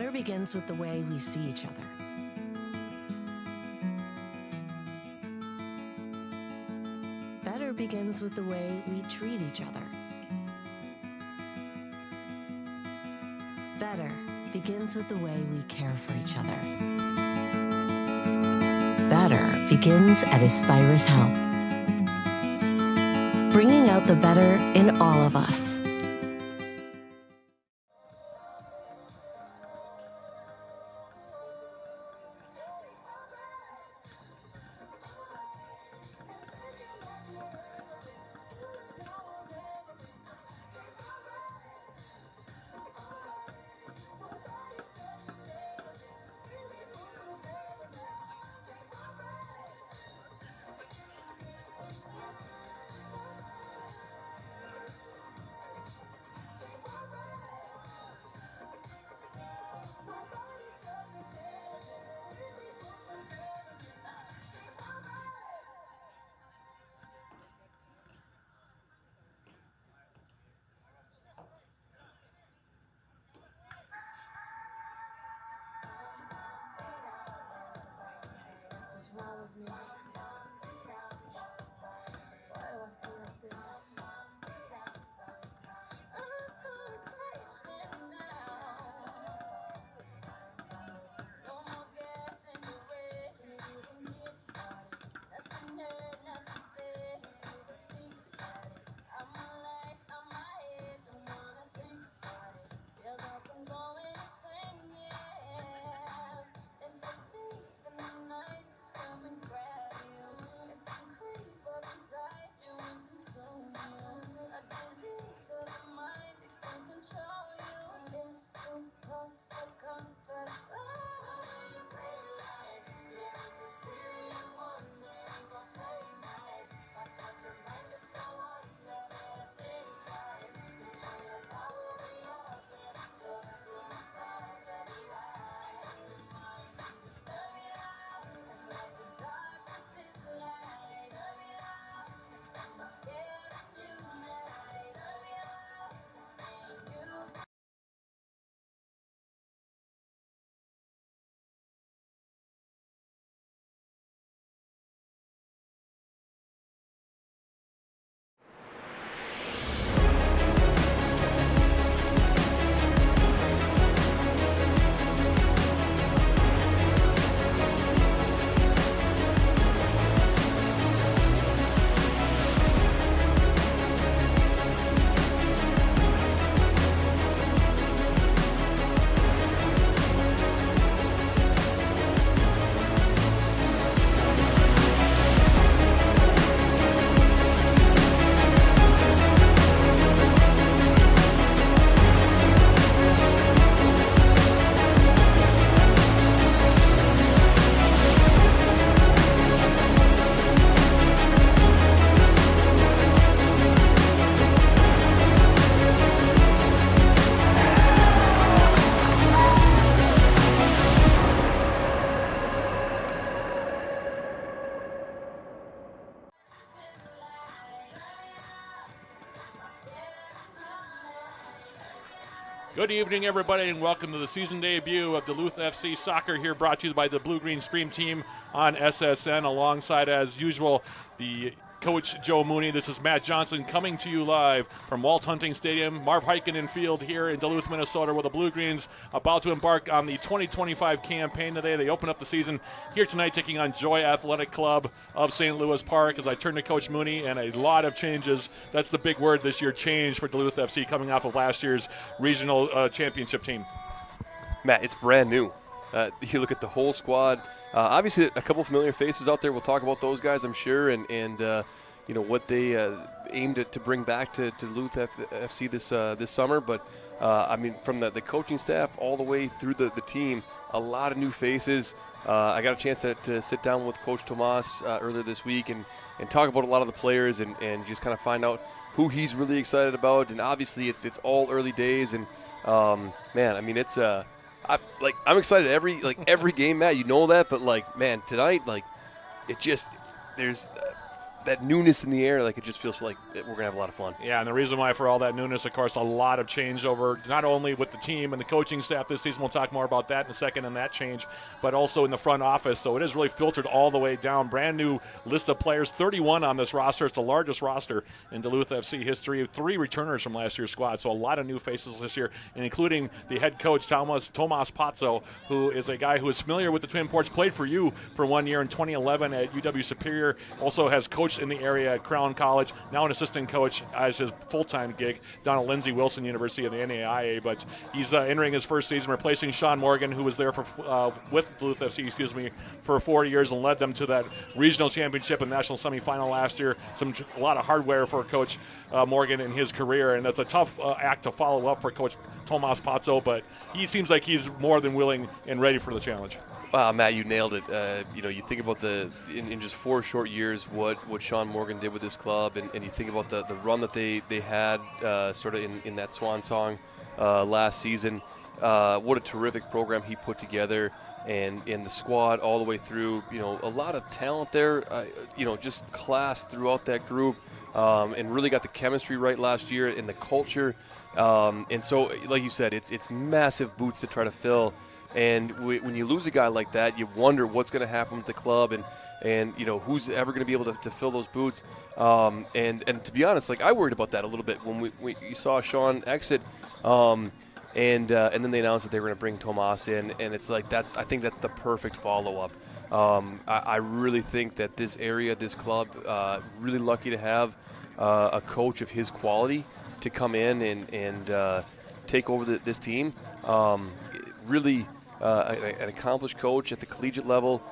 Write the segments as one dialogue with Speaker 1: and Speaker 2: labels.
Speaker 1: Better begins with the way we see each other. Better begins with the way we treat each other. Better begins with the way we care for each other. Better begins at Aspirus Health, bringing out the better in all of us.
Speaker 2: Good evening, everybody, and welcome to the season debut of Duluth FC Soccer here, brought to you by the Blue Green Stream team on SSN, alongside, as usual, the Coach Joe Mooney. This is Matt Johnson coming to you live from Walt Hunting Stadium, Marv Heikkinen Field here in Duluth, Minnesota, where the Blue Greens about to embark on the 2025 campaign today. They open up the season here tonight, taking on Joy Athletic Club of St. Louis Park. As I turn to Coach Mooney, and a lot of changes. That's the big word this year, change for Duluth FC, coming off of last year's regional championship team.
Speaker 3: Matt, it's brand new. You look at the whole squad. Obviously, a couple familiar faces out there. We'll talk about those guys, I'm sure, and you know what they aim to bring back to Duluth FC this summer. But I mean, from the coaching staff all the way through the team, a lot of new faces. I got a chance to sit down with Coach Tomas earlier this week and talk about a lot of the players and just kind of find out who he's really excited about. And obviously, it's all early days. And man, I mean, it's I'm excited every game, Matt. You know that, but man, tonight, it just there's that newness in the air, like it just feels like we're going to have a lot of fun.
Speaker 2: Yeah, and the reason why for all that newness, of course, a lot of changeover, not only with the team and the coaching staff this season, we'll talk more about that in a second and that change, but also in the front office. So it is really filtered all the way down. Brand new list of players, 31 on this roster. It's the largest roster in Duluth FC history. 3 returners from last year's squad, so a lot of new faces this year, and including the head coach, Tomas Pazzo, who is a guy who is familiar with the Twin Ports, played for you for 1 year in 2011 at UW Superior, also has coached in the area at Crown College, now an assistant coach as his full-time gig down at Lindsey Wilson University of the NAIA, but he's entering his first season replacing Sean Morgan, who was there for with Duluth FC, for 4 years and led them to that regional championship and national semifinal last year. A lot of hardware for Coach Morgan in his career, and that's a tough act to follow up for Coach Tomas Pazzo, but he seems like he's more than willing and ready for the challenge.
Speaker 3: Wow, Matt, you nailed it. You think about in just 4 short years what Sean Morgan did with this club, and you think about the run that they had sort of in that swan song last season. What a terrific program he put together, and in the squad all the way through. A lot of talent there. Just class throughout that group, and really got the chemistry right last year in the culture. And so, like you said, it's massive boots to try to fill. And when you lose a guy like that, you wonder what's going to happen with the club, and who's ever going to be able to fill those boots. And to be honest, like I worried about that a little bit when you saw Sean exit, and then they announced that they were going to bring Tomas in, and it's like I think that's the perfect follow-up. I really think that this area, this club, really lucky to have a coach of his quality to come in and take over this team. Really. An accomplished coach at the collegiate level,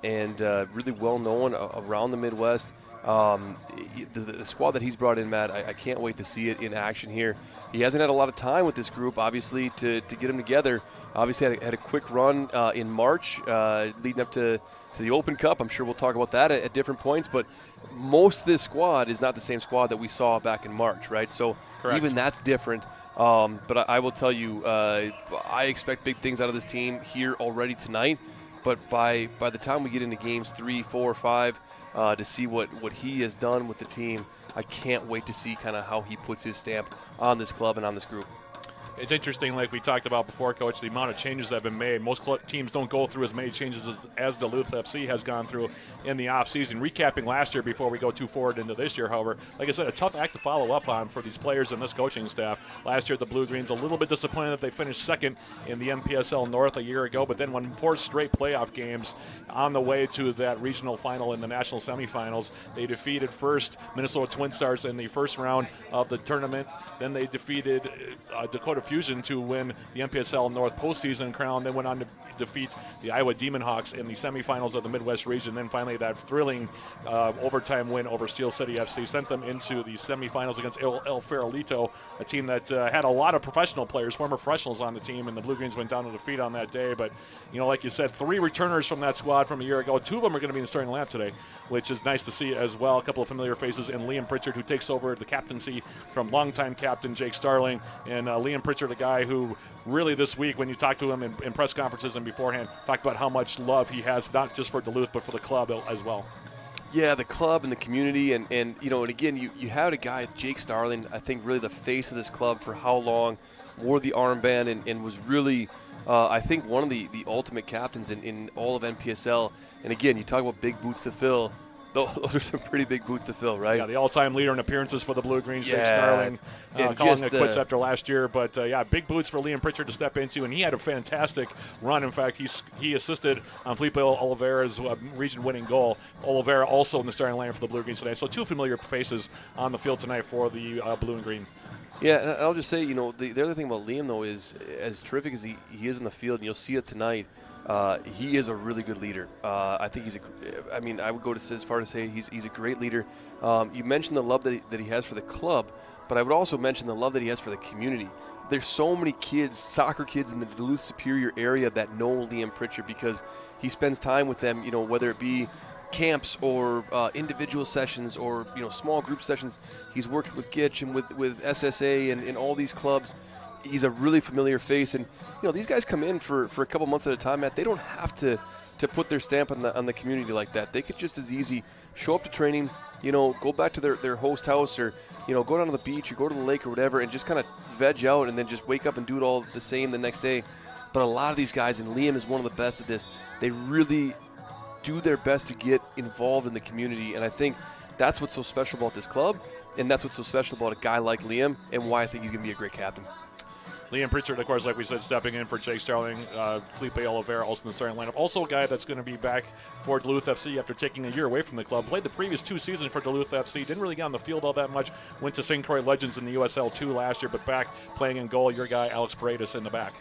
Speaker 3: and really well known around the Midwest. The squad that he's brought in, Matt, I can't wait to see it in action here. He hasn't had a lot of time with this group, obviously, to get them together. Obviously had a quick run in March leading up to the Open Cup. I'm sure we'll talk about that at different points, but most of this squad is not the same squad that we saw back in March, right? So Correct. Even that's different. But I will tell you, I expect big things out of this team here already tonight. But by the time we get into games 3, 4, 5, to see what he has done with the team, I can't wait to see kind of how he puts his stamp on this club and on this group.
Speaker 2: It's interesting, like we talked about before, Coach, the amount of changes that have been made. Most teams don't go through as many changes as Duluth FC has gone through in the offseason. Recapping last year before we go too forward into this year, however, like I said, a tough act to follow up on for these players and this coaching staff. Last year, the Blue Greens, a little bit disappointed that they finished second in the MPSL North a year ago, but then won 4 straight playoff games on the way to that regional final in the national semifinals. They defeated first Minnesota Twin Stars in the first round of the tournament. Then they defeated Dakota Fusion to win the MPSL North postseason crown, then went on to defeat the Iowa Demon Hawks in the semifinals of the Midwest region. Then finally that thrilling overtime win over Steel City FC sent them into the semifinals against El Farolito, a team that had a lot of professional players, former professionals on the team, and the Blue Greens went down to defeat on that day. But, like you said, 3 returners from that squad from a year ago. 2 of them are going to be in the starting lineup today, which is nice to see as well. A couple of familiar faces in Liam Pritchard, who takes over the captaincy from longtime captain Jake Starling, and Liam Pritchard, a guy who really this week, when you talk to him in press conferences and beforehand, talked about how much love he has, not just for Duluth, but for the club as well.
Speaker 3: Yeah, the club and the community, and again, you had a guy, Jake Starling, I think really the face of this club for how long, wore the armband and was really, I think, one of the ultimate captains in all of NPSL. And again, you talk about big boots to fill. Those are some pretty big boots to fill, right?
Speaker 2: Yeah, the all-time leader in appearances for the Blue Greens, Jake Starling, calling it quits after last year. But, big boots for Liam Pritchard to step into, and he had a fantastic run. In fact, he assisted on Felipe Oliveira's region-winning goal. Oliveira also in the starting line for the Blue Greens today. So 2 familiar faces on the field tonight for the Blue and Green.
Speaker 3: Yeah, and I'll just say, the other thing about Liam, though, is as terrific as he is in the field, and you'll see it tonight, he is a really good leader. I think I would go as far to say he's a great leader. You mentioned the love that he has for the club, but I would also mention the love that he has for the community. There's so many kids, soccer kids in the Duluth Superior area that know Liam Pritchard because he spends time with them, whether it be camps or individual sessions or small group sessions. He's worked with Gitch and with SSA and all these clubs. He's a really familiar face, and these guys come in for a couple months at a time, Matt. They don't have to to put their stamp on the community like that. They could just as easy show up to training, go back to their host house, or go down to the beach or go to the lake or whatever, and just kind of veg out and then just wake up and do it all the same the next day. But a lot of these guys, and Liam is one of the best at this, they really do their best to get involved in the community, and I think that's what's so special about this club, and that's what's so special about a guy like Liam, and why I think he's going to be a great captain.
Speaker 2: Liam Pritchard, of course, like we said, stepping in for Jake Starling, Felipe Oliveira also in the starting lineup. Also a guy that's going to be back for Duluth FC after taking a year away from the club. Played the previous 2 seasons for Duluth FC. Didn't really get on the field all that much. Went to St. Croix Legends in the USL 2 last year, but back playing in goal. Your guy, Alex Paredes, in the back.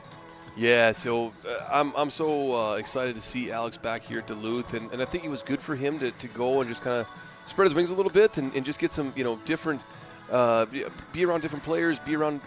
Speaker 3: Yeah, so I'm so excited to see Alex back here at Duluth, and I think it was good for him to go and just kind of spread his wings a little bit and just get some, different be around different players, be around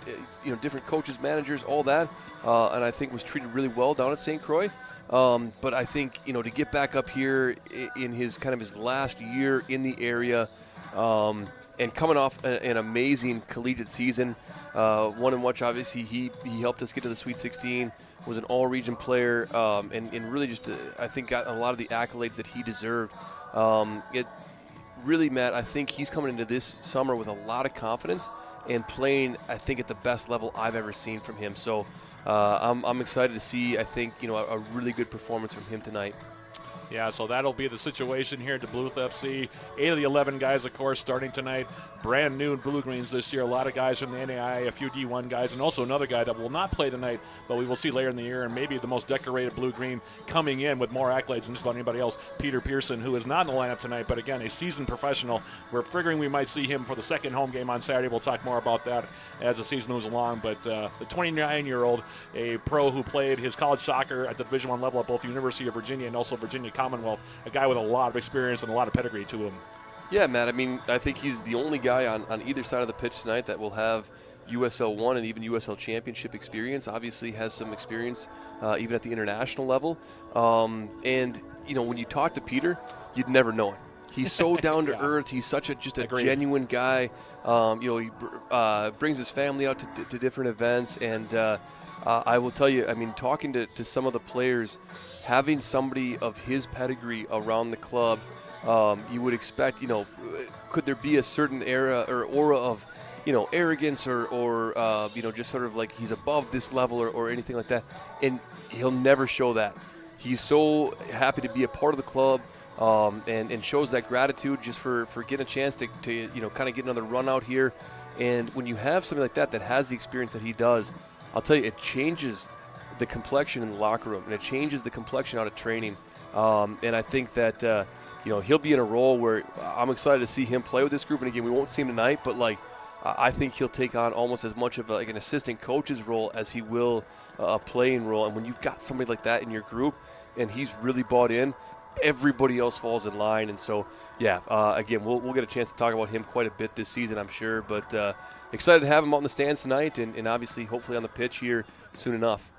Speaker 3: different coaches, managers, all that, and I think was treated really well down at St. Croix. But I think to get back up here in his last year in the area, and coming off an amazing collegiate season, one in which obviously he helped us get to the Sweet 16, was an all-region player, and really just I think got a lot of the accolades that he deserved. Really, Matt, I think he's coming into this summer with a lot of confidence and playing, I think, at the best level I've ever seen from him. So I'm excited to see, I think, a really good performance from him tonight.
Speaker 2: Yeah, so that'll be the situation here at Duluth FC. 8 of the 11 guys, of course, starting tonight. Brand new Blue Greens this year. A lot of guys from the NAI, a few D1 guys, and also another guy that will not play tonight, but we will see later in the year, and maybe the most decorated Blue Green coming in with more accolades than just about anybody else, Peter Pearson, who is not in the lineup tonight, but again, a seasoned professional. We're figuring we might see him for the second home game on Saturday. We'll talk more about that as the season moves along, but the 29-year-old, a pro who played his college soccer at the Division I level at both the University of Virginia and also Virginia Commonwealth, a guy with a lot of experience and a lot of pedigree to him.
Speaker 3: Yeah, Matt, I think he's the only guy on either side of the pitch tonight that will have USL 1 and even USL Championship experience. Obviously has some experience even at the international level. And, when you talk to Peter, you'd never know it. He's so down to earth. He's such a genuine guy. He brings his family out to different events. And I will tell you, talking to some of the players, having somebody of his pedigree around the club, you would expect, could there be a certain era or aura of, arrogance or just sort of like he's above this level or anything like that. And he'll never show that. He's so happy to be a part of the club, and shows that gratitude just for getting a chance to kind of get another run out here. And when you have somebody like that has the experience that he does, I'll tell you, it changes the complexion in the locker room, and it changes the complexion out of training. And I think that he'll be in a role where I'm excited to see him play with this group. And again, we won't see him tonight, but I think he'll take on almost as much of an assistant coach's role as he will a playing role. And when you've got somebody like that in your group and he's really bought in, everybody else falls in line. And so, again, we'll get a chance to talk about him quite a bit this season, I'm sure. But excited to have him out in the stands tonight and obviously hopefully on the pitch here soon enough.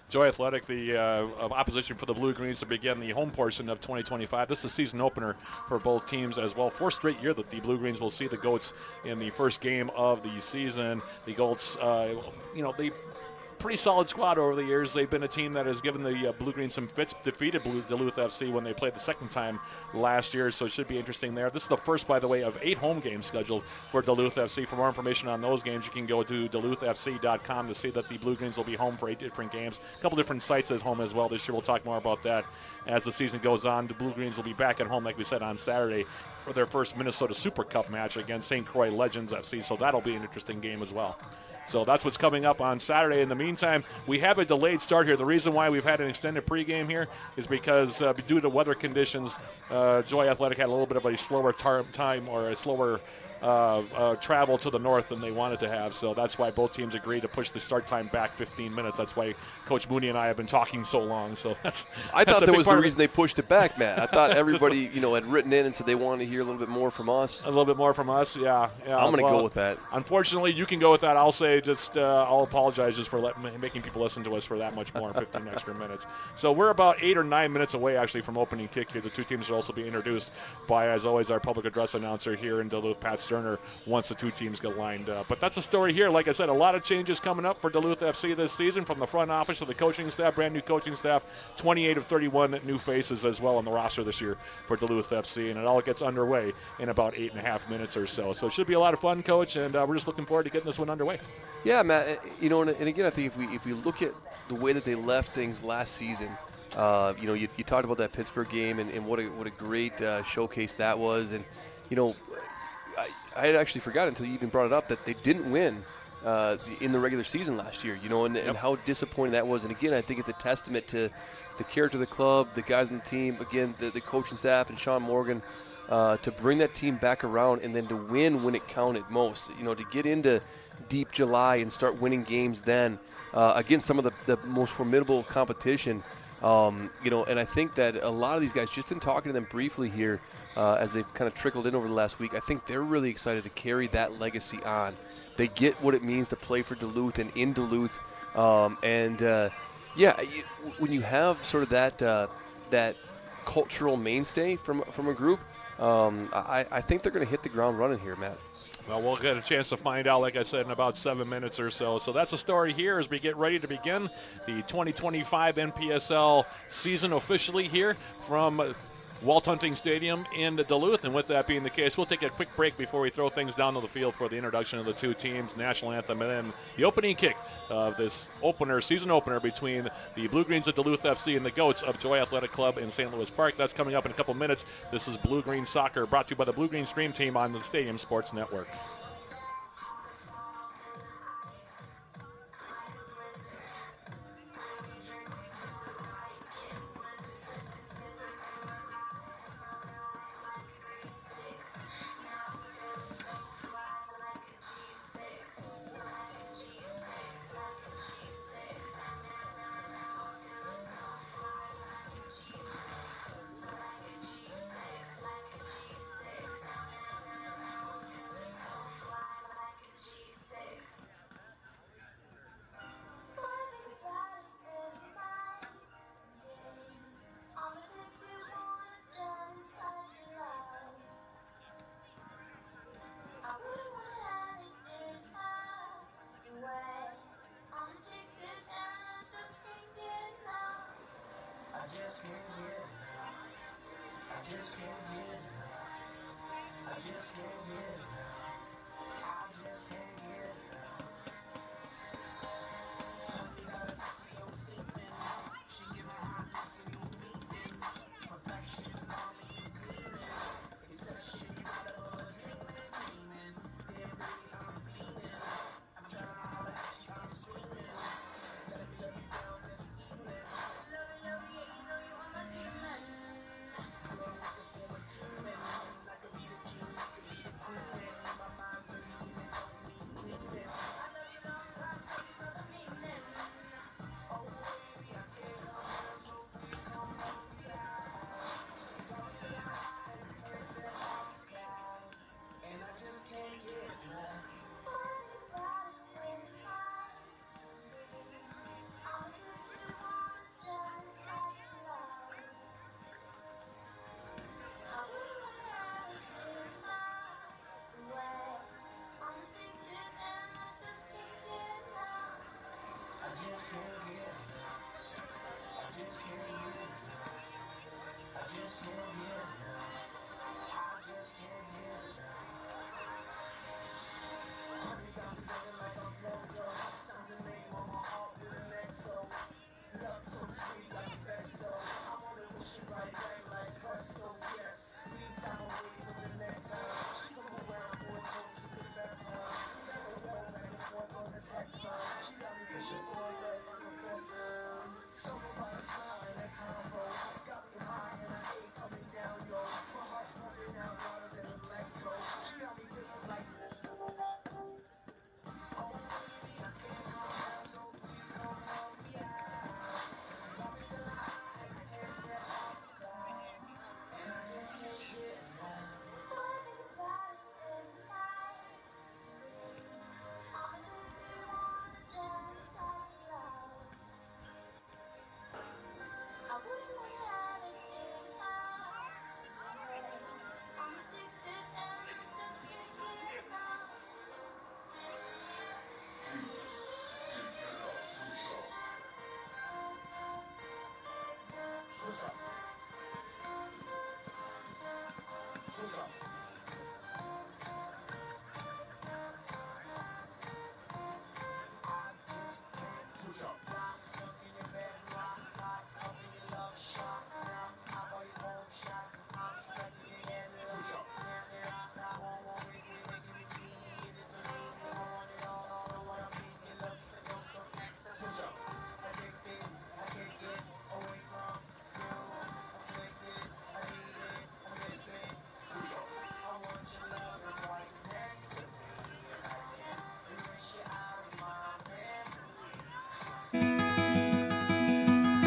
Speaker 2: Joy Athletic, the opposition for the Blue Greens to begin the home portion of 2025. This is the season opener for both teams as well. 4th straight year that the Blue Greens will see the Goats in the first game of the season. The Goats, they pretty solid squad over the years. They've been a team that has given the Blue Greens some fits, defeated Duluth FC when they played the second time last year, so it should be interesting there. This is the first, by the way, of 8 home games scheduled for Duluth FC. For more information on those games, you can go to duluthfc.com to see that the Blue Greens will be home for 8 different games. A couple different sites at home as well this year. We'll talk more about that as the season goes on. The Blue Greens will be back at home, like we said, on Saturday for their first Minnesota Super Cup match against St. Croix Legends FC, so that'll be an interesting game as well. So that's what's coming up on Saturday. In the meantime, we have a delayed start here. The reason why we've had an extended pregame here is because due to weather conditions, Joy Athletic had a little bit of a slower time or a slower travel to the north than they wanted to have. So that's why both teams agreed to push the start time back 15 minutes. That's why Coach Mooney and I have been talking so long. So
Speaker 3: I thought that was the reason they pushed it back, Matt. I thought everybody had written in and said they wanted to hear a little bit more from us.
Speaker 2: A little bit more from us, yeah.
Speaker 3: I'm going to go with that.
Speaker 2: Unfortunately, you can go with that. I'll say I'll apologize just for making people listen to us for that much more in 15 extra minutes. So we're about 8 or 9 minutes away, actually, from opening kick here. The two teams will also be introduced by, as always, our public address announcer here in Duluth, Pat Sturgeon. sterner once the two teams get lined up. But that's the story here. Like I said, a lot of changes coming up for Duluth FC this season, from the front office to the coaching staff, brand new coaching staff, 28 of 31 new faces as well on the roster this year for Duluth FC, and it all gets underway in about 8.5 minutes or so. So it should be a lot of fun, Coach, and we're just looking forward to getting this one underway.
Speaker 3: Yeah, Matt, and again, I think if we look at the way that they left things last season, you talked about that Pittsburgh game and what a great showcase that was. And, I had actually forgotten until you even brought it up that they didn't win in the regular season last year, and how disappointing that was. And, again, I think it's a testament to the character of the club, the guys on the team, again, the coaching staff and Sean Morgan, to bring that team back around and then to win when it counted most. To get into deep July and start winning games then against some of the most formidable competition. And I think that a lot of these guys, just in talking to them briefly here as they've kind of trickled in over the last week, I think they're really excited to carry that legacy on. They get what it means to play for Duluth and in Duluth. When you have sort of that cultural mainstay from a group, I think they're going to hit the ground running here, Matt.
Speaker 2: Well, we'll get a chance to find out, like I said, in about 7 minutes or so. So that's the story here as we get ready to begin the 2025 NPSL season officially here from Walt Hunting Stadium in Duluth. And with that being the case, we'll take a quick break before we throw things down to the field for the introduction of the two teams, national anthem, and then the opening kick of this season opener between the Blue Greens of Duluth FC and the Goats of Joy Athletic Club in St. Louis Park. That's coming up in a couple minutes. This is Blue Green Soccer, brought to you by the Blue Green Stream Team on the Stadium Sports Network.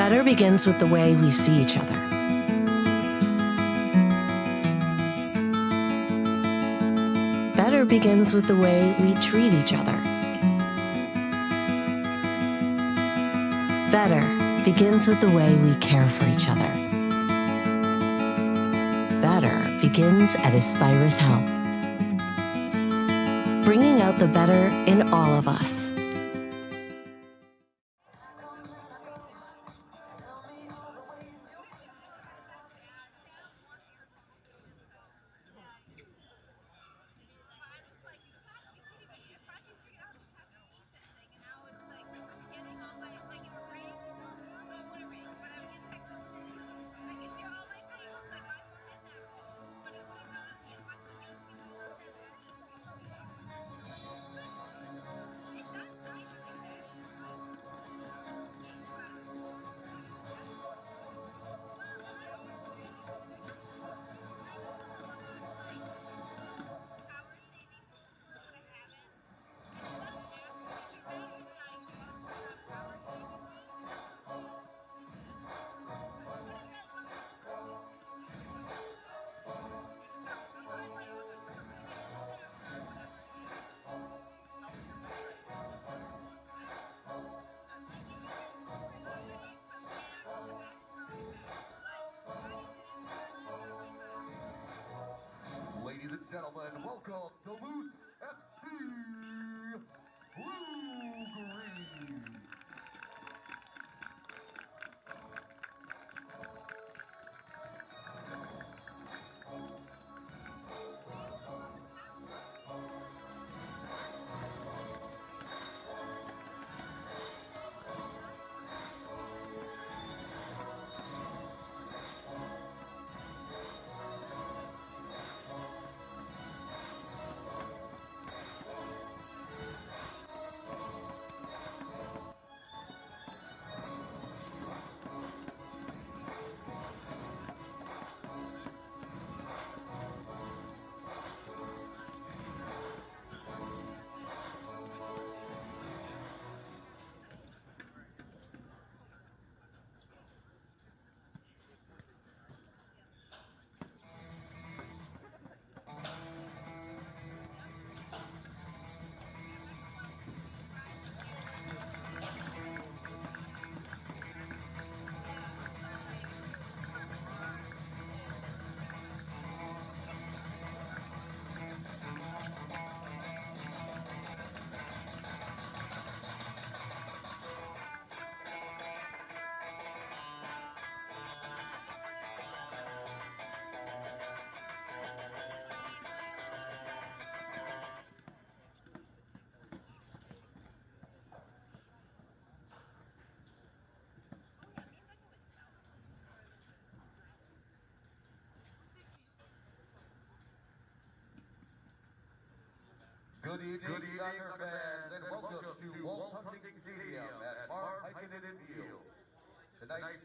Speaker 1: Better begins with the way we see each other. Better begins with the way we treat each other. Better begins with the way we care for each other. Better begins at Aspirus Health, bringing out the better in all of us.
Speaker 4: Ladies and gentlemen, welcome Duluth FC Blue-Green. Good evening, soccer fans, and welcome to Walt Stadium at Pregame Field. Tonight's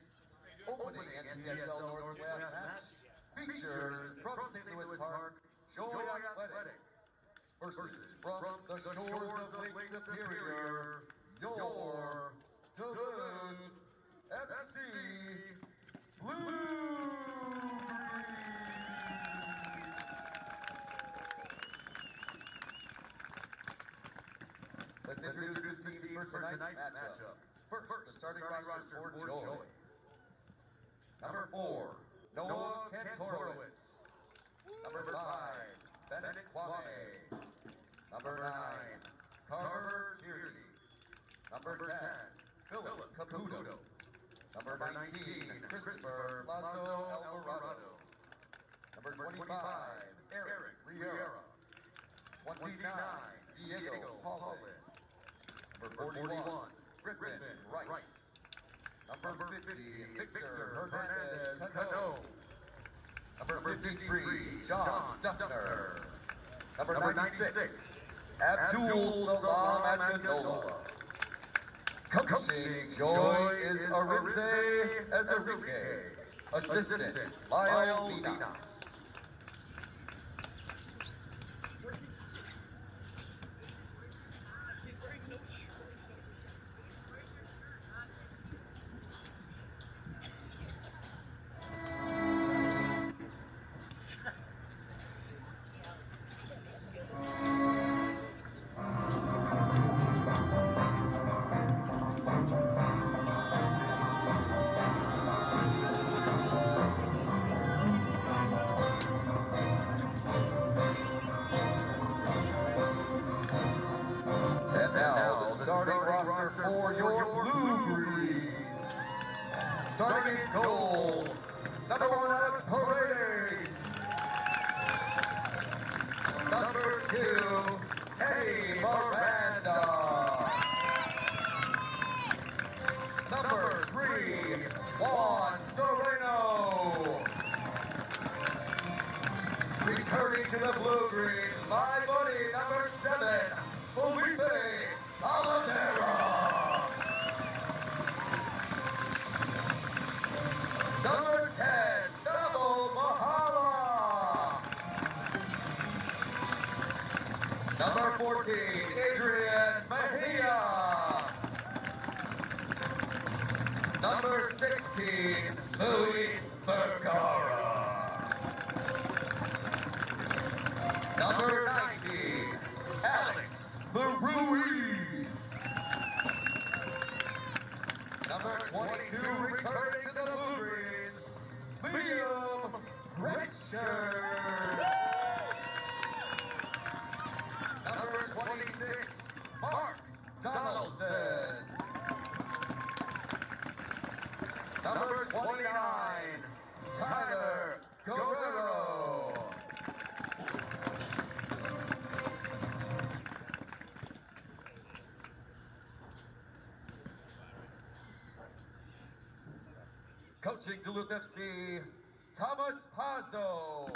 Speaker 4: opening NPSL Northwest match features from St. Louis Park, Joy Athletic versus from the shores of Lake Superior, your Duluth FC Blue-Green. Let's introduce the team for tonight's matchup. First, the starting roster for Joy. Number 4, Noah Kantorowicz. Number 5, Bennett Kwame. Number 9, Carver Tierney. Number 10, Philip Caputo. Number 19, Christopher Lazo Alvarado. Number 25, Eric Riera. 29, Diego Paulin. Number 41, Griffin Rice. Number 50, Victor Hernandez Cano. Number 53, John Duffner. Number 96, Abdul Salam Amendola. Coaching Joy is Arinze Ezerique. Assistant, Lyle Minas. Starting in goal, number 1, Alex Paredes. Number 2, Teddy Miranda. Number 3, Juan Sereno. Returning to the Blue Greens, my buddy, number 7, Felipe Aladera. Number 10, Double Mahala. Number 14, Adrian Mejia. Number 16, Luis Vergara. Number 19, Alex Ruiz. Number 22, returning to the Blue Greens, Liam Richard. Number 26, Mark Donaldson. Number 29, Tyler Guerrero. Coaching Duluth FC, Thomas Pazzo.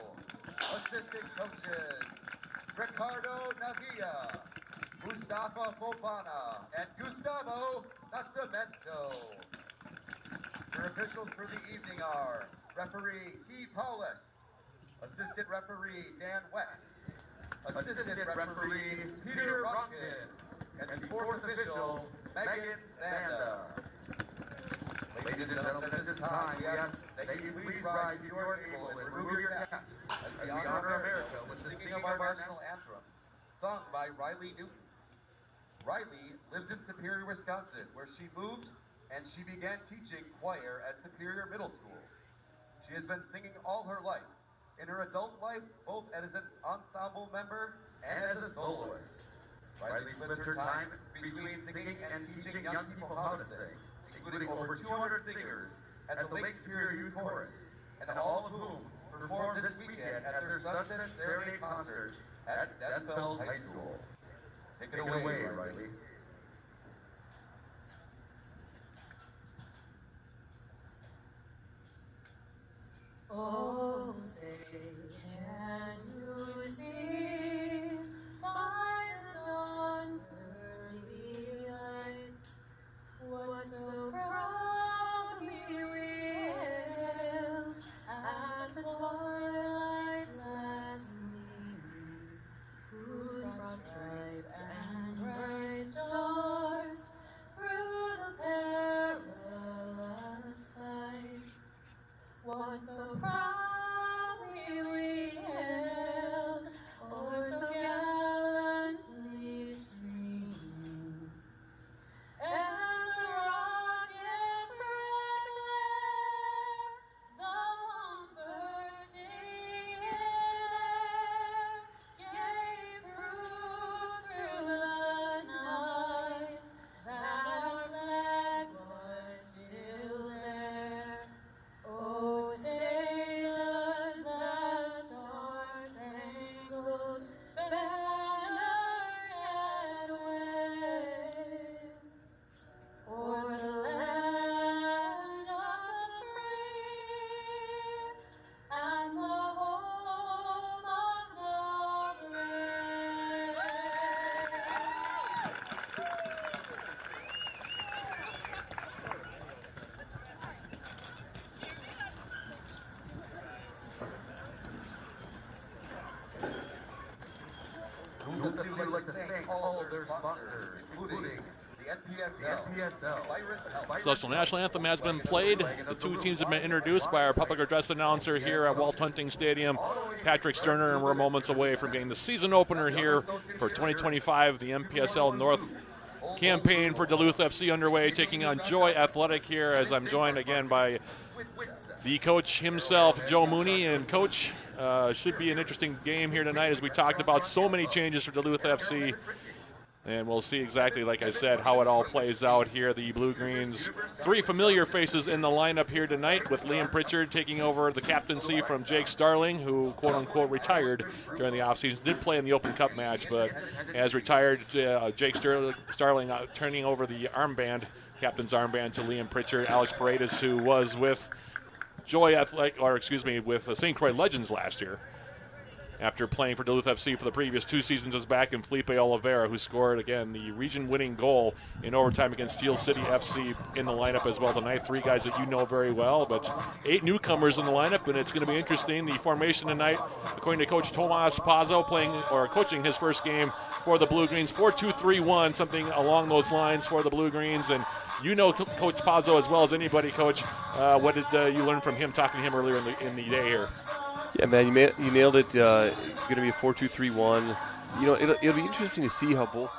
Speaker 4: Assistant coaches, Ricardo Navia, Mustafa Fofana, and Gustavo Nascimento. Your officials for the evening are referee Key Paulus, assistant referee Dan West, assistant referee Peter Rockton, and the fourth official Megan Sanda. Ladies and gentlemen, at this time, we ask that you please rise if you are able and remove your caps as we honor America with the singing of our national anthem, sung by Riley Newton. Riley lives in Superior, Wisconsin, where she moved and she began teaching choir at Superior Middle School. She has been singing all her life, in her adult life, both as an ensemble member and as a soloist. Riley spends her time between singing and teaching young people how to sing, including over 200 singers at the Lake Superior Youth Chorus, and all of whom performed this weekend at their Sunset Serenade concert at Denfeld High School. Take it away, Riley.
Speaker 5: Oh, say, can you see by the dawn's early light what so proudly we hailed at the twilight's last gleaming, whose broad stripes and bright stars through the perilous fight? What so proudly we hailed, or so gallantly streaming, and the rockets red glare, the bombs bursting in air, gave proof through the night that our flag was still there. Oh, sailors, the star-spangled banner yet wave, o'er the land of the free and the home of the brave.
Speaker 4: We would like to thank all of their sponsors, including the NPSL,
Speaker 2: Social National Anthem has been played. The two teams have been introduced by our public address announcer here at Walt Hunting Stadium, Patrick Sterner, and we're moments away from getting the season opener here for 2025, the MPSL North campaign for Duluth FC underway, taking on Joy Athletic here, as I'm joined again by the coach himself, Joe Mooney. And Coach, should be an interesting game here tonight, as we talked about so many changes for Duluth FC. And we'll see exactly, like I said, how it all plays out here. The Blue-Greens, 3 familiar faces in the lineup here tonight, with Liam Pritchard taking over the captaincy from Jake Starling, who, quote-unquote, retired during the offseason. Did play in the Open Cup match, but has retired. Jake Starling turning over the armband, captain's armband, to Liam Pritchard. Alex Paredes, who was with with St. Croix Legends last year, after playing for Duluth FC for the previous 2 seasons, is back, in Felipe Oliveira, who scored, again, the region-winning goal in overtime against Steel City FC in the lineup as well tonight. 3 guys that you know very well, but 8 newcomers in the lineup, and it's going to be interesting. The formation tonight, according to Coach Tomas Pazzo, coaching his first game for the Blue-Greens, 4-2-3-1, something along those lines for the Blue-Greens. And you know Coach Pazzo as well as anybody, Coach. What did you learn from him, talking to him earlier in the day here?
Speaker 3: Yeah, man, you nailed it. Going to be a 4-2-3-1. You know, it'll be interesting to see how both.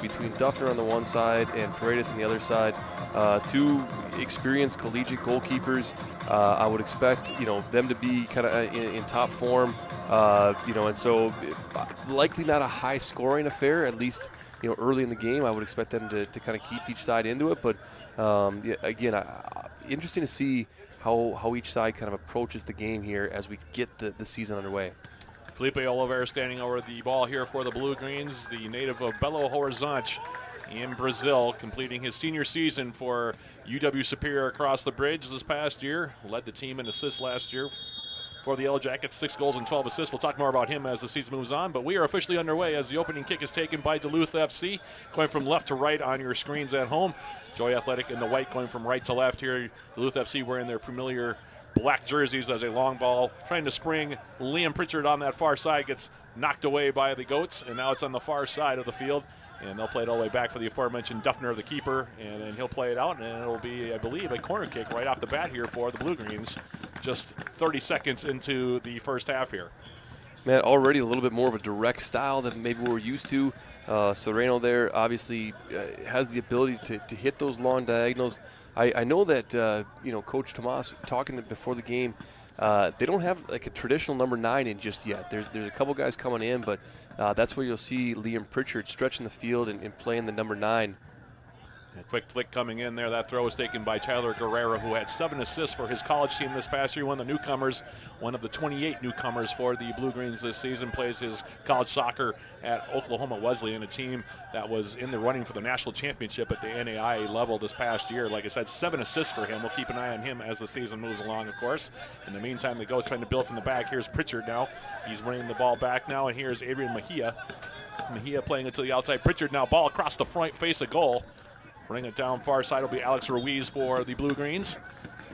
Speaker 3: Between Duffner on the one side and Paredes on the other side, 2 experienced collegiate goalkeepers. I would expect them to be kind of in top form. And so likely not a high-scoring affair, at least early in the game. I would expect them to kind of keep each side into it. But interesting to see how each side kind of approaches the game here as we get the season underway.
Speaker 2: Felipe Oliveira standing over the ball here for the Blue-Greens, the native of Belo Horizonte in Brazil, completing his senior season for UW Superior across the bridge this past year. Led the team in assists last year for the Yellow Jackets, 6 goals and 12 assists. We'll talk more about him as the season moves on, but we are officially underway as the opening kick is taken by Duluth FC, going from left to right on your screens at home. Joy Athletic in the white going from right to left here. Duluth FC wearing their familiar black jerseys as a long ball trying to spring. Liam Pritchard on that far side gets knocked away by the Goats, and now it's on the far side of the field, and they'll play it all the way back for the aforementioned Duffner, the keeper, and then he'll play it out, and it'll be, I believe, a corner kick right off the bat here for the Blue-Greens, just 30 seconds into the first half here.
Speaker 3: Man, already a little bit more of a direct style than maybe we're used to. Sereno there obviously has the ability to hit those long diagonals. I know that Coach Tomas talking before the game, they don't have like a traditional number 9 in just yet. There's a couple guys coming in, but that's where you'll see Liam Pritchard stretching the field and playing the number 9.
Speaker 2: A quick flick coming in there. That throw was taken by Tyler Guerrero, who had 7 assists for his college team this past year. One of the newcomers, one of the 28 newcomers for the Blue-Greens this season, plays his college soccer at Oklahoma Wesleyan, a team that was in the running for the national championship at the NAIA level this past year. Like I said, 7 assists for him. We'll keep an eye on him as the season moves along, of course. In the meantime, the Goats trying to build from the back. Here's Pritchard now. He's running the ball back now, and here's Adrian Mejia. Mejia playing it to the outside. Pritchard now, ball across the front, face a goal. Bring it down far side will be Alex Ruiz for the Blue-Greens.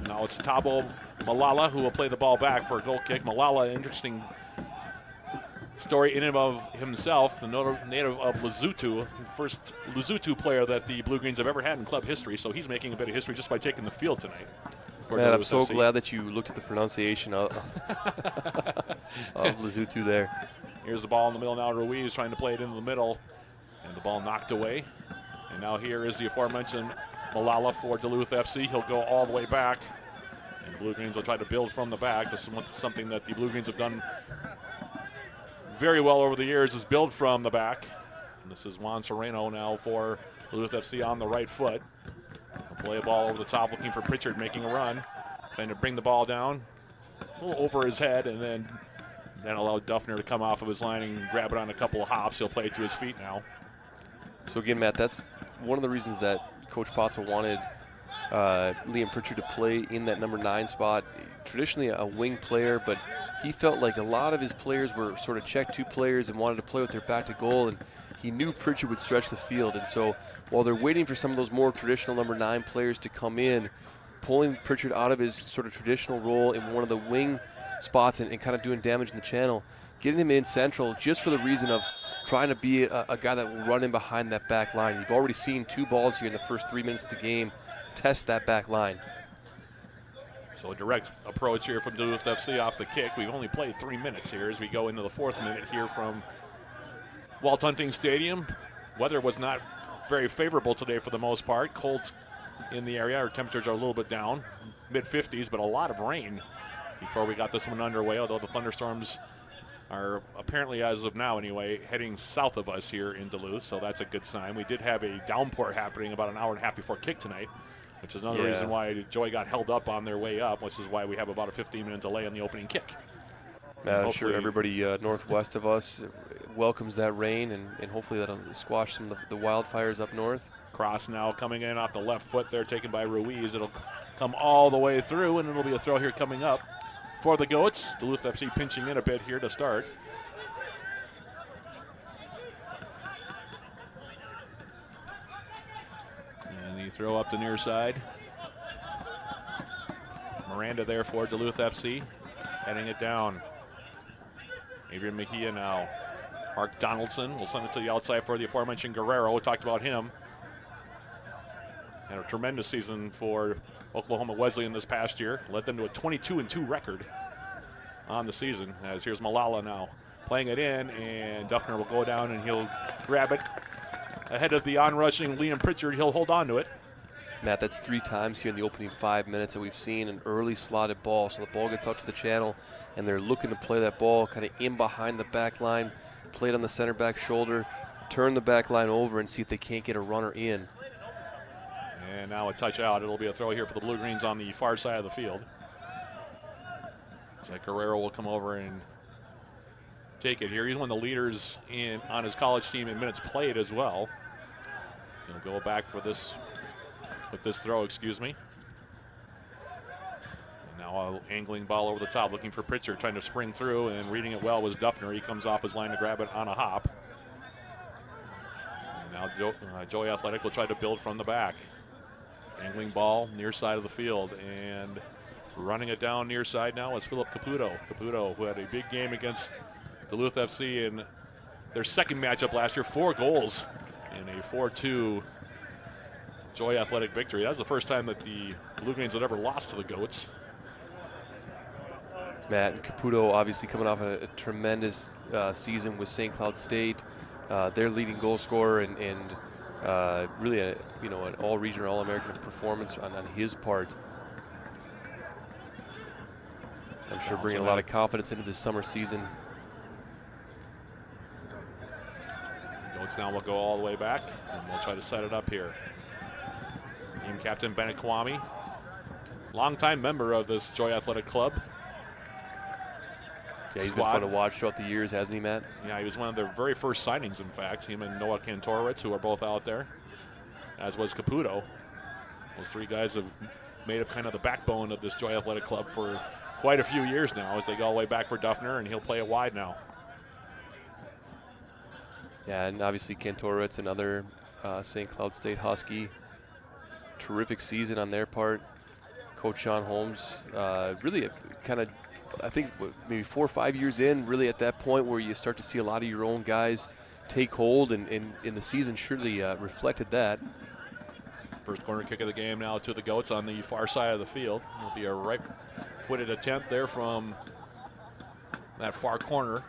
Speaker 2: Now it's Tabo Malala who will play the ball back for a goal kick. Malala, interesting story in and of himself, the native of Lesotho, first Lesotho player that the Blue-Greens have ever had in club history, so he's making a bit of history just by taking the field tonight.
Speaker 3: Man, I'm so glad that you looked at the pronunciation of Lesotho there.
Speaker 2: Here's the ball in the middle now. Ruiz trying to play it into the middle, and the ball knocked away. And now here is the aforementioned Malala for Duluth FC. He'll go all the way back, and the Blue-Greens will try to build from the back. This is something that the Blue-Greens have done very well over the years, is build from the back. And this is Juan Sereno now for Duluth FC on the right foot. He'll play a ball over the top, looking for Pritchard, making a run. Trying to bring the ball down, a little over his head, and then allow Duffner to come off of his line and grab it on a couple of hops. He'll play it to his feet now.
Speaker 3: So again, Matt, that's one of the reasons that Coach Pazzo wanted Liam Pritchard to play in that number 9 spot. Traditionally a wing player, but he felt like a lot of his players were sort of check 2 players and wanted to play with their back to goal, and he knew Pritchard would stretch the field. And so while they're waiting for some of those more traditional number 9 players to come in, pulling Pritchard out of his sort of traditional role in one of the wing spots and kind of doing damage in the channel, getting him in central just for the reason of trying to be a guy that will run in behind that back line. You've already seen 2 balls here in the first 3 minutes of the game test that back line.
Speaker 2: So a direct approach here from Duluth FC off the kick. We've only played 3 minutes here as we go into the 4th minute here from Walt Hunting Stadium. Weather was not very favorable today for the most part. Cold in the area. Our temperatures are a little bit down, mid-50s, but a lot of rain before we got this one underway, although the thunderstorms are apparently, as of now anyway, heading south of us here in Duluth, so that's a good sign. We did have a downpour happening about an hour and a half before kick tonight, which is another reason why Joy got held up on their way up, which is why we have about a 15-minute delay on the opening kick.
Speaker 3: I'm sure everybody northwest of us welcomes that rain, and hopefully that'll squash some of the wildfires up north.
Speaker 2: Cross now coming in off the left foot there, taken by Ruiz. It'll come all the way through, and it'll be a throw here coming up for the Goats. Duluth FC pinching in a bit here to start. And the throw up the near side. Miranda there for Duluth FC, heading it down. Adrian Mejia now. Mark Donaldson will send it to the outside for the aforementioned Guerrero. We talked about him. Had a tremendous season for Oklahoma Wesleyan this past year. Led them to a 22-2 record on the season. As here's Malala now playing it in, and Duffner will go down and he'll grab it ahead of the onrushing Liam Pritchard. He'll hold on to it.
Speaker 3: Matt, that's 3 times here in the opening 5 minutes that we've seen an early slotted ball. So the ball gets out to the channel, and they're looking to play that ball kind of in behind the back line, play it on the center back shoulder, turn the back line over and see if they can't get a runner in.
Speaker 2: And now a touch out. It'll be a throw here for the Blue Greens on the far side of the field. So Guerrero will come over and take it here. He's one of the leaders on his college team in minutes played as well. He'll go back for this with this throw, excuse me. And now an angling ball over the top, looking for Pritchard, trying to spring through, and reading it well was Duffner. He comes off his line to grab it on a hop. And now Joy Athletic will try to build from the back. Angling ball near side of the field, and running it down near side now is Philip Caputo. Caputo, who had a big game against Duluth FC in their second matchup last year, 4 goals in a 4-2 Joy Athletic victory. That was the first time that the Blue Greens had ever lost to the Goats.
Speaker 3: Matt, and Caputo obviously coming off a tremendous season with St. Cloud State, their leading goal scorer, and really an all-region or all-American performance on his part. I'm sure bringing a lot of confidence into this summer season.
Speaker 2: Goats now will go all the way back, and they'll try to set it up here. Team captain Bennett Kwame, longtime member of this Joy Athletic club.
Speaker 3: Yeah, he's been fun to watch throughout the years, hasn't he, Matt?
Speaker 2: Yeah, he was one of their very first signings, in fact. Him and Noah Kantorowicz, who are both out there, as was Caputo. Those 3 guys have made up kind of the backbone of this Joy Athletic club for quite a few years now, as they go all the way back for Duffner, and he'll play it wide now.
Speaker 3: Yeah, and obviously Kantorowicz, another St. Cloud State Husky. Terrific season on their part. Coach Sean Holmes, really kind of, I think maybe 4 or 5 years in, really at that point where you start to see a lot of your own guys take hold, and in the season surely reflected that.
Speaker 2: First corner kick of the game now to the Goats on the far side of the field. It'll be a right-footed attempt there from that far corner.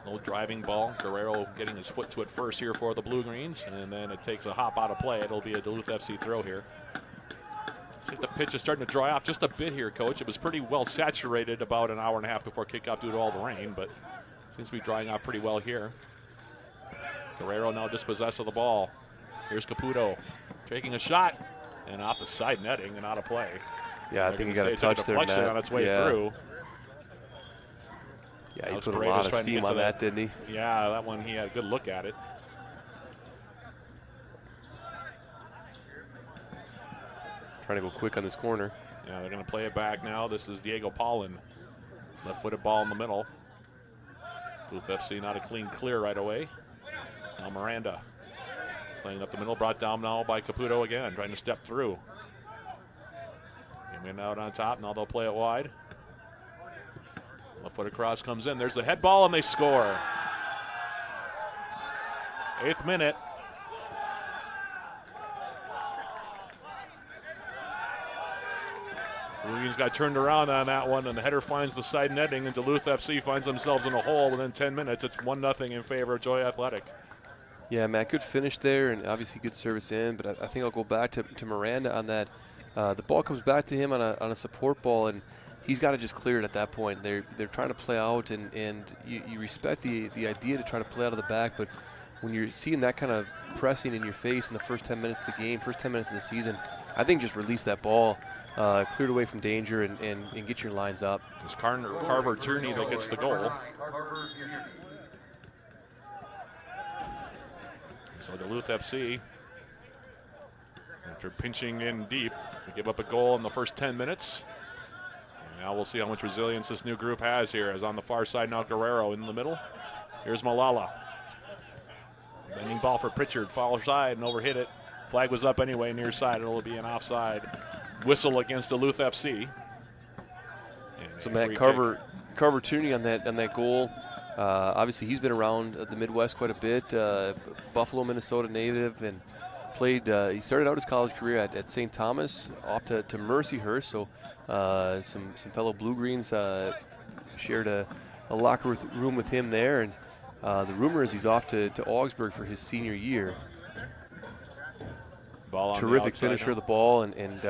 Speaker 2: No driving ball. Guerrero getting his foot to it first here for the Blue Greens, and then it takes a hop out of play. It'll be a Duluth FC throw here. I think the pitch is starting to dry off just a bit here, Coach. It was pretty well saturated about an hour and a half before kickoff due to all the rain, but seems to be drying off pretty well here. Guerrero now dispossessed of the ball. Here's Caputo taking a shot, and off the side netting and out of play.
Speaker 3: Yeah, I think he got a touch there, Matt.
Speaker 2: On its way through.
Speaker 3: Yeah, he put a lot of steam on that, didn't he?
Speaker 2: Yeah, that one, he had a good look at it.
Speaker 3: Trying to go quick on this corner.
Speaker 2: Yeah, they're going to play it back now. This is Diego Paulin. Left-footed ball in the middle. Duluth FC not a clean clear right away. Now Miranda playing up the middle, brought down now by Caputo again, trying to step through. Came in out on top, now they'll play it wide. Left-footed cross comes in. There's the head ball, and they score. 8th minute. Williams got turned around on that one, and the header finds the side netting, and Duluth FC finds themselves in a hole within 10 minutes. It's 1-0 in favor of Joy Athletic.
Speaker 3: Yeah, Matt, good finish there, and obviously good service in. But I think I'll go back to Miranda on that. The ball comes back to him on a support ball, and he's got to just clear it at that point. They're trying to play out, and you respect the idea to try to play out of the back, but when you're seeing that kind of pressing in your face in the first 10 minutes of the game, first 10 minutes of the season, I think just release that ball, clear it away from danger, and get your lines up.
Speaker 2: It's Carver Tierney that gets the goal. So Duluth FC, after pinching in deep, they give up a goal in the first 10 minutes. And now we'll see how much resilience this new group has here, as on the far side now Guerrero in the middle. Here's Malala. Bending ball for Pritchard, far side and overhit it. Flag was up anyway, near side. It'll be an offside whistle against Duluth FC. And
Speaker 3: so Matt, Carver Tierney on that goal. Obviously, he's been around the Midwest quite a bit. Buffalo, Minnesota native, and played. He started out his college career at St. Thomas, off to Mercyhurst. So some fellow Blue Greens shared a locker room with him there, and the rumor is he's off to Augsburg for his senior year. Terrific finisher of the ball, and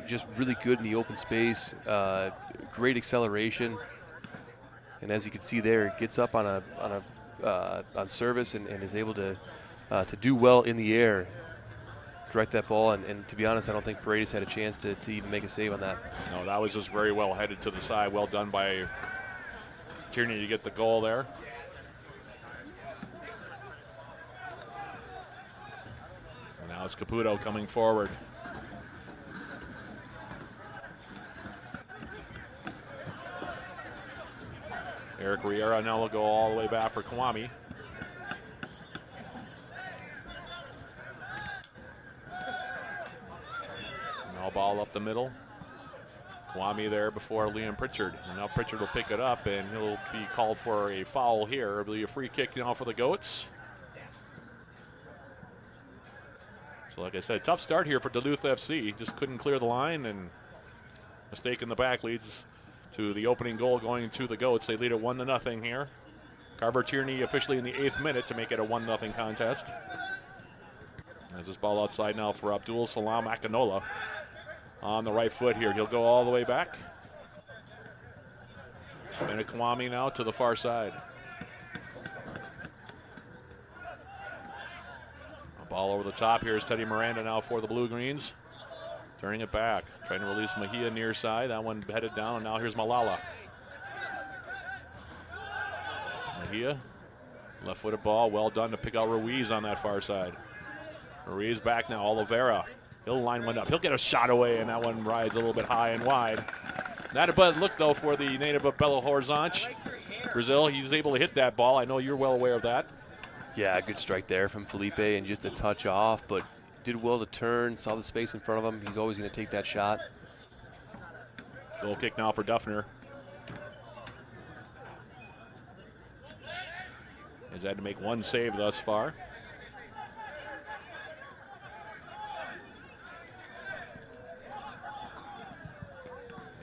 Speaker 3: just really good in the open space. Great acceleration, and as you can see there, gets up on service and is able to do well in the air. Direct that ball, and to be honest, I don't think Paredes had a chance to even make a save on that.
Speaker 2: No, that was just very well headed to the side. Well done by Tierney to get the goal there. And now it's Caputo coming forward. Eric Riera now will go all the way back for Kwame. Now ball up the middle. Kwame there before Liam Pritchard. And now Pritchard will pick it up, and he'll be called for a foul here. It'll be a free kick now for the Goats. So like I said, tough start here for Duluth FC. Just couldn't clear the line, and mistake in the back leads to the opening goal going to the Goats. They lead it 1-0 here. Carver Tierney officially in the 8th minute to make it a 1-0 contest. As this ball outside now for Abdul Salam Akinola on the right foot here. He'll go all the way back. And Kwame now to the far side. A ball over the top. Here's Teddy Miranda now for the Blue Greens. Turning it back, trying to release Mejia near side. That one headed down, and now here's Malala. Mejia, left-footed ball, well done to pick out Ruiz on that far side. Ruiz back now, Oliveira. He'll line one up. He'll get a shot away, and that one rides a little bit high and wide. Not a bad look, though, for the native of Belo Horizonte. Brazil, he's able to hit that ball. I know you're well aware of that.
Speaker 3: Yeah, good strike there from Felipe, and just a touch off, but did well to turn, saw the space in front of him. He's always going to take that shot.
Speaker 2: Goal kick now for Duffner. He's had to make one save thus far.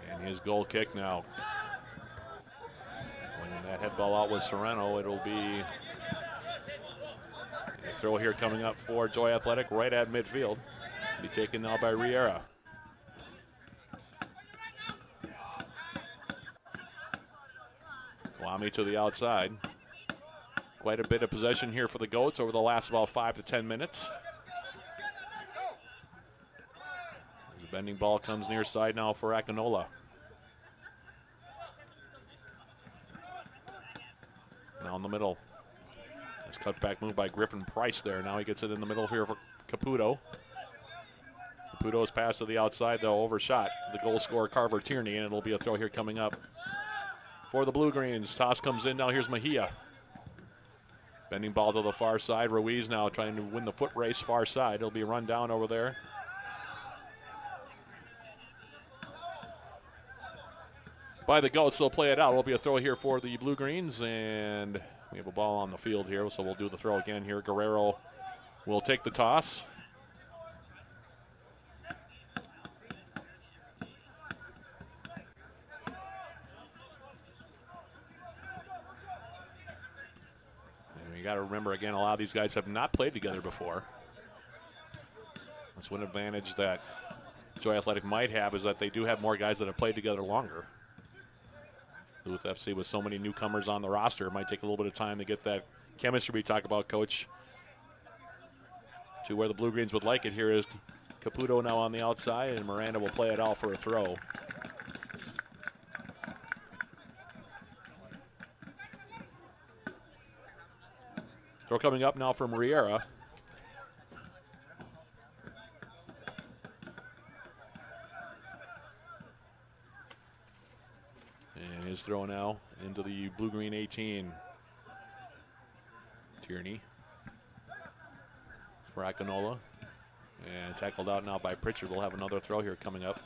Speaker 2: And his goal kick now. When that head ball out with Serrano, it'll be a throw here coming up for Joy Athletic right at midfield. Be taken now by Riera. Kwame to the outside. Quite a bit of possession here for the Goats over the last about 5 to 10 minutes. The bending ball comes near side now for Akinola. Now in the middle. Nice cutback move by Griffin Price there. Now he gets it in the middle here for Caputo. Caputo's pass to the outside, though, overshot the goal scorer Carver Tierney, and it'll be a throw here coming up for the Blue Greens. Toss comes in. Now here's Mejia. Bending ball to the far side. Ruiz now trying to win the foot race far side. It'll be a run down over there. By the Goats, they'll play it out. It'll be a throw here for the Blue Greens, and we have a ball on the field here, so we'll do the throw again here. Guerrero will take the toss. You got to remember, again, a lot of these guys have not played together before. That's one advantage that Joy Athletic might have, is that they do have more guys that have played together longer. Duluth FC with so many newcomers on the roster, it might take a little bit of time to get that chemistry we talk about, Coach, to where the Blue Greens would like it. Here is Caputo now on the outside, and Miranda will play it out for a throw. Throw coming up now from Riera. And his throw now into the blue-green 18. Tierney for Akinola. And tackled out now by Pritchard. We'll have another throw here coming up.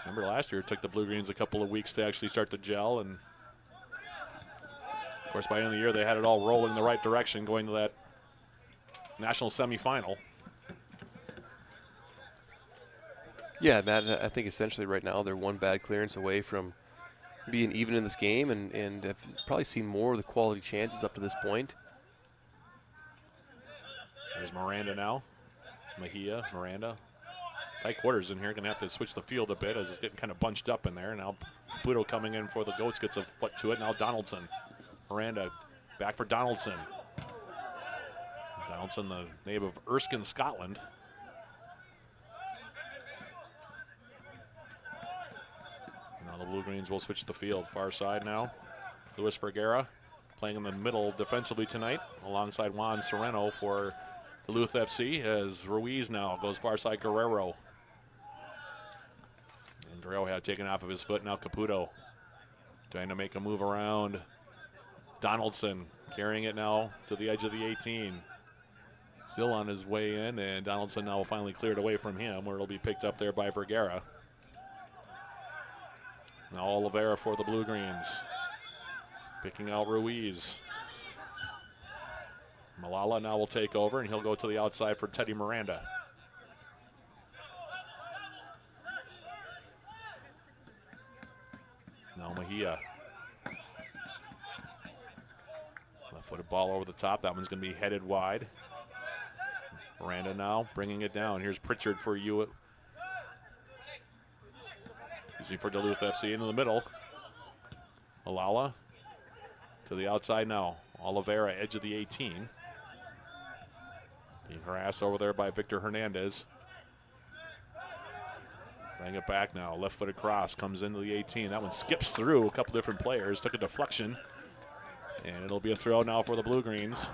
Speaker 2: Remember last year it took the Blue Greens a couple of weeks to actually start to gel, and of course by the end of the year they had it all rolling in the right direction going to that national semifinal.
Speaker 3: Yeah, Matt, I think essentially right now they're one bad clearance away from being even in this game, and have probably seen more of the quality chances up to this point.
Speaker 2: There's Miranda now. Mejia, Miranda. Tight quarters in here. Going to have to switch the field a bit as it's getting kind of bunched up in there. Now Caputo coming in for the Goats, gets a foot to it. Now Donaldson. Miranda back for Donaldson. Donaldson, the native of Erskine, Scotland. Now the Blue Greens will switch the field. Far side now. Luis Vergara playing in the middle defensively tonight alongside Juan Sereno for Duluth FC, as Ruiz now goes far side. Guerrero. And Guerrero had taken off of his foot. Now Caputo trying to make a move around. Donaldson carrying it now to the edge of the 18. Still on his way in, and Donaldson now finally cleared away from him, where it'll be picked up there by Vergara. Now Oliveira for the Blue Greens. Picking out Ruiz. Malala now will take over, and he'll go to the outside for Teddy Miranda. Now Mejia. Left-footed ball over the top. That one's going to be headed wide. Miranda now bringing it down. Here's Pritchard for you. For Duluth FC into the middle. Malala to the outside now. Oliveira, edge of the 18. Being harassed over there by Victor Hernandez. Bring it back now. Left-footed cross comes into the 18. That one skips through a couple different players. Took a deflection. And it'll be a throw now for the Blue Greens.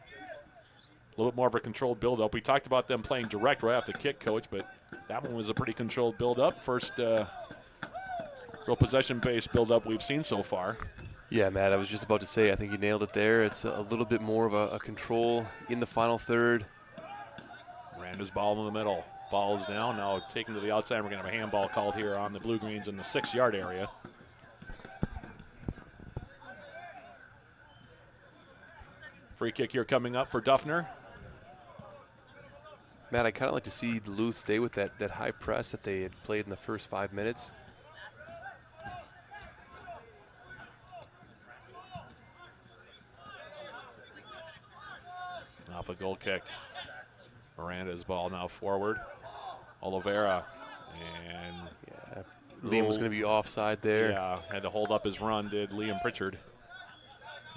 Speaker 2: A little bit more of a controlled build-up. We talked about them playing direct right off the kick, Coach, but that one was a pretty controlled build-up. First real possession-based build-up we've seen so far.
Speaker 3: Yeah, Matt, I was just about to say, I think you nailed it there. It's a little bit more of a control in the final third.
Speaker 2: Miranda's ball in the middle. Ball is down, now taken to the outside. We're going to have a handball called here on the Blue Greens in the 6-yard area. Free kick here coming up for Duffner.
Speaker 3: Matt, I kind of like to see Duluth stay with that high press that they had played in the first 5 minutes.
Speaker 2: Off a goal kick. Miranda's ball now forward. Oliveira. And
Speaker 3: yeah, Liam was going to be offside there.
Speaker 2: Yeah, had to hold up his run, did Liam Pritchard.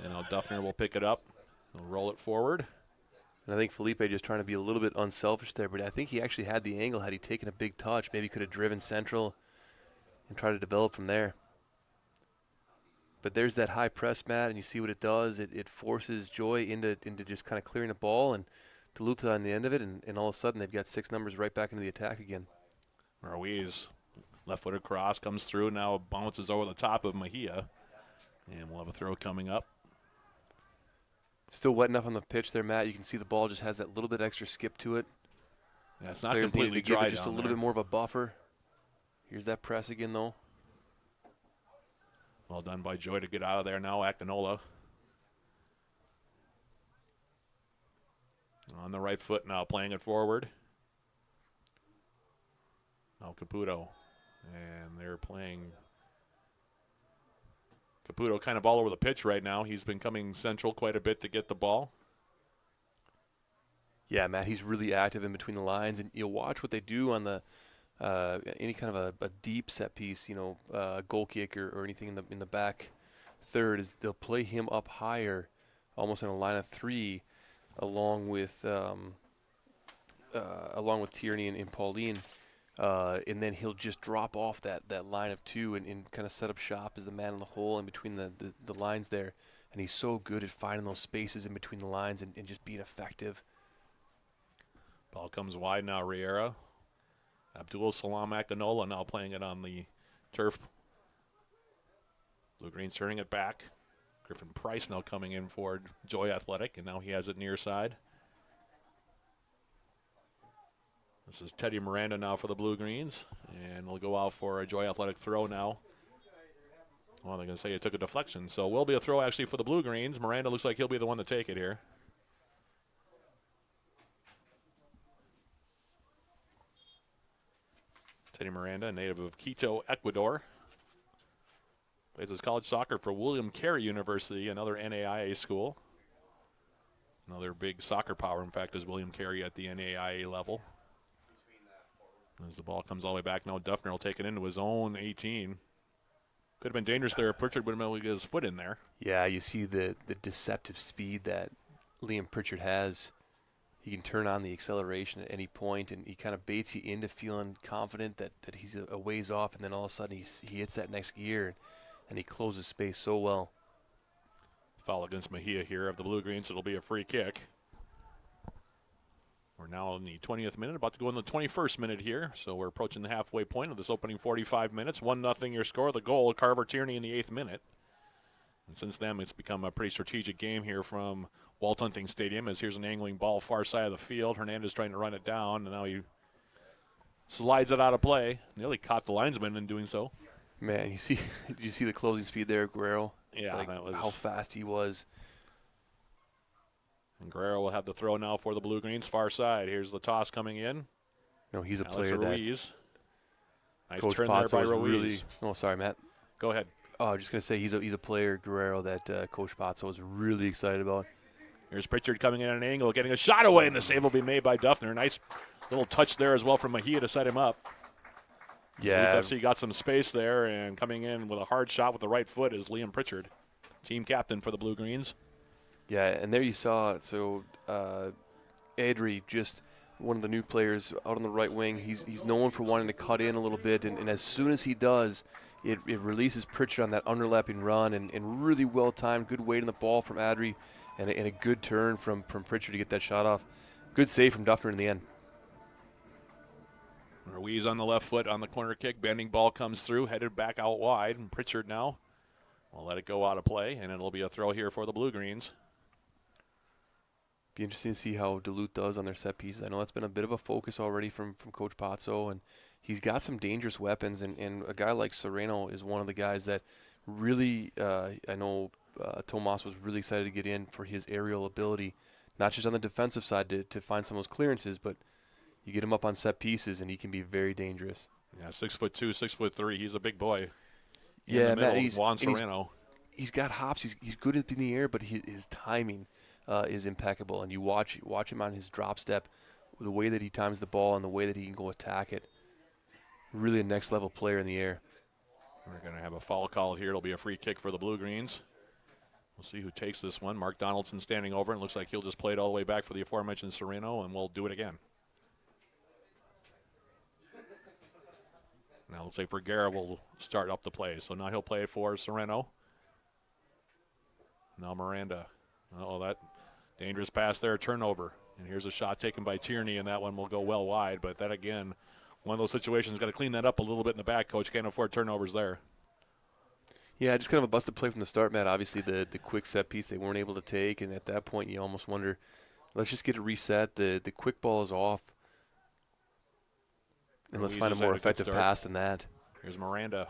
Speaker 2: And now Duffner will pick it up. He'll roll it forward.
Speaker 3: And I think Felipe just trying to be a little bit unselfish there, but I think he actually had the angle. Had he taken a big touch, maybe could have driven central and tried to develop from there. But there's that high press, Matt, and you see what it does. It forces Joy into just kind of clearing the ball, and Duluth on the end of it, and all of a sudden they've got 6 numbers right back into the attack again.
Speaker 2: Ruiz, left-footed cross, comes through, now bounces over the top of Mejia. And we'll have a throw coming up.
Speaker 3: Still wet enough on the pitch there, Matt. You can see the ball just has that little bit extra skip to it.
Speaker 2: Yeah, it's not
Speaker 3: Players
Speaker 2: completely
Speaker 3: needed to give
Speaker 2: dry
Speaker 3: it just a
Speaker 2: down
Speaker 3: little
Speaker 2: there.
Speaker 3: bit more of a buffer. Here's that press again, though.
Speaker 2: Well done by Joy to get out of there now. Akinola on the right foot now, playing it forward. Now Caputo. And they're playing Caputo kind of all over the pitch right now. He's been coming central quite a bit to get the ball.
Speaker 3: Yeah, Matt, he's really active in between the lines, and you'll watch what they do on the any kind of a deep set piece, goal kick or anything in the back third, is they'll play him up higher, almost in a line of three, along with Tierney and Pauline, and then he'll just drop off that line of two and kind of set up shop as the man in the hole in between the lines there. And he's so good at finding those spaces in between the lines and just being effective.
Speaker 2: Ball comes wide now, Riera. Abdul Salam Akinola now playing it on the turf. Blue Green's turning it back. Griffin Price now coming in for Joy Athletic, and now he has it near side. This is Teddy Miranda now for the Blue Greens, and we'll go out for a Joy Athletic throw now. Well, they're going to say it took a deflection, so will be a throw actually for the Blue Greens. Miranda looks like he'll be the one to take it here. Teddy Miranda, native of Quito, Ecuador. Plays his college soccer for William Carey University, another NAIA school. Another big soccer power, in fact, is William Carey at the NAIA level. As the ball comes all the way back, now Duffner will take it into his own 18. Could have been dangerous there if Pritchard would have been able to get his foot in there.
Speaker 3: Yeah, you see the deceptive speed that Liam Pritchard has. He can turn on the acceleration at any point, and he kind of baits you into feeling confident that he's a ways off, and then all of a sudden he hits that next gear, and he closes space so well.
Speaker 2: Foul against Mejia here of the Blue Greens. It'll be a free kick. We're now in the 20th minute, about to go in the 21st minute here, so we're approaching the halfway point of this opening 45 minutes. 1-0 your score. The goal, Carver Tierney in the 8th minute. And since then, it's become a pretty strategic game here from Walt Hunting Stadium, as here's an angling ball far side of the field. Hernandez trying to run it down, and now he slides it out of play. Nearly caught the linesman in doing so.
Speaker 3: Man, did you see the closing speed there, Guerrero?
Speaker 2: Yeah, that was
Speaker 3: how fast he was.
Speaker 2: And Guerrero will have the throw now for the Blue Greens, far side. Here's the toss coming in.
Speaker 3: No, he's a
Speaker 2: Alex
Speaker 3: player
Speaker 2: Ruiz.
Speaker 3: Nice
Speaker 2: Coach
Speaker 3: turn
Speaker 2: Potso
Speaker 3: there by
Speaker 2: Ruiz.
Speaker 3: Really, oh, sorry, Matt.
Speaker 2: Go ahead.
Speaker 3: Oh, I was just going to say he's a player, Guerrero, that Coach Potso was really excited about.
Speaker 2: Here's Pritchard coming in at an angle, getting a shot away, and the save will be made by Duffner. Nice little touch there as well from Mejia to set him up.
Speaker 3: Yeah.
Speaker 2: Duluth FC got some space there, and coming in with a hard shot with the right foot is Liam Pritchard, team captain for the Blue Greens.
Speaker 3: Yeah, and there you saw, so Adri, just one of the new players out on the right wing, he's known for wanting to cut in a little bit, and as soon as he does, it releases Pritchard on that underlapping run, and really well-timed, good weight in the ball from Adri, and a good turn from Pritchard to get that shot off. Good save from Duffner in the end.
Speaker 2: Ruiz on the left foot on the corner kick. Bending ball comes through, headed back out wide. And Pritchard now will let it go out of play, and it'll be a throw here for the Blue Greens.
Speaker 3: Be interesting to see how Duluth does on their set pieces. I know that's been a bit of a focus already from Coach Potso, and he's got some dangerous weapons. And a guy like Sereno is one of the guys that really, I know Tomas was really excited to get in for his aerial ability, not just on the defensive side to find some of those clearances, but you get him up on set pieces, and he can be very dangerous.
Speaker 2: Yeah, 6'2", 6'3". He's a big boy.
Speaker 3: Yeah,
Speaker 2: Matt,
Speaker 3: Juan
Speaker 2: Sereno.
Speaker 3: He's got hops. He's good up in the air, but his timing is impeccable. And you watch him on his drop step, the way that he times the ball and the way that he can go attack it. Really a next level player in the air.
Speaker 2: We're going to have a foul call here. It'll be a free kick for the Blue Greens. We'll see who takes this one. Mark Donaldson standing over, and looks like he'll just play it all the way back for the aforementioned Sereno, and we'll do it again. Now looks like Vergara will start up the play. So now he'll play it for Sereno. Now Miranda. Oh, that dangerous pass there, turnover. And here's a shot taken by Tierney, and that one will go well wide. But that, again, one of those situations, got to clean that up a little bit in the back. Coach can't afford turnovers there.
Speaker 3: Yeah, just kind of a busted play from the start, Matt. Obviously, the quick set piece they weren't able to take, and at that point you almost wonder, let's just get it reset. The quick ball is off. And let's find a more effective pass than that.
Speaker 2: Here's Miranda.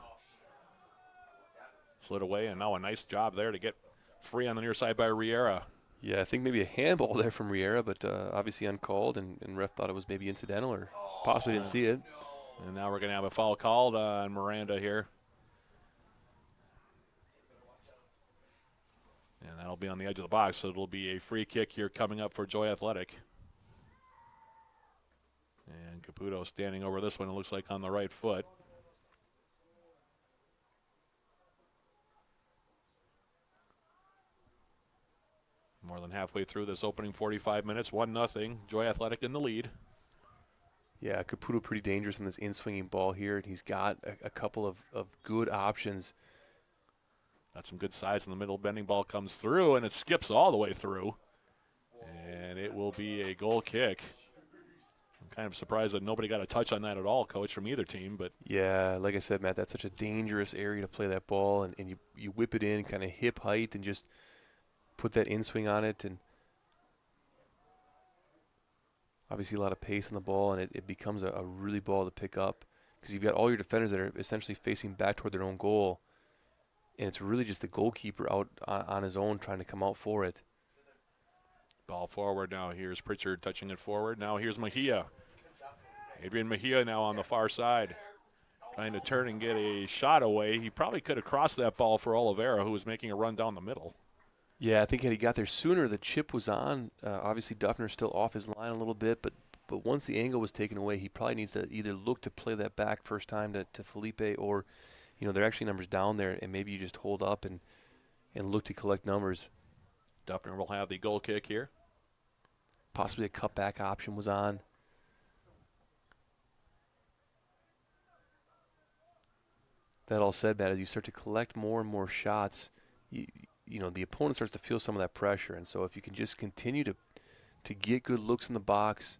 Speaker 2: Slid away, and now a nice job there to get free on the near side by Riera.
Speaker 3: Yeah, I think maybe a handball there from Riera, but obviously uncalled, and ref thought it was maybe incidental or possibly didn't see it.
Speaker 2: And now we're going to have a foul called on Miranda here. That'll be on the edge of the box, so it'll be a free kick here coming up for Joy Athletic. And Caputo standing over this one, it looks like on the right foot. More than halfway through this opening 45 minutes, 1-0. Joy Athletic in the lead.
Speaker 3: Yeah, Caputo pretty dangerous on this in-swinging ball here. He's got a couple of good options.
Speaker 2: Got some good size in the middle. Bending ball comes through, and it skips all the way through. And it will be a goal kick. I'm kind of surprised that nobody got a touch on that at all, Coach, from either team. But
Speaker 3: yeah, like I said, Matt, that's such a dangerous area to play that ball. And you whip it in kind of hip height and just put that in-swing on it. And obviously a lot of pace on the ball, and it becomes a really ball to pick up because you've got all your defenders that are essentially facing back toward their own goal. And it's really just the goalkeeper out on his own trying to come out for it.
Speaker 2: Ball forward now. Here's Pritchard touching it forward. Now here's Mejia. Adrian Mejia now on the far side. Trying to turn and get a shot away. He probably could have crossed that ball for Oliveira, who was making a run down the middle.
Speaker 3: Yeah, I think had he got there sooner, the chip was on. Obviously, Duffner's still off his line a little bit, but once the angle was taken away, he probably needs to either look to play that back first time to Felipe, or, there are actually numbers down there, and maybe you just hold up and look to collect numbers.
Speaker 2: Duffner will have the goal kick here.
Speaker 3: Possibly a cutback option was on. That all said, Matt, as you start to collect more and more shots, the opponent starts to feel some of that pressure. And so if you can just continue to get good looks in the box,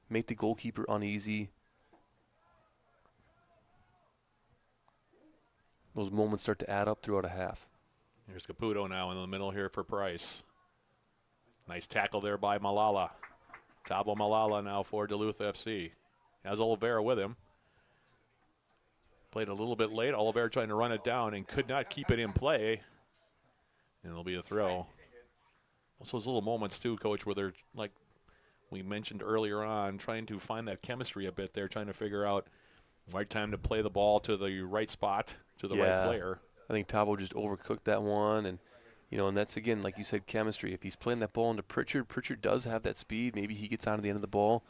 Speaker 3: make the goalkeeper uneasy, those moments start to add up throughout a half.
Speaker 2: Here's Caputo now in the middle here for Price. Nice tackle there by Malala. Tabo Malala now for Duluth FC. Has Oliveira with him. Played a little bit late. Oliveira trying to run it down and could not keep it in play. And it'll be a throw. Also those little moments too, Coach, where they're, like we mentioned earlier on, trying to find that chemistry a bit there, trying to figure out right time to play the ball to the right spot, to the right player.
Speaker 3: I think Tabo just overcooked that one, and and that's, again, like you said, chemistry. If he's playing that ball into Pritchard does have that speed. Maybe he gets on to the end of the ball.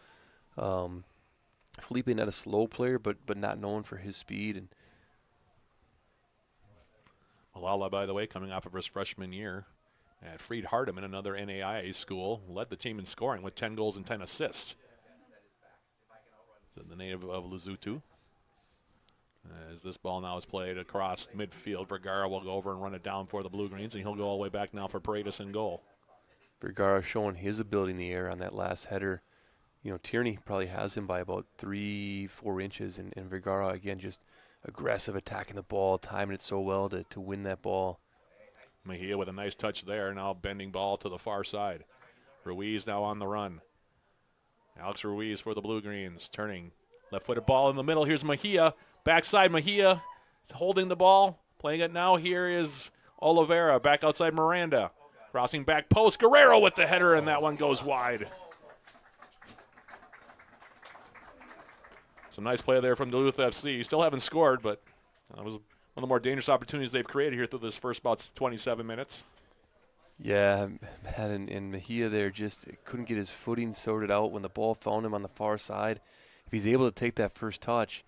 Speaker 3: Felipe, not a slow player, but not known for his speed. And
Speaker 2: Malala, by the way, coming off of his freshman year at Freed Hardeman, another NAIA school, led the team in scoring with 10 goals and 10 assists. The native of Lesotho. As this ball now is played across midfield, Vergara will go over and run it down for the Blue Greens, and he'll go all the way back now for Paredes in goal.
Speaker 3: Vergara showing his ability in the air on that last header. Tierney probably has him by about 3-4 inches, and Vergara, again, just aggressive, attacking the ball, timing it so well to win that ball.
Speaker 2: Mejia with a nice touch there, now bending ball to the far side. Ruiz now on the run. Alex Ruiz for the Blue Greens, turning. Left-footed ball in the middle. Here's Mejia. Backside Mejia holding the ball. Playing it now. Here is Oliveira back outside Miranda. Crossing back post. Guerrero with the header, and that one goes wide. Some nice play there from Duluth FC. Still haven't scored, but that was one of the more dangerous opportunities they've created here through this first about 27 minutes.
Speaker 3: Yeah, Matt, and Mejia there just couldn't get his footing sorted out when the ball found him on the far side. If he's able to take that first touch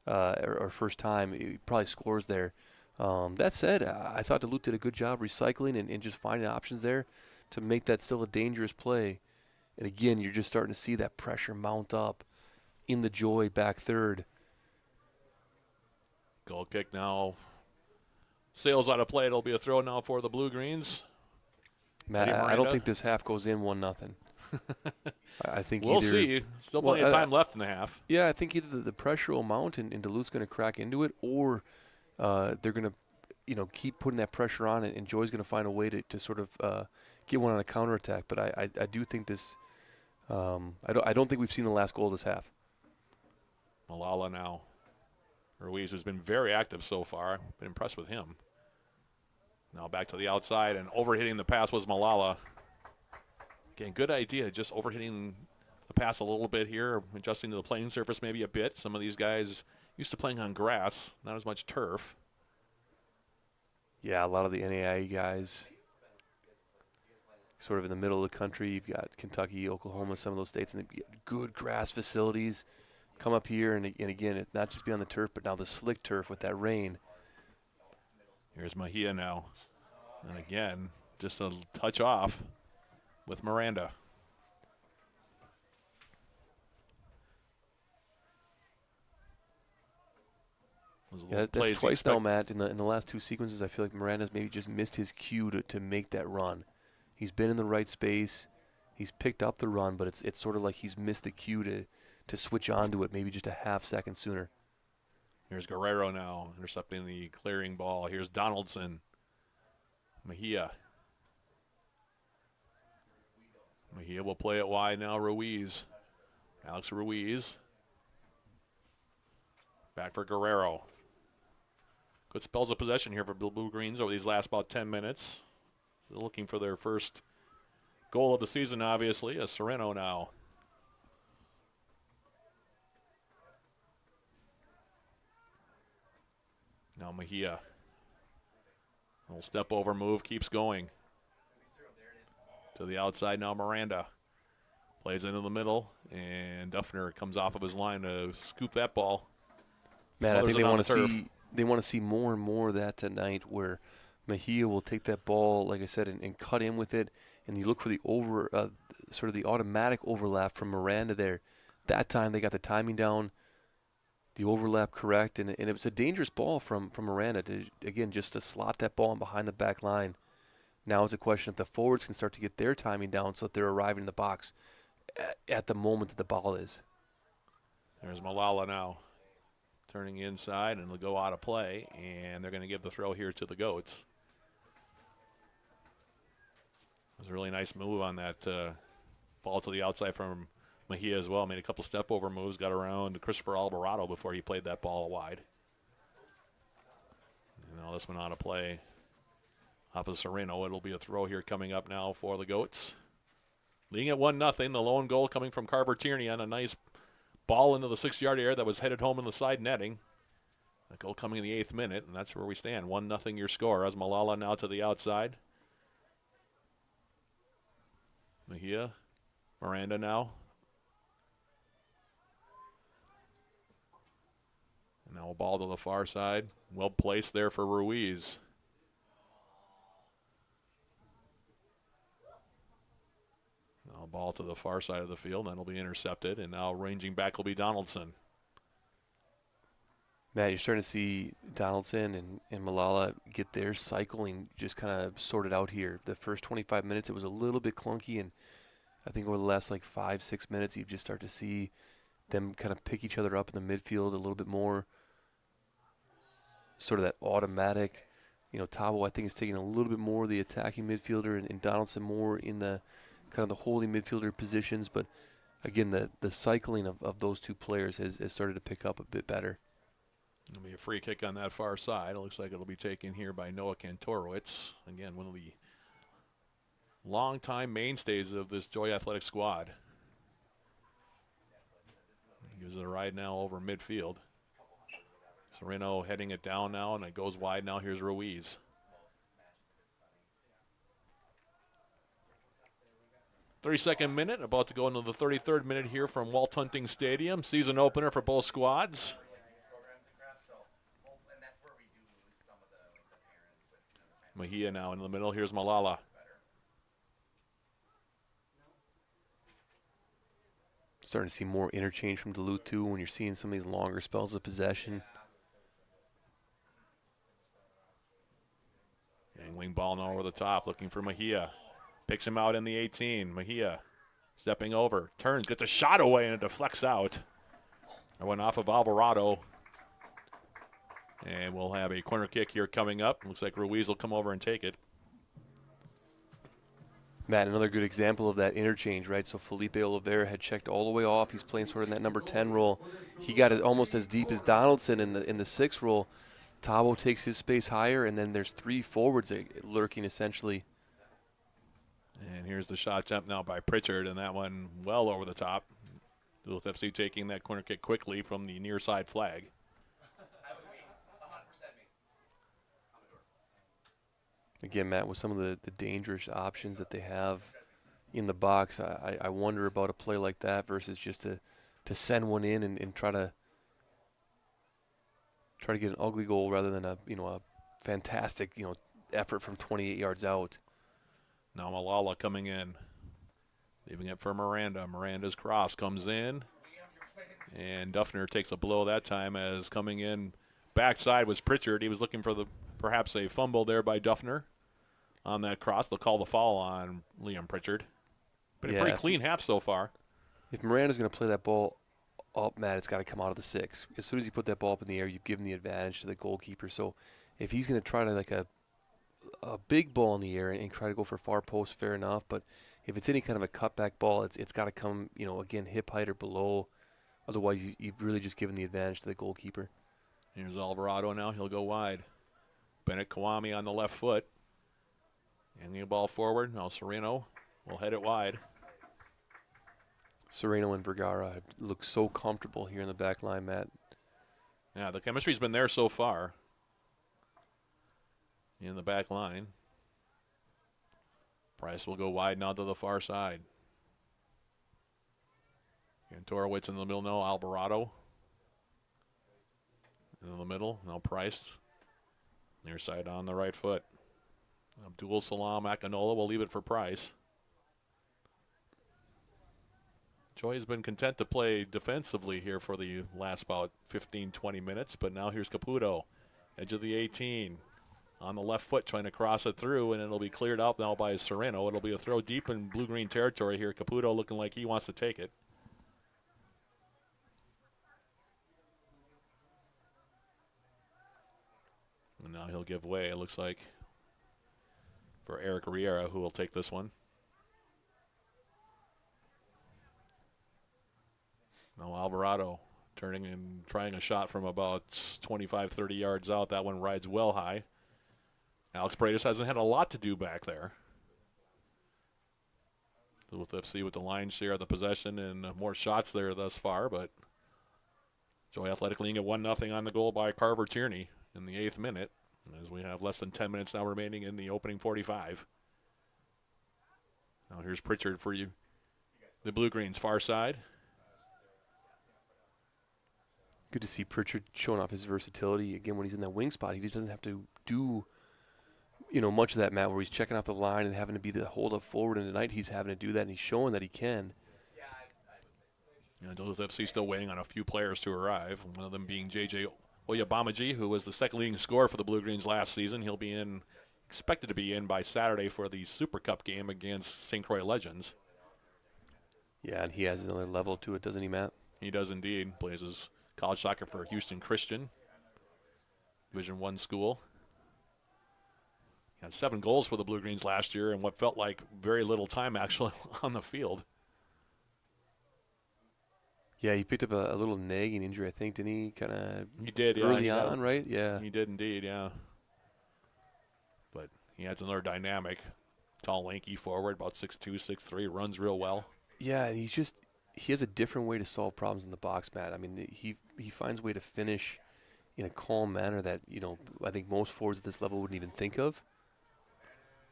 Speaker 3: or first time, he probably scores there. That said, I thought Duluth did a good job recycling and just finding options there to make that still a dangerous play. And again, you're just starting to see that pressure mount up in the Joy back third.
Speaker 2: Goal kick now. Sails out of play. It'll be a throw now for the Blue Greens.
Speaker 3: Matt, I don't think this half goes in 1-0. I think
Speaker 2: we'll see. Still plenty of time left in the half.
Speaker 3: Yeah, I think either the pressure will mount and Duluth's going to crack into it, or they're going to, keep putting that pressure on, and Joy's going to find a way to sort of get one on a counterattack. But I do think this. I don't think we've seen the last goal of this half.
Speaker 2: Malala now. Ruiz, who's been very active so far. Been impressed with him. Now back to the outside, and overhitting the pass was Malala. Again, good idea, just overhitting the pass a little bit here, adjusting to the playing surface maybe a bit. Some of these guys used to playing on grass, not as much turf.
Speaker 3: Yeah, a lot of the NAIA guys sort of in the middle of the country. You've got Kentucky, Oklahoma, some of those states, and they've got good grass facilities. Come up here, and again, it not just be on the turf, but now the slick turf with that rain.
Speaker 2: Here's Mejia now. And again, just a touch off with Miranda.
Speaker 3: Yeah, that's twice now, Matt. In the last two sequences, I feel like Miranda's maybe just missed his cue to make that run. He's been in the right space. He's picked up the run, but it's sort of like he's missed the cue to switch onto it maybe just a half second sooner.
Speaker 2: Here's Guerrero now intercepting the clearing ball. Here's Donaldson. Mejia. Mejia will play it wide now. Ruiz. Alex Ruiz. Back for Guerrero. Good spells of possession here for Blue Greens over these last about 10 minutes. They're looking for their first goal of the season, obviously, as Sereno now. Now Mejia. Little step over move, keeps going. To the outside now, Miranda. Plays into the middle, and Duffner comes off of his line to scoop that ball.
Speaker 3: Man, I think they want to see more and more of that tonight, where Mejia will take that ball, like I said, and cut in with it, and you look for the sort of the automatic overlap from Miranda there. That time they got the timing down, the overlap correct, and it was a dangerous ball from Miranda to, again, just to slot that ball in behind the back line. Now it's a question if the forwards can start to get their timing down so that they're arriving in the box at the moment that the ball is.
Speaker 2: There's Malala now. Turning inside, and it'll go out of play, and they're going to give the throw here to the Goats. It was a really nice move on that ball to the outside from Mejia as well. Made a couple step-over moves, got around Christopher Alvarado before he played that ball wide. And now this one out of play. Opposite Sereno, it'll be a throw here coming up now for the Goats. Leading at 1-0, the lone goal coming from Carver Tierney on a nice ball into the 6-yard area that was headed home in the side netting. The goal coming in the 8th minute, and that's where we stand. 1-0 your score. As Malala now to the outside. Mejia. Miranda now. And now a ball to the far side. Well placed there for Ruiz. Now a ball to the far side of the field, and it'll be intercepted. And now ranging back will be Donaldson.
Speaker 3: Matt, you're starting to see Donaldson and Malala get their cycling just kind of sorted out here. The first 25 minutes, it was a little bit clunky, and I think over the last 5-6 minutes, you just start to see them kind of pick each other up in the midfield a little bit more. Sort of that automatic, Tabo, I think, is taking a little bit more of the attacking midfielder, and Donaldson more in the kind of the holding midfielder positions. But again, the cycling of those two players has started to pick up a bit better.
Speaker 2: It'll be a free kick on that far side. It looks like it'll be taken here by Noah Kantorowicz. Again, one of the longtime mainstays of this Joy Athletic squad. He gives it a ride now over midfield. Sereno heading it down now, and it goes wide now. Here's Ruiz. .32 minute, about to go into the 33rd minute here from Walt Hunting Stadium. Season opener for both squads. Mejia now in the middle. Here's Malala.
Speaker 3: Starting to see more interchange from Duluth, too, when you're seeing some of these longer spells of possession.
Speaker 2: Angling ball now over the top, looking for Mejia. Picks him out in the 18. Mejia stepping over, turns, gets a shot away, and it deflects out. That went off of Alvarado. And we'll have a corner kick here coming up. Looks like Ruiz will come over and take it.
Speaker 3: Matt, another good example of that interchange, right? So Felipe Oliveira had checked all the way off. He's playing sort of in that number 10 role. He got it almost as deep as Donaldson in the 6 role. Tabo takes his space higher, and then there's 3 forwards lurking essentially.
Speaker 2: And here's the shot attempt now by Pritchard, and that one well over the top. Duluth FC taking that corner kick quickly from the near side flag.
Speaker 3: Again, Matt, with some of the dangerous options that they have in the box, I wonder about a play like that versus just to send one in and try to get an ugly goal rather than a fantastic effort from 28 yards out.
Speaker 2: Now Malala coming in, leaving it for Miranda. Miranda's cross comes in, and Duffner takes a blow that time as coming in backside was Pritchard. He was looking for perhaps a fumble there by Duffner on that cross. They'll call the foul on Liam Pritchard. Been a pretty clean half so far.
Speaker 3: If Miranda's going to play that ball up, Matt, it's got to come out of the 6. As soon as you put that ball up in the air, you've given the advantage to the goalkeeper. So if he's going to try to like a big ball in the air and try to go for far post, fair enough. But if it's any kind of a cutback ball, it's got to come, again, hip height or below. Otherwise, you've really just given the advantage to the goalkeeper.
Speaker 2: Here's Alvarado now. He'll go wide. Bennett Kawami on the left foot. And the ball forward. Now Sereno will head it wide.
Speaker 3: Sereno and Vergara look so comfortable here in the back line, Matt.
Speaker 2: Yeah, the chemistry's been there so far in the back line. Price will go wide now to the far side. And Torowitz in the middle now. Alvarado in the middle. Now Price. Near side on the right foot. Abdul Salam Akinola will leave it for Price. Joy has been content to play defensively here for the last about 15, 20 minutes, but now here's Caputo, edge of the 18, on the left foot trying to cross it through, and it'll be cleared out now by Sereno. It'll be a throw deep in blue-green territory here. Caputo looking like he wants to take it. And now he'll give way, it looks like, for Eric Riera, who will take this one. Now Alvarado turning and trying a shot from about 25, 30 yards out. That one rides well high. Alex Paredes hasn't had a lot to do back there. Duluth FC with the lion's share of the possession and more shots there thus far, but Joy Athletic leading at 1-0 on the goal by Carver Tierney in the 8th minute, as we have less than 10 minutes now remaining in the opening 45. Now here's Pritchard for you. The Blue-Greens far side.
Speaker 3: Good to see Pritchard showing off his versatility. Again, when he's in that wing spot, he just doesn't have to do, much of that, Matt, where he's checking off the line and having to be the hold-up forward. And tonight he's having to do that, and he's showing that he can.
Speaker 2: Yeah, Duluth FC still waiting on a few players to arrive, one of them being J.J. Oyabamaji, who was the second leading scorer for the Blue-Greens last season. He'll be expected to be in by Saturday for the Super Cup game against St. Croix Legends.
Speaker 3: Yeah, and he has another level to it, doesn't he, Matt?
Speaker 2: He does indeed. Plays his college soccer for Houston Christian, Division I school. He had 7 goals for the Blue-Greens last year in what felt like very little time actually on the field.
Speaker 3: Yeah, he picked up a little nagging injury, I think, didn't he?
Speaker 2: He did, yeah.
Speaker 3: Early on, right? Yeah.
Speaker 2: He did indeed, yeah. But he adds another dynamic, tall, lanky forward, about 6'2", 6'3", runs real well.
Speaker 3: Yeah, and he has a different way to solve problems in the box, Matt. I mean, he finds a way to finish in a calm manner that, I think most forwards at this level wouldn't even think of.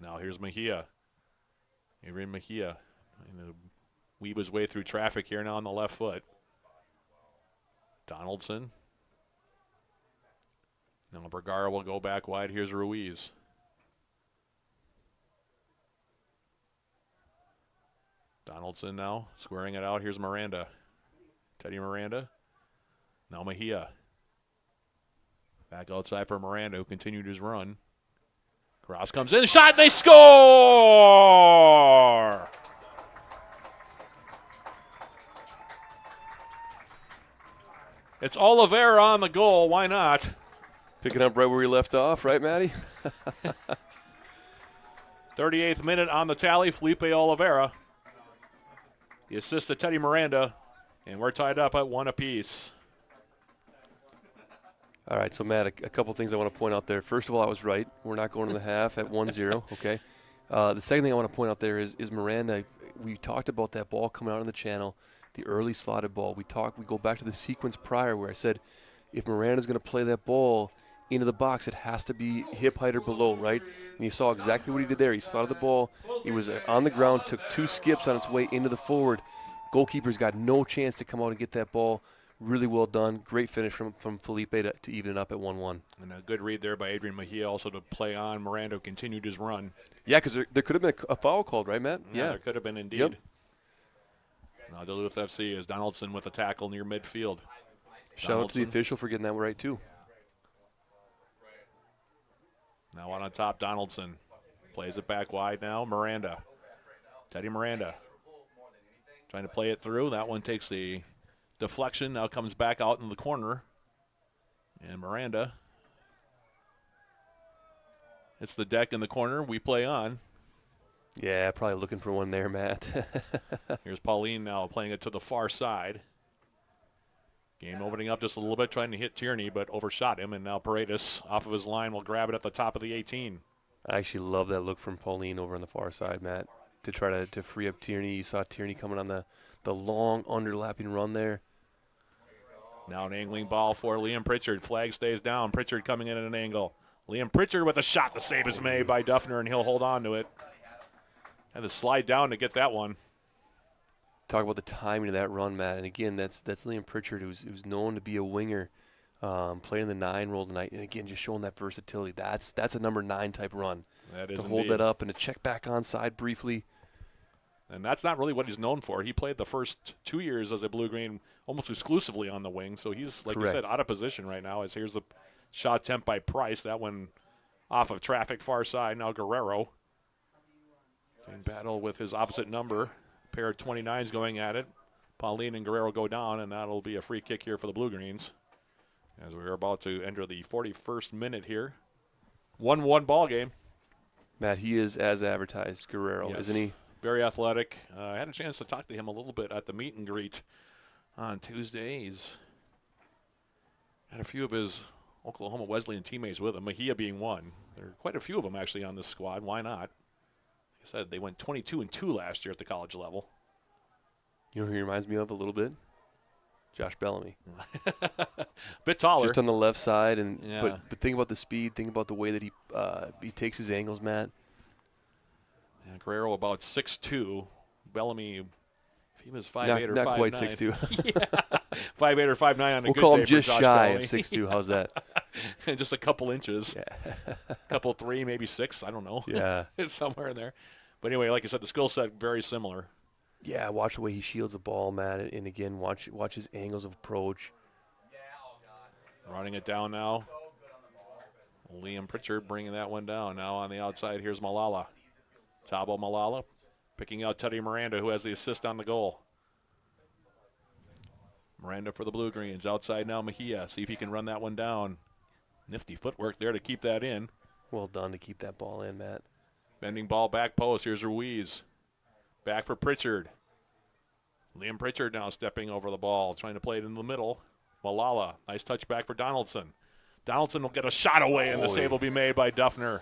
Speaker 2: Now here's Mejia. Adrian Mejia. Weave his way through traffic here now on the left foot. Donaldson. Now Vergara will go back wide. Here's Ruiz. Donaldson now squaring it out. Here's Miranda. Teddy Miranda. Now Mejia. Back outside for Miranda, who continued his run. Cross comes in, shot, and they score! It's Oliveira on the goal. Why not?
Speaker 3: Picking up right where we left off, right, Matty?
Speaker 2: 38th minute on the tally, Felipe Oliveira. The assist to Teddy Miranda, and we're tied up at 1 apiece.
Speaker 3: All right, so, Matt, a couple things I want to point out there. First of all, I was right. We're not going to the half at 1-0, okay? The second thing I want to point out there is Miranda. We talked about that ball coming out on the channel, the early slotted ball. We go back to the sequence prior where I said if Miranda's going to play that ball, into the box, it has to be hip height or below, right? And you saw exactly what he did there. He slotted the ball. He was on the ground, took 2 skips on its way into the forward. Goalkeeper's got no chance to come out and get that ball. Really well done. Great finish from Felipe to even it up at 1-1.
Speaker 2: And a good read there by Adrian Mejia also to play on. Miranda continued his run.
Speaker 3: Yeah, because there could have been a foul called, right, Matt?
Speaker 2: Yeah, there could have been indeed.
Speaker 3: Yep.
Speaker 2: Now Duluth FC is Donaldson with a tackle near midfield.
Speaker 3: Shout out to the official for getting that right, too.
Speaker 2: Now on top, Donaldson. Plays it back wide now. Miranda. Teddy Miranda. Trying to play it through. That one takes the deflection. Now comes back out in the corner. And Miranda. It's the deck in the corner. We play on.
Speaker 3: Yeah, probably looking for one there, Matt.
Speaker 2: Here's Pauline now playing it to the far side. Game opening up just a little bit, trying to hit Tierney, but overshot him. And now Paredes off of his line will grab it at the top of the 18.
Speaker 3: I actually love that look from Pauline over on the far side, Matt, to try to free up Tierney. You saw Tierney coming on the long underlapping run there.
Speaker 2: Now an angling ball for Liam Pritchard. Flag stays down. Pritchard coming in at an angle. Liam Pritchard with a shot. The save is made by Duffner, and he'll hold on to it. Had to slide down to get that one.
Speaker 3: Talk about the timing of that run, Matt. And again, that's Liam Pritchard, who's known to be a winger, playing the 9 role tonight. And again, just showing that versatility. That's a number 9 type run.
Speaker 2: That is
Speaker 3: to
Speaker 2: indeed.
Speaker 3: Hold that up and to check back onside briefly.
Speaker 2: And that's not really what he's known for. He played the first 2 years as a blue-green almost exclusively on the wing. So he's, like
Speaker 3: Correct.
Speaker 2: you said, out of position right now. As here's the shot attempt by Price. That one off of traffic far side. Now Guerrero in battle with his opposite number. Pair of 29s going at it. Pauline and Guerrero go down, and that'll be a free kick here for the Blue-Greens as we're about to enter the 41st minute here. 1-1 ball game.
Speaker 3: Matt, he is as advertised, Guerrero,
Speaker 2: Yes.
Speaker 3: isn't he?
Speaker 2: Very athletic. I had a chance to talk to him a little bit at the meet and greet on Tuesday. He's had a few of his Oklahoma Wesleyan teammates with him, Mejia being one. There are quite a few of them actually on this squad. Why not? Like I said, they went 22-2 last year at the college level.
Speaker 3: You know who he reminds me of a little bit? Josh Bellamy.
Speaker 2: Bit taller.
Speaker 3: Just on the left side, and
Speaker 2: Yeah.
Speaker 3: but think about the speed. Think about the way that he takes his angles, Matt.
Speaker 2: Yeah, Guerrero about 6'2". Bellamy, if he was 5'8" or 5'9".
Speaker 3: Not quite 6'2".
Speaker 2: 5'8" or 5'9" on a
Speaker 3: We'll
Speaker 2: good
Speaker 3: call
Speaker 2: day
Speaker 3: him
Speaker 2: for
Speaker 3: just
Speaker 2: Josh
Speaker 3: shy
Speaker 2: Bellamy.
Speaker 3: of 6'2". How's that?
Speaker 2: Just a couple inches.
Speaker 3: Yeah.
Speaker 2: Couple 3, maybe 6. I don't know.
Speaker 3: Yeah.
Speaker 2: It's somewhere in there. But anyway, like I said, the skill set very similar.
Speaker 3: Yeah, watch the way he shields the ball, Matt, and again, watch his angles of approach.
Speaker 2: Running it down now. Liam Pritchard bringing that one down. Now on the outside, here's Malala. Tabo Malala picking out Teddy Miranda, who has the assist on the goal. Miranda for the Blue-Greens. Outside now, Mejia. See if he can run that one down. Nifty footwork there to keep that in.
Speaker 3: Well done to keep that ball in, Matt.
Speaker 2: Bending ball back post. Here's Ruiz. Back for Pritchard. Liam Pritchard now stepping over the ball, trying to play it in the middle. Malala, nice touch back for Donaldson. Donaldson will get a shot away, and the save will be made by Duffner.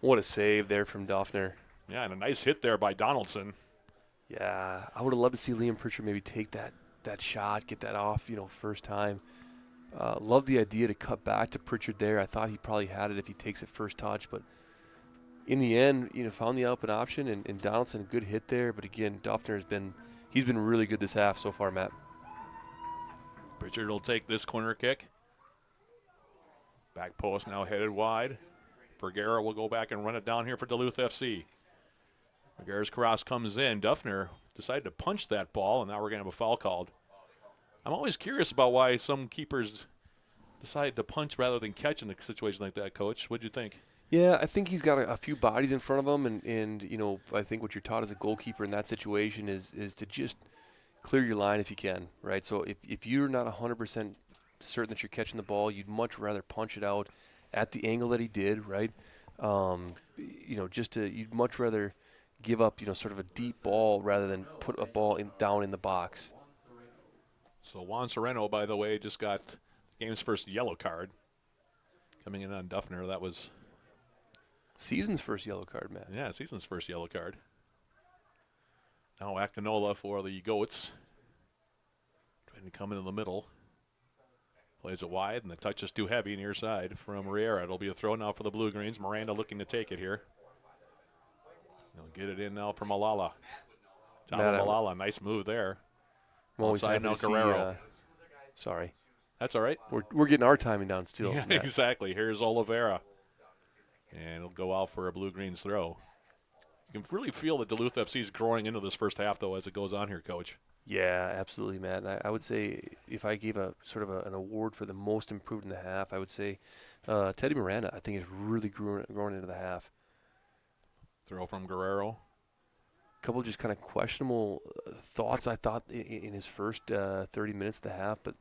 Speaker 3: What a save there from Duffner.
Speaker 2: Yeah, and a nice hit there by Donaldson.
Speaker 3: Yeah, I would have loved to see Liam Pritchard maybe take that shot, get that off, first time. Love the idea to cut back to Pritchard there. I thought he probably had it if he takes it first touch, but in the end, found the open option, and Donaldson, a good hit there. But again, Duffner he's been really good this half so far, Matt.
Speaker 2: Pritchard will take this corner kick. Back post now headed wide. Vergara will go back and run it down here for Duluth FC. Vergara's cross comes in. Duffner decided to punch that ball, and now we're going to have a foul called. I'm always curious about why some keepers decide to punch rather than catch in a situation like that, Coach. What'd you think?
Speaker 3: Yeah, I think he's got a few bodies in front of him, and I think what you're taught as a goalkeeper in that situation is to just clear your line if you can, right? So if you're not 100% certain that you're catching the ball, you'd much rather punch it out at the angle that he did, right? You'd much rather give up, sort of a deep ball rather than put a ball down in the box.
Speaker 2: So Juan Sereno, by the way, just got the game's first yellow card. Coming in on Duffner, that was
Speaker 3: season's first yellow card, Matt.
Speaker 2: Yeah, season's first yellow card. Now Akinola for the Goats. Trying to come in the middle. Plays it wide, and the touch is too heavy near side from Riera. It'll be a throw now for the Blue Greens. Miranda looking to take it here. They'll get it in now for Malala. Malala, nice move there.
Speaker 3: I'm always
Speaker 2: Outside
Speaker 3: happy
Speaker 2: now,
Speaker 3: to see,
Speaker 2: Guerrero.
Speaker 3: sorry.
Speaker 2: That's all right.
Speaker 3: We're getting our timing down still.
Speaker 2: Yeah,
Speaker 3: Matt.
Speaker 2: exactly. Here's Oliveira. And it'll go out for a Blue Greens throw. You can really feel that Duluth FC is growing into this first half, though, as it goes on here, Coach.
Speaker 3: Yeah, absolutely, Matt. I would say if I gave a sort of an award for the most improved in the half, I would say Teddy Miranda, I think, is really growing into the half.
Speaker 2: Throw from Guerrero.
Speaker 3: A couple just kind of questionable thoughts, I thought, in his first 30 minutes of the half, but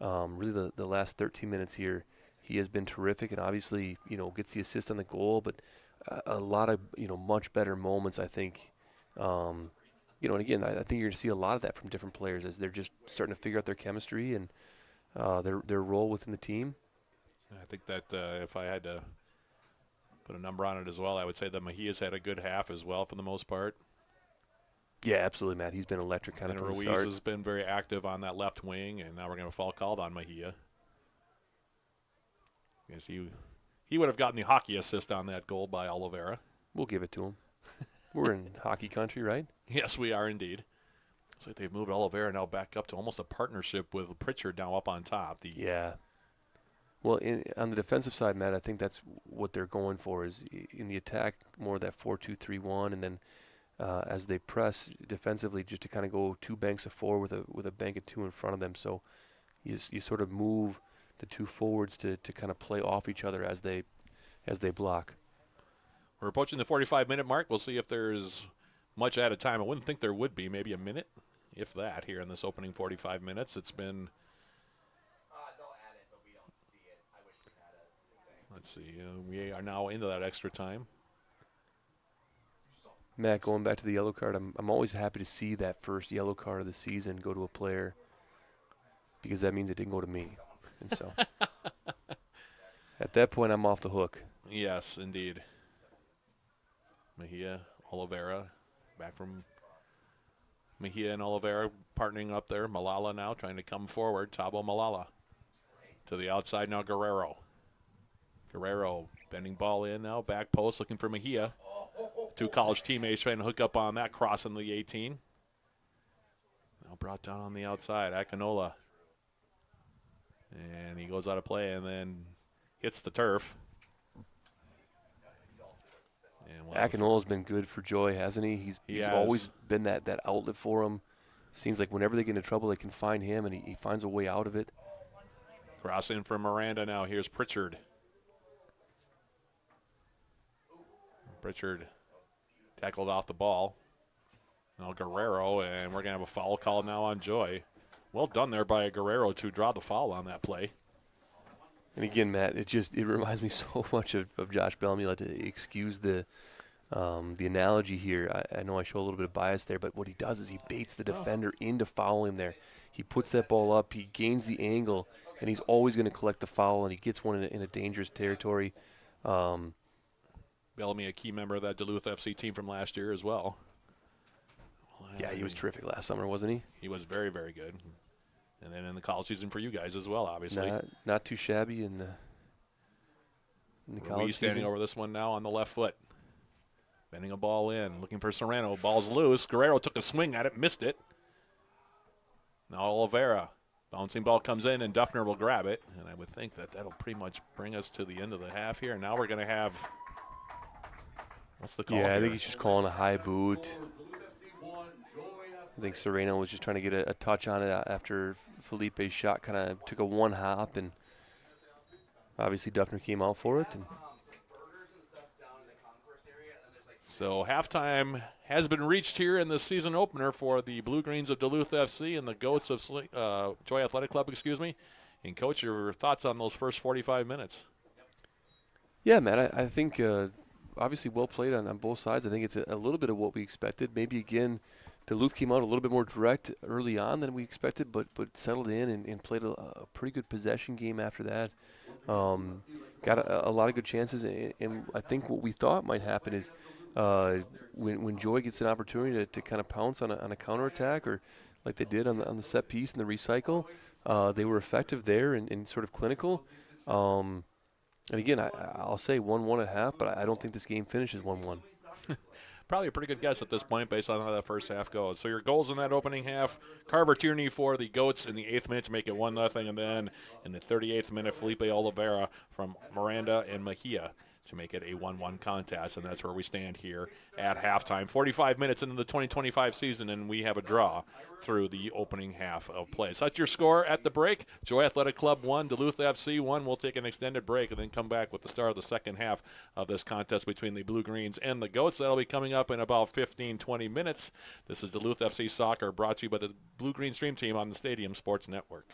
Speaker 3: really the last 13 minutes here, he has been terrific, and obviously, gets the assist on the goal, but a lot of, much better moments, I think. And again, I think you're going to see a lot of that from different players as they're just starting to figure out their chemistry and their role within the team.
Speaker 2: I think that if I had to put a number on it as well, I would say that Mejia's had a good half as well for the most part.
Speaker 3: Yeah, absolutely, Matt. He's been electric kind of from the
Speaker 2: Ruiz
Speaker 3: start.
Speaker 2: has been very active on that left wing, and now we're going to foul called on Mejia. Yes, he would have gotten the hockey assist on that goal by Oliveira.
Speaker 3: We'll give it to him. We're in hockey country, right?
Speaker 2: Yes, we are indeed. Looks like they've moved Oliveira now back up to almost a partnership with Pritchard now up on top.
Speaker 3: Yeah. Well, on the defensive side, Matt, I think that's what they're going for is in the attack more of that 4-2-3-1, and then as they press defensively, just to kind of go two banks of four with a bank of two in front of them. So you sort of move the two forwards to kind of play off each other as they block.
Speaker 2: We're approaching the 45-minute mark. We'll see if there's much added time. I wouldn't think there would be, maybe a minute, if that, here in this opening 45 minutes. It's been.
Speaker 6: They'll add it, but we don't see it. I wish we had it.
Speaker 2: Let's see. We are now into that extra time.
Speaker 3: Matt, going back to the yellow card, I'm always happy to see that first yellow card of the season go to a player because that means it didn't go to me. And so at that point, I'm off the hook.
Speaker 2: Yes, indeed. Mejia, Oliveira, back from Mejia and Oliveira partnering up there. Malala now trying to come forward. Tabo Malala to the outside now. Guerrero bending ball in now. Back post looking for Mejia. Two college teammates trying to hook up on that cross in the 18. Now brought down on the outside. Akinola. And he goes out of play and then hits the turf.
Speaker 3: Akinola's been good for Joy, hasn't he? He's always been that outlet for him. Seems like whenever they get into trouble, they can find him, and he finds a way out of it.
Speaker 2: Cross in from Miranda now. Here's Pritchard. Pritchard tackled off the ball. Now Guerrero, and we're going to have a foul call now on Joy. Well done there by Guerrero to draw the foul on that play.
Speaker 3: And again, Matt, it reminds me so much of Josh Bellamy. To excuse the analogy here, I know I show a little bit of bias there, but what he does is he baits the defender into fouling there. He puts that ball up, he gains the angle, and he's always going to collect the foul, and he gets one in a dangerous territory.
Speaker 2: Bellamy, a key member of that Duluth FC team from last year as well.
Speaker 3: Yeah, he was terrific last summer, wasn't he?
Speaker 2: He was very, very good. And then in the college season for you guys as well, obviously.
Speaker 3: Not too shabby in the college season.
Speaker 2: Standing over this one now on the left foot. Bending a ball in, looking for Serrano. Ball's loose. Guerrero took a swing at it, missed it. Now Oliveira. Bouncing ball comes in, and Duffner will grab it. And I would think that that'll pretty much bring us to the end of the half here. Now we're going to have, what's the call
Speaker 3: Yeah,
Speaker 2: here?
Speaker 3: I think he's just calling a high boot. I think Serrano was just trying to get a touch on it after Felipe's shot kind of took a one hop, and obviously Duffner came out for it. And
Speaker 2: so halftime has been reached here in the season opener for the Blue Greens of Duluth FC and the Goats of Joy Athletic Club, And, Coach, your thoughts on those first 45 minutes?
Speaker 3: Yeah, man, I think obviously well played on both sides. I think it's a little bit of what we expected. Maybe, again, Duluth came out a little bit more direct early on than we expected, but settled in and played a pretty good possession game after that. Got a lot of good chances, and I think what we thought might happen is when Joy gets an opportunity to kind of pounce on a counterattack, or like they did on the set piece and the recycle, they were effective there and sort of clinical. And again, I'll say 1-1 at half, but I don't think this game finishes 1-1.
Speaker 2: Probably a pretty good guess at this point based on how that first half goes. So your goals in that opening half, Carver Tierney for the Goats in the 8th minute to make it 1-0, and then in the 38th minute, Felipe Oliveira from Miranda and Mejia to make it a 1-1 contest, and that's where we stand here at halftime. 45 minutes into the 2025 season, and we have a draw through the opening half of play. So that's your score at the break. Joy Athletic Club 1, Duluth FC 1. We'll take an extended break and then come back with the start of the second half of this contest between the Blue Greens and the Goats. That'll be coming up in about 15, 20 minutes. This is Duluth FC Soccer, brought to you by the Blue Green Stream Team on the Stadium Sports Network.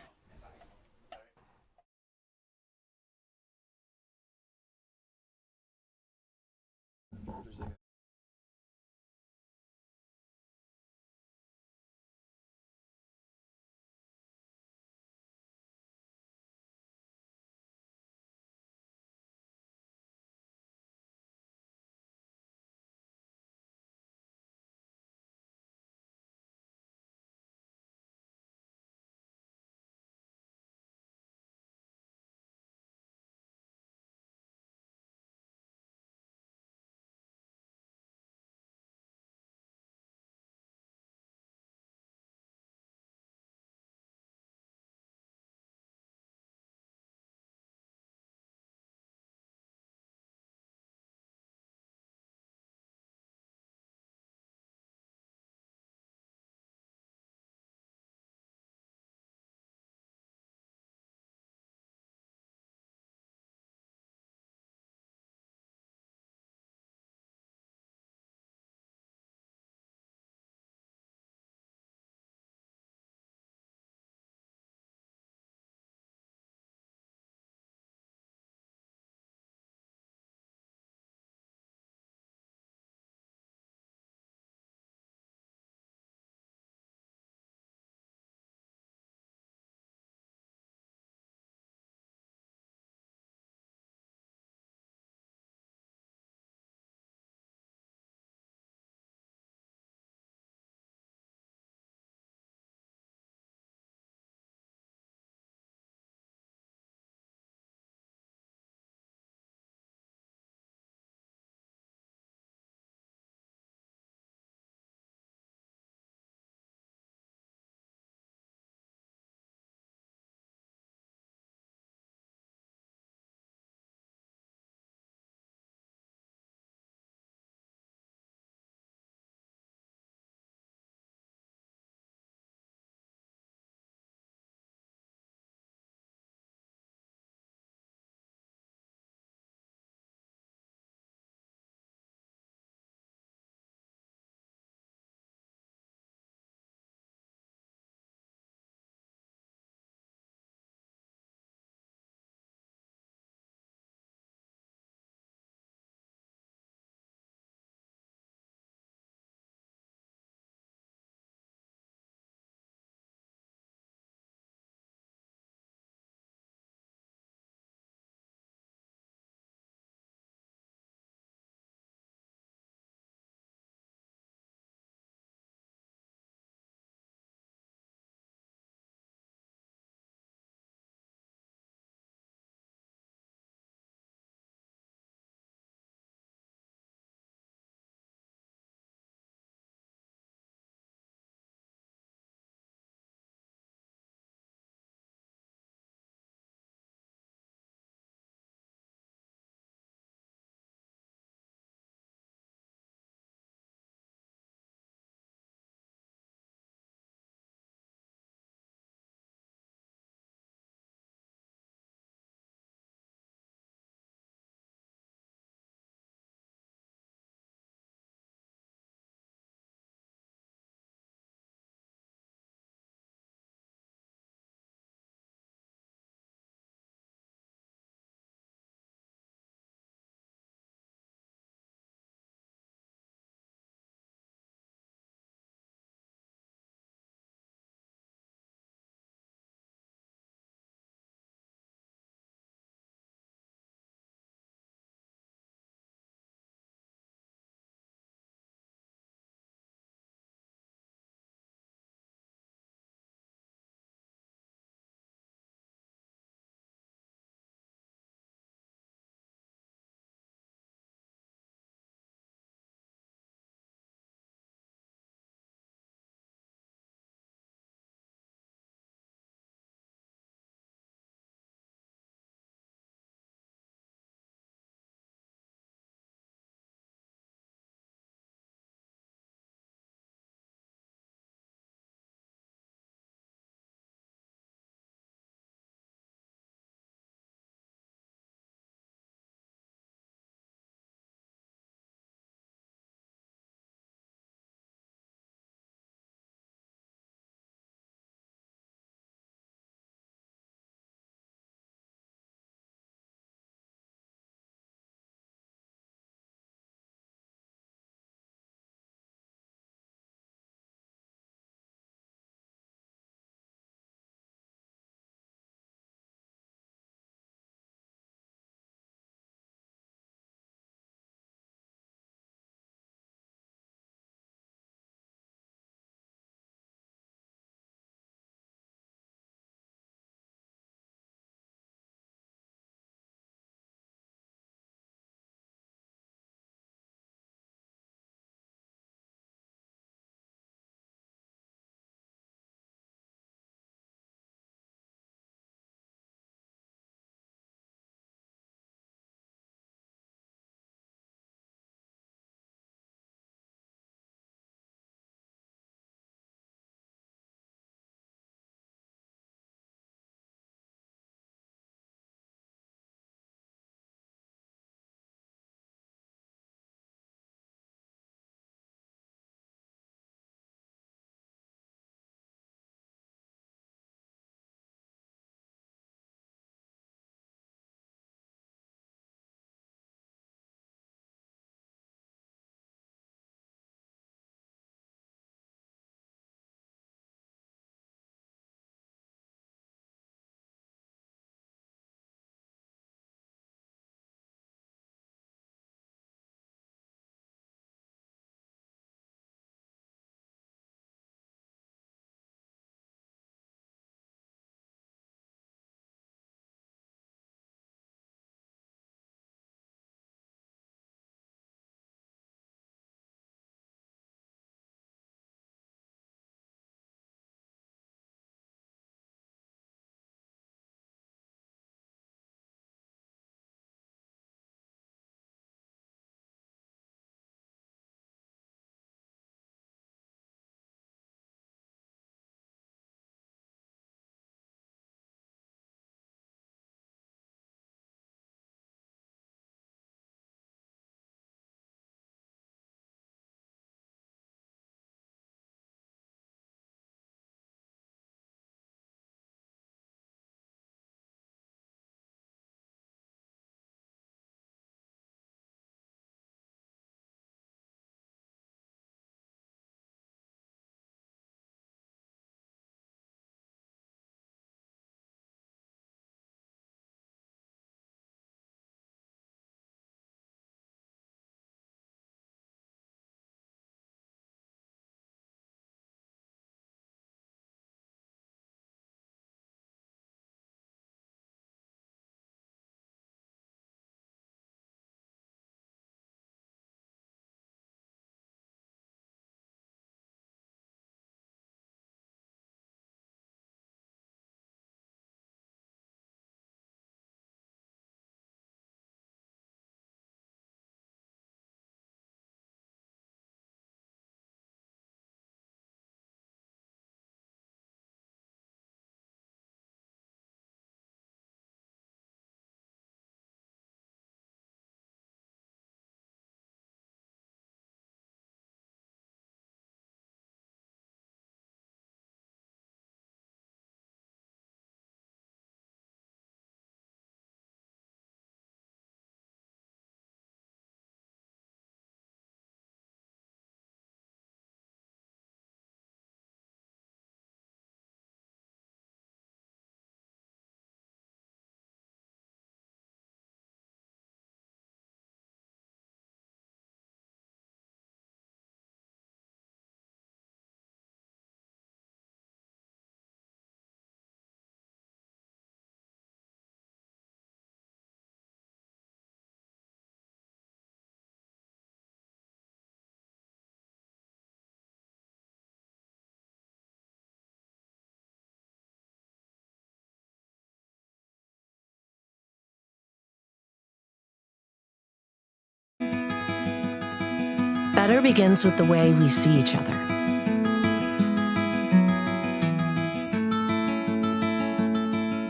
Speaker 1: Better begins with the way we see each other.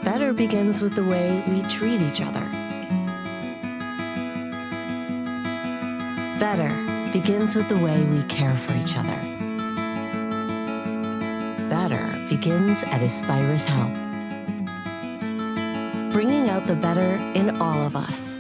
Speaker 1: Better begins with the way we treat each other. Better begins with the way we care for each other. Better begins at Aspirus Health, bringing out the better in all of us.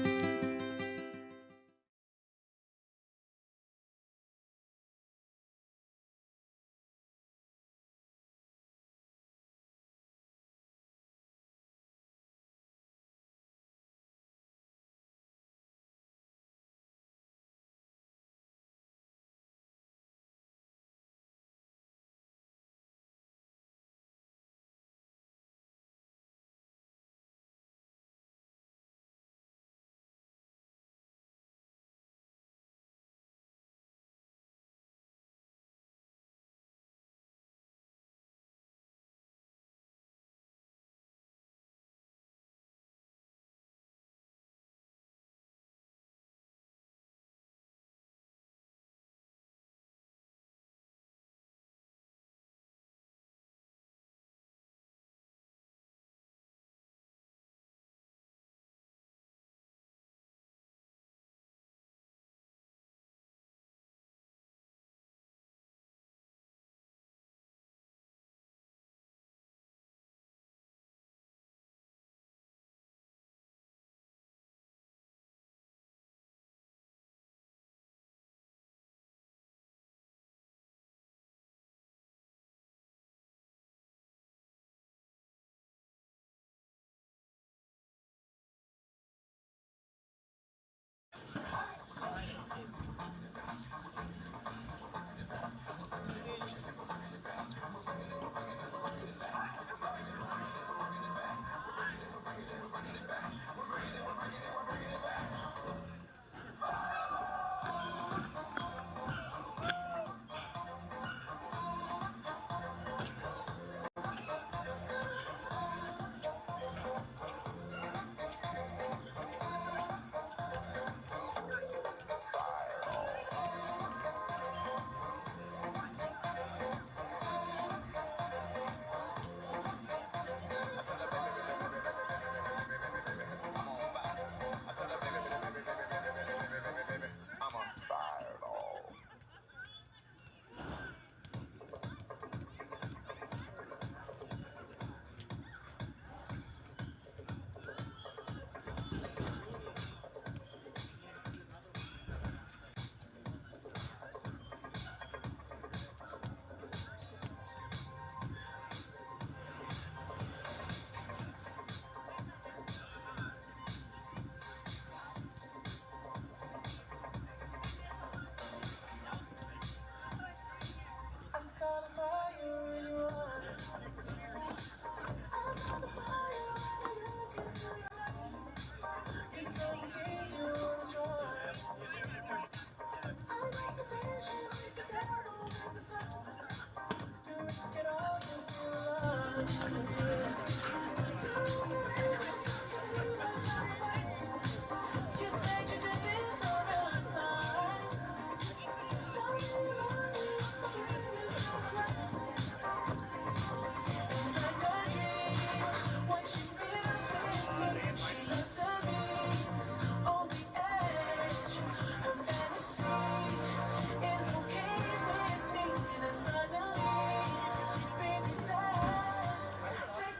Speaker 7: Take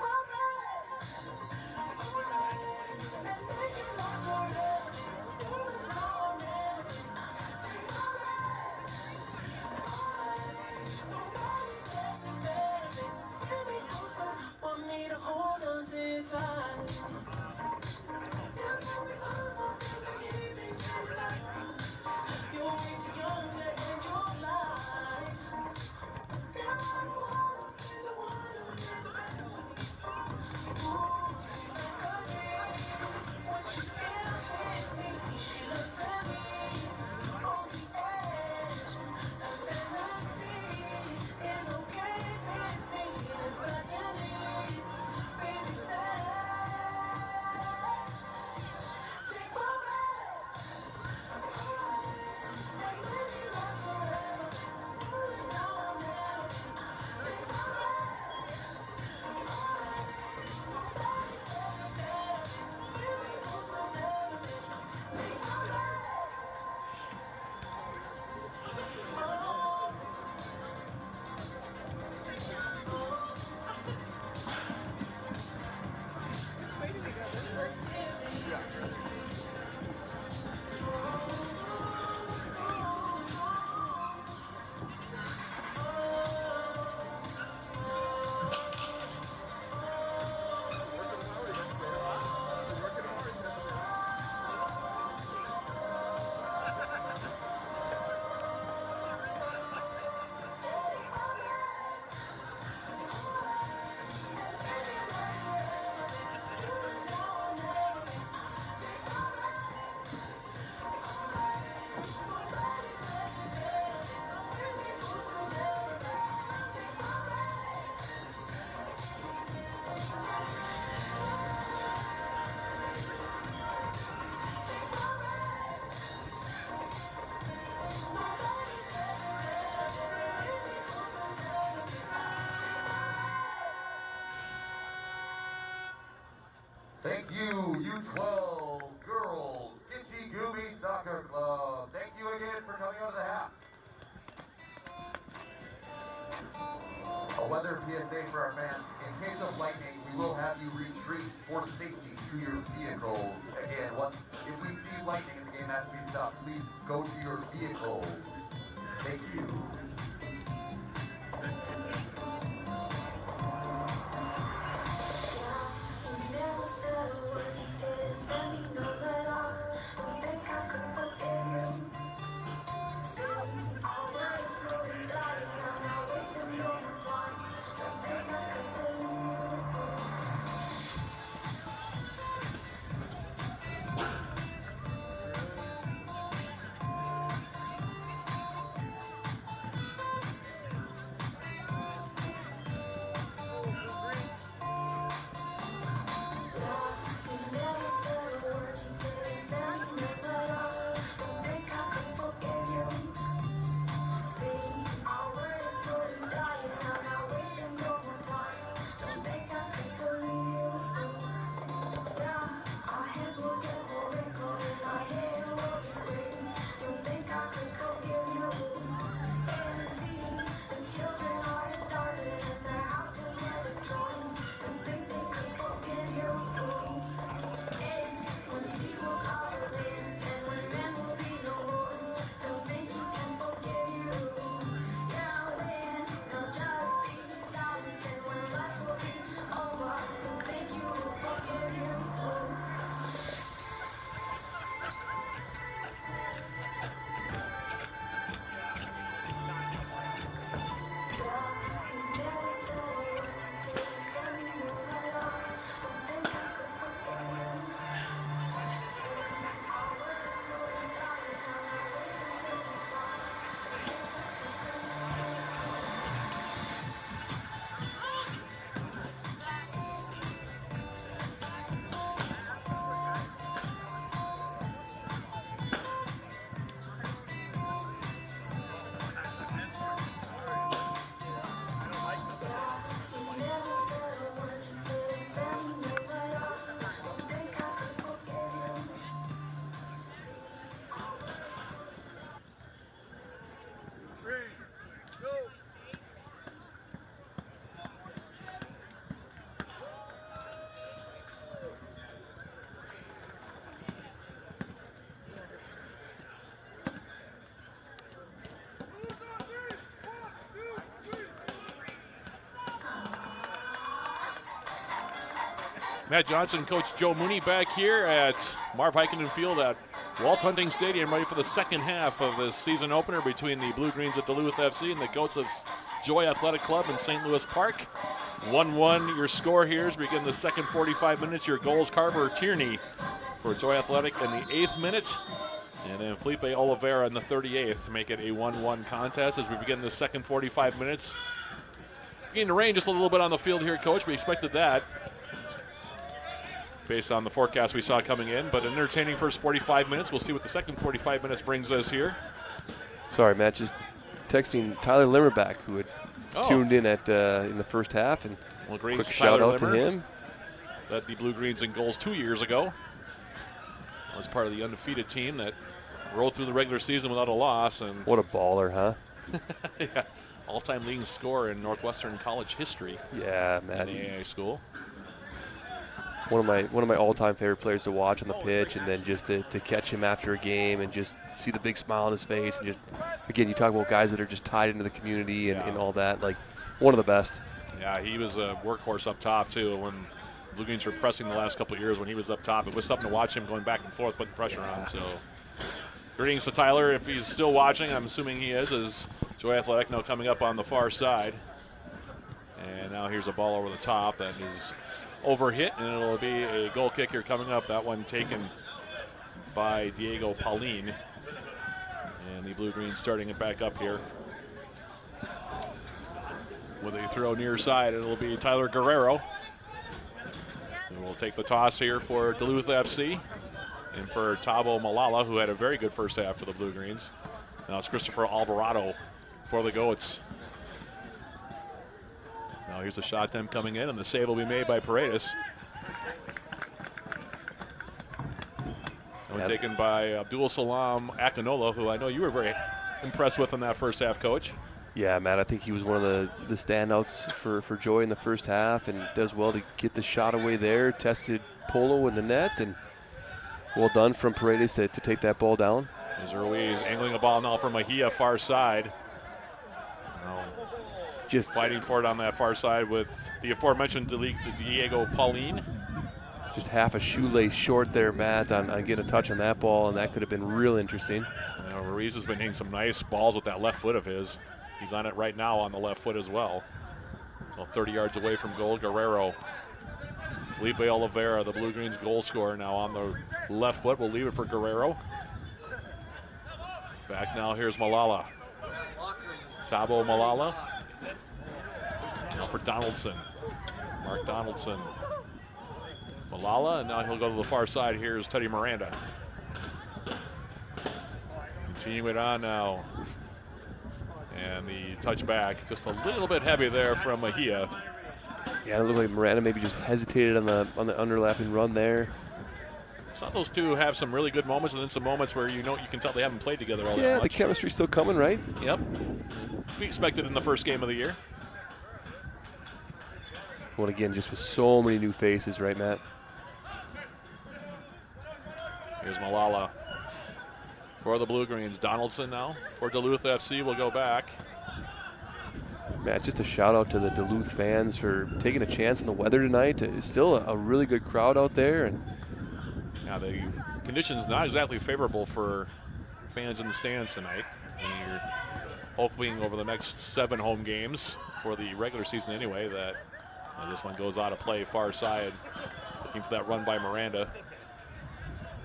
Speaker 4: Thank you, U12 Girls Gitchy Gooby Soccer Club. Thank you again for coming out of the half. A weather PSA for our fans. In case of lightning, we will have you retreat for safety to your vehicles. Again, if we see lightning and the game has to be stopped, please go to your vehicles. Thank you.
Speaker 2: Matt Johnson, Coach Joe Mooney back here at Marv Heikkinen Field at Walt Hunting Stadium, ready for the second half of the season opener between the Blue Greens of Duluth FC and the Goats of Joy Athletic Club in St. Louis Park. 1-1 your score here as we begin the second 45 minutes. Your goals, Carver Tierney for Joy Athletic in the 8th minute. And then Felipe Oliveira in the 38th to make it a 1-1 contest as we begin the second 45 minutes. Beginning to rain just a little bit on the field here, Coach. We expected that based on the forecast we saw coming in, but an entertaining first 45 minutes. We'll see what the second 45 minutes brings us here.
Speaker 3: Sorry, Matt, just texting Tyler Limmerback, who had tuned in at in the first half, and quick shout-out to him.
Speaker 2: Led the Blue Greens in goals 2 years ago. Was part of the undefeated team that rolled through the regular season without a loss. And
Speaker 3: what a baller, huh?
Speaker 2: Yeah, all-time leading scorer in Northwestern college history.
Speaker 3: Yeah, man.
Speaker 2: In the AA school.
Speaker 3: One of my all-time favorite players to watch on the pitch, and then just to catch him after a game and just see the big smile on his face, and just, again, you talk about guys that are just tied into the community and all that, like one of the best.
Speaker 2: Yeah, he was a workhorse up top too. When Blue Greens were pressing the last couple of years, when he was up top, it was something to watch him going back and forth, putting pressure on. So, greetings to Tyler if he's still watching. I'm assuming he is, as Joy Athletic now coming up on the far side. And now here's a ball over the top that is overhit, and it'll be a goal kick here coming up. That one taken by Diego Pauline. And the Blue Greens starting it back up here. With a throw near side, it'll be Tyler Guerrero. And we'll take the toss here for Duluth FC. And for Tabo Malala, who had a very good first half for the Blue Greens. Now it's Christopher Alvarado for the Goats. Now here's a shot attempt coming in, and the save will be made by Paredes. One taken by Abdul Salam Akinola, who I know you were very impressed with in that first half, Coach.
Speaker 3: Yeah, Matt, I think he was one of the standouts for Joy in the first half, and does well to get the shot away there. Tested Polo in the net, and well done from Paredes to take that ball down.
Speaker 2: There's Ruiz angling a ball now from Mejia, far side. Just fighting for it on that far side with the aforementioned Diego Pauline.
Speaker 3: Just half a shoelace short there, Matt, on getting a touch on that ball, and that could have been real interesting.
Speaker 2: Ruiz has been hitting some nice balls with that left foot of his. He's on it right now on the left foot as well. 30 yards away from goal, Guerrero. Felipe Oliveira, the Blue Greens goal scorer, now on the left foot. We'll leave it for Guerrero. Back now, here's Malala. Tabo Malala. Now for Donaldson. Mark Donaldson. Malala, and now he'll go to the far side. Here's Teddy Miranda. Continuing it on now. And the touchback, just a little bit heavy there from Mejia.
Speaker 3: Yeah, it looked like Miranda maybe just hesitated on the underlapping run there.
Speaker 2: Saw those two have some really good moments, and then some moments where you can tell they haven't played together all that much.
Speaker 3: Yeah, the chemistry's still coming, right?
Speaker 2: Yep. We expected in the first game of the year.
Speaker 3: Well, again, just with so many new faces, right, Matt?
Speaker 2: Here's Malala for the Blue Greens. Donaldson now for Duluth FC. We'll go back.
Speaker 3: Matt, just a shout out to the Duluth fans for taking a chance in the weather tonight. It's still a really good crowd out there, and
Speaker 2: yeah, the conditions not exactly favorable for fans in the stands tonight. And you're hoping over the next 7 home games for the regular season anyway that this one goes out of play far side, looking for that run by Miranda.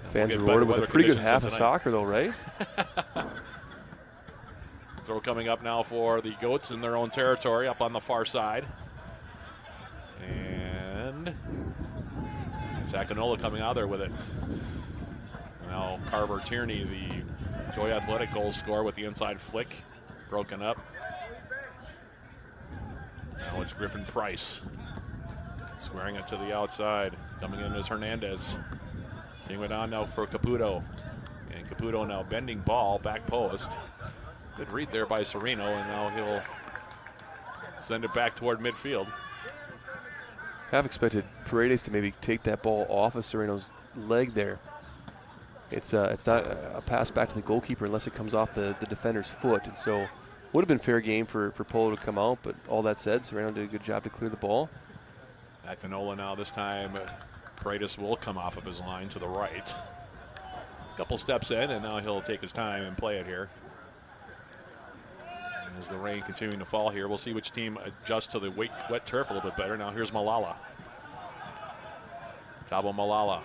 Speaker 3: Fans rewarded with a pretty good half of soccer, though, right?
Speaker 2: Throw coming up now for the Goats in their own territory up on the far side. And Sakinola coming out there with it. Now Carver Tierney, the Joy Athletic goal scorer, with the inside flick. Broken up. Now it's Griffin Price. Squaring it to the outside. Coming in is Hernandez. Taking it on now for Caputo. And Caputo now bending ball, back post. Good read there by Sereno, and now he'll send it back toward midfield.
Speaker 3: I've expected Paredes to maybe take that ball off of Sereno's leg there. It's not a pass back to the goalkeeper unless it comes off the defender's foot. And so would have been fair game for Polo to come out, but all that said, Sereno did a good job to clear the ball.
Speaker 2: Akinola now this time. Paredes will come off of his line to the right. Couple steps in, and now he'll take his time and play it here. And as the rain continuing to fall here, we'll see which team adjusts to the wet turf a little bit better. Now here's Malala. Tabo Malala.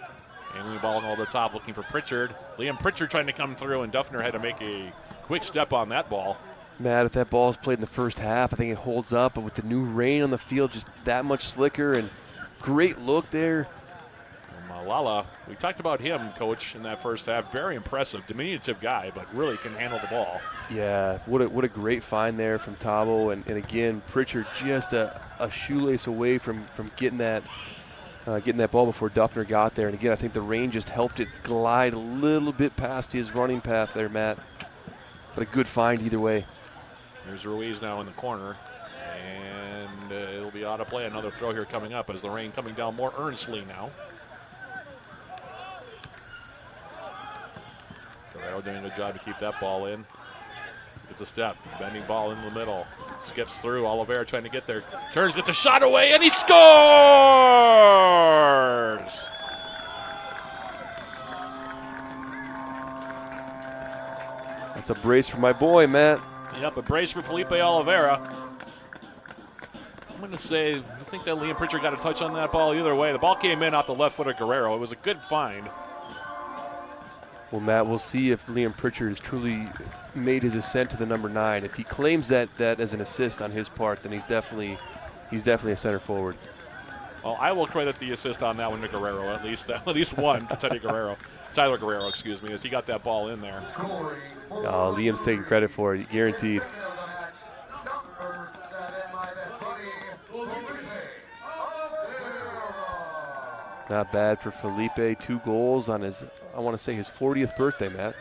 Speaker 2: Handling the ball over the top, looking for Pritchard. Liam Pritchard trying to come through, and Duffner had to make a quick step on that ball.
Speaker 3: Matt, if that ball is played in the first half, I think it holds up. But with the new rain on the field, just that much slicker, and great look there.
Speaker 2: Malala, we talked about him, Coach, in that first half. Very impressive, diminutive guy, but really can handle the ball.
Speaker 3: Yeah, what a great find there from Tabo, and again, Pritchard just a shoelace away from getting that ball before Duffner got there. And again, I think the rain just helped it glide a little bit past his running path there, Matt. But a good find either way.
Speaker 2: There's Ruiz now in the corner, and it'll be out of play. Another throw here coming up as the rain coming down more earnestly now. Guerrero doing a good job to keep that ball in. Gets a step, bending ball in the middle. Skips through, Oliveira trying to get there. Turns, gets a shot away, and he scores!
Speaker 3: That's a brace for my boy, Matt.
Speaker 2: Yep, a brace for Felipe Oliveira. I'm going to say, I think that Liam Pritchard got a touch on that ball either way. The ball came in off the left foot of Guerrero. It was a good find.
Speaker 3: Well, Matt, we'll see if Liam Pritchard has truly made his ascent to the number 9. If he claims that as an assist on his part, then he's definitely a center forward.
Speaker 2: Well, I will credit the assist on that one to Guerrero, at least one to Tyler Guerrero, excuse me, as he got that ball in there.
Speaker 3: Liam's taking credit for it, guaranteed. Not bad for Felipe. 2 goals on his, I want to say, his 40th birthday, Matt.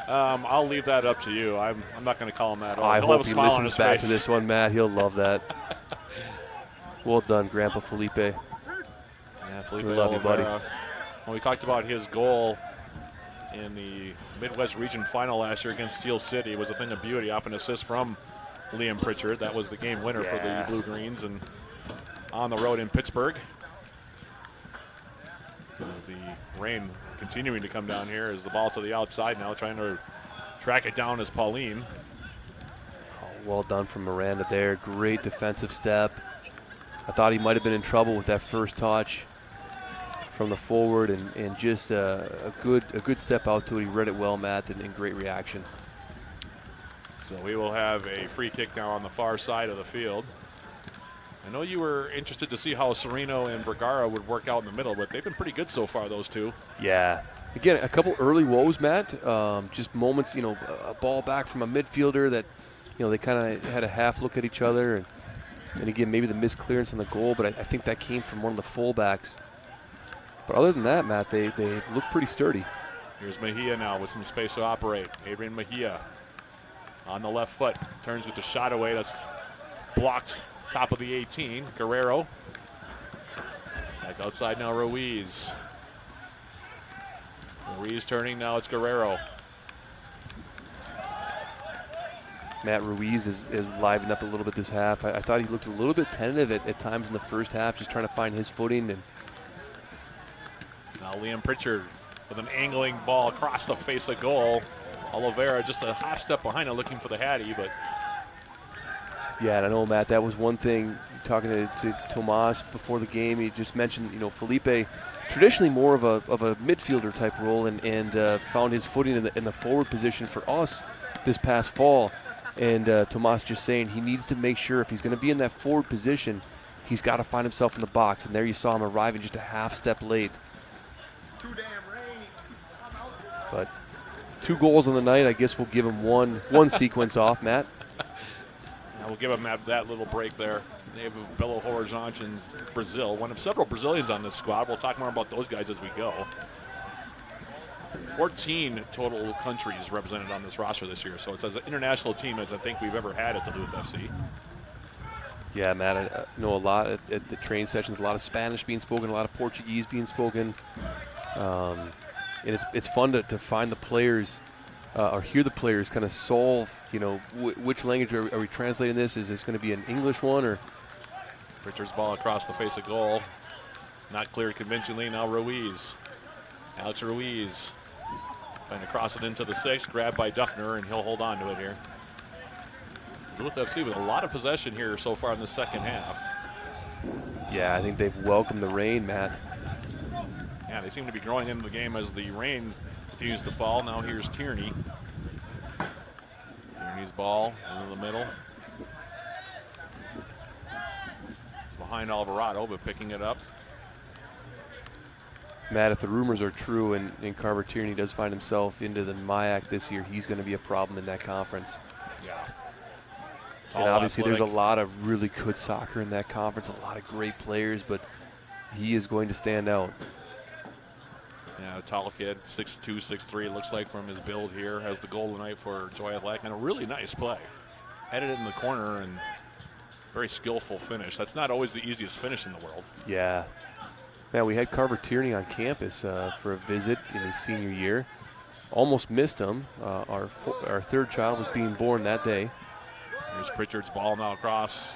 Speaker 2: I'll leave that up to you. I'm not going to call him that.
Speaker 3: I
Speaker 2: He'll
Speaker 3: hope
Speaker 2: have a
Speaker 3: he
Speaker 2: smile on
Speaker 3: listens
Speaker 2: his
Speaker 3: back
Speaker 2: face.
Speaker 3: to this one, Matt. He'll love that. Well done, Grandpa Felipe.
Speaker 2: Yeah, Felipe
Speaker 3: We love you, buddy.
Speaker 2: Oliveira. When we talked about his goal in the Midwest Region Final last year against Steel City, it was a thing of beauty. Off an assist from Liam Pritchard. That was the game winner for the Blue Greens, and on the road in Pittsburgh. As the rain continuing to come down here, as the ball to the outside now, trying to track it down is Pauline.
Speaker 3: Oh, well done from Miranda there. Great defensive step. I thought he might have been in trouble with that first touch from the forward, and just a good step out to it. He read it well, Matt, and great reaction.
Speaker 2: So we will have a free kick now on the far side of the field. I know you were interested to see how Sereno and Vergara would work out in the middle, but they've been pretty good so far, those two.
Speaker 3: Yeah. Again, a couple early woes, Matt. Just moments, a ball back from a midfielder that, they kind of had a half look at each other. And again, maybe the missed clearance on the goal, but I think that came from one of the fullbacks. But other than that, Matt, they look pretty sturdy.
Speaker 2: Here's Mejia now with some space to operate. Adrian Mejia on the left foot. Turns with the shot away. That's blocked top of the 18. Guerrero. Back outside now, Ruiz. Ruiz turning, now it's Guerrero.
Speaker 3: Matt Ruiz is livened up a little bit this half. I thought he looked a little bit tentative at times in the first half, just trying to find his footing. And
Speaker 2: now Liam Pritchard with an angling ball across the face of goal. Oliveira just a half step behind it, looking for the Hattie, but
Speaker 3: yeah, and I know, Matt, that was one thing, talking to Tomas before the game, he just mentioned, Felipe, traditionally more of a midfielder type role, and found his footing in the forward position for us this past fall. And Tomas just saying he needs to make sure if he's going to be in that forward position, he's got to find himself in the box. And there you saw him arriving just a half step late. But 2 goals on the night. I guess we'll give him one sequence off, Matt.
Speaker 2: we'll give him that little break there. They have Belo Horizonte in Brazil, one of several Brazilians on this squad. We'll talk more about those guys as we go. 14 total countries represented on this roster this year, so it's as an international team as I think we've ever had at Duluth FC.
Speaker 3: Yeah, Matt, I know a lot at the training sessions, a lot of Spanish being spoken, a lot of Portuguese being spoken. And it's fun to find the players or hear the players kind of solve, which language are we translating this? Is this going to be an English one? Or
Speaker 2: Richards' ball across the face of goal. Not cleared convincingly. Now Ruiz. Alex Ruiz trying to cross it into the 6, grabbed by Duffner, and he'll hold on to it here. Duluth FC with a lot of possession here so far in the second half.
Speaker 3: Yeah, I think they've welcomed the rain, Matt.
Speaker 2: Yeah, they seem to be growing into the game as the rain continues to fall. Now here's Tierney. Tierney's ball into the middle. It's behind Alvarado, but picking it up.
Speaker 3: Matt, if the rumors are true and Carver Tierney does find himself into the MIAC this year, he's going to be a problem in that conference.
Speaker 2: Yeah.
Speaker 3: And obviously there's a lot of really good soccer in that conference, a lot of great players, but he is going to stand out.
Speaker 2: Yeah, a tall kid, 6'2", 6'3", looks like from his build here, has the goal tonight for Joy Athletic, and a really nice play. Headed it in the corner and very skillful finish. That's not always the easiest finish in the world.
Speaker 3: Yeah. Man, we had Carver Tierney on campus for a visit in his senior year. Almost missed him. Our third child was being born that day.
Speaker 2: Here's Pritchard's ball now across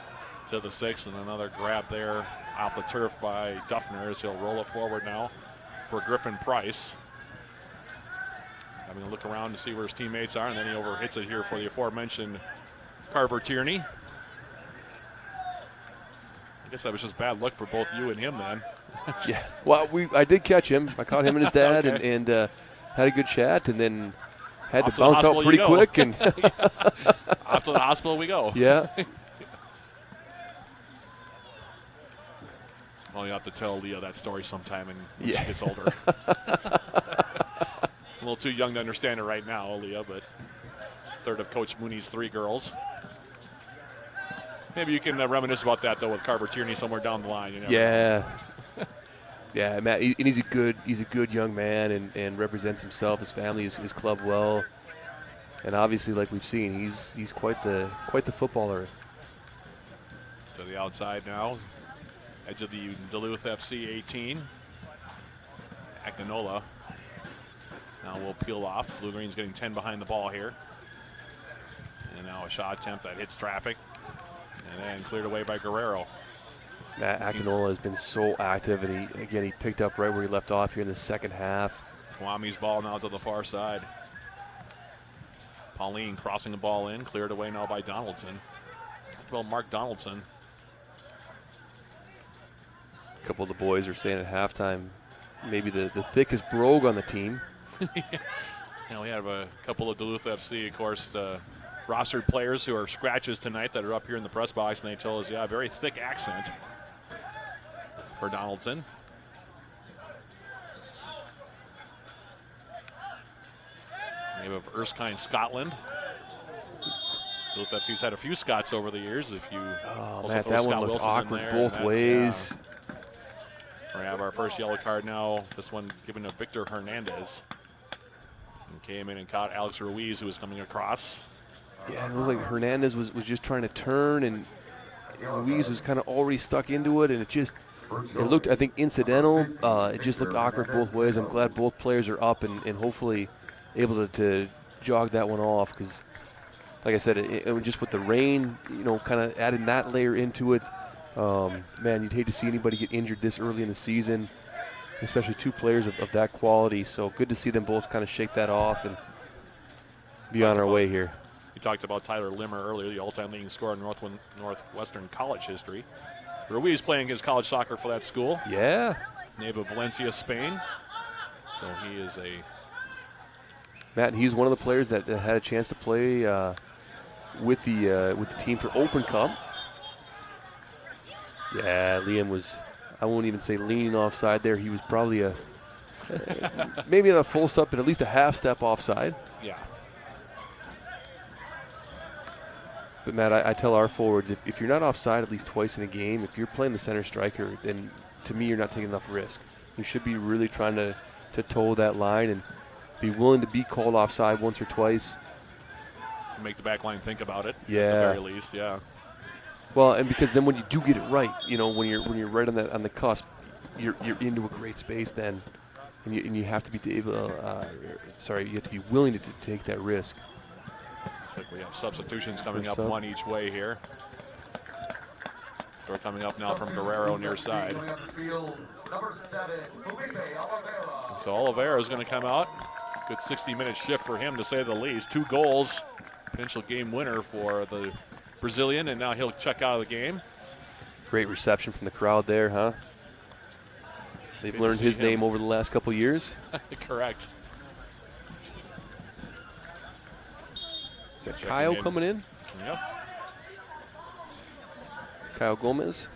Speaker 2: to the 6, and another grab there off the turf by Duffner as he'll roll it forward now for Griffin Price. Having a look around to see where his teammates are, and then he overhits it here for the aforementioned Carver Tierney. I guess that was just bad luck for both you and him then.
Speaker 3: Yeah, well, I did catch him. I caught him and his dad
Speaker 2: okay.
Speaker 3: and had a good chat, and then had
Speaker 2: Off
Speaker 3: to bounce out pretty quick. And
Speaker 2: off to the hospital we go.
Speaker 3: Yeah.
Speaker 2: Well, you have to tell Leah that story sometime when she gets older. A little too young to understand it right now, Leah, but third of Coach Mooney's 3 girls. Maybe you can reminisce about that, though, with Carver Tierney somewhere down the line. You never know.
Speaker 3: Yeah. Yeah, Matt, and he's a good young man and represents himself, his family, his club well. And obviously, like we've seen, he's quite the footballer.
Speaker 2: To the outside now. Edge of the Duluth FC 18. Akinola. Now we'll peel off. Blue Green's getting 10 behind the ball here. And now a shot attempt that hits traffic. And then cleared away by Guerrero.
Speaker 3: Matt Akinola has been so active, and he picked up right where he left off here in the second half.
Speaker 2: Kwami's ball now to the far side. Pauline crossing the ball in, cleared away now by Donaldson. Well, Mark Donaldson.
Speaker 3: A couple of the boys are saying at halftime, maybe the thickest brogue on the team.
Speaker 2: We have a couple of Duluth FC, of course, rostered players who are scratches tonight that are up here in the press box, and they told us, yeah, very thick accent for Donaldson. Name of Erskine, Scotland. Duluth FC's had a few Scots over the years. If you also
Speaker 3: Matt,
Speaker 2: throw
Speaker 3: that
Speaker 2: Scott
Speaker 3: one looked
Speaker 2: Wilson
Speaker 3: awkward
Speaker 2: in there,
Speaker 3: both ways.
Speaker 2: We have our first yellow card now. This one given to Victor Hernandez. And came in and caught Alex Ruiz, who was coming across.
Speaker 3: Yeah, it looked like Hernandez was just trying to turn, and Ruiz was kind of already stuck into it, and it looked, I think, incidental. It just looked awkward both ways. I'm glad both players are up and hopefully able to jog that one off, because, like I said, it just with the rain, kind of adding that layer into it. Man, you'd hate to see anybody get injured this early in the season, especially two players of that quality. So good to see them both kind of shake that off and be on our way here.
Speaker 2: We talked about Tyler Limmer earlier, the all-time leading scorer in Northwestern college history. Ruiz playing his college soccer for that school.
Speaker 3: Yeah.
Speaker 2: Native of Valencia, Spain. So he is
Speaker 3: Matt, he's one of the players that had a chance to play with the team for Open Cup. Yeah, Liam was, I won't even say leaning offside there. He was probably maybe not a full step, but at least a half step offside.
Speaker 2: Yeah.
Speaker 3: But, Matt, I tell our forwards, if you're not offside at least twice in a game, if you're playing the center striker, then to me you're not taking enough risk. You should be really trying to toe that line and be willing to be called offside once or twice.
Speaker 2: Make the back line think about it.
Speaker 3: Yeah.
Speaker 2: At the very least, yeah.
Speaker 3: Well, and because then when you do get it right, when you're right on the cusp, you're into a great space then, and you have to be able. You have to be willing to take that risk.
Speaker 2: Looks like we have substitutions coming up, one each way here. They're coming up now from Guerrero near side. So Oliveira is going to come out. Good 60-minute shift for him, to say the least. 2 goals, potential game winner for the Brazilian, and now he'll check out of the game.
Speaker 3: Great reception from the crowd there, huh? They've learned his name over the last couple years.
Speaker 2: Correct.
Speaker 3: Is that Kyle coming in?
Speaker 2: Yep.
Speaker 3: Kyle Gomez.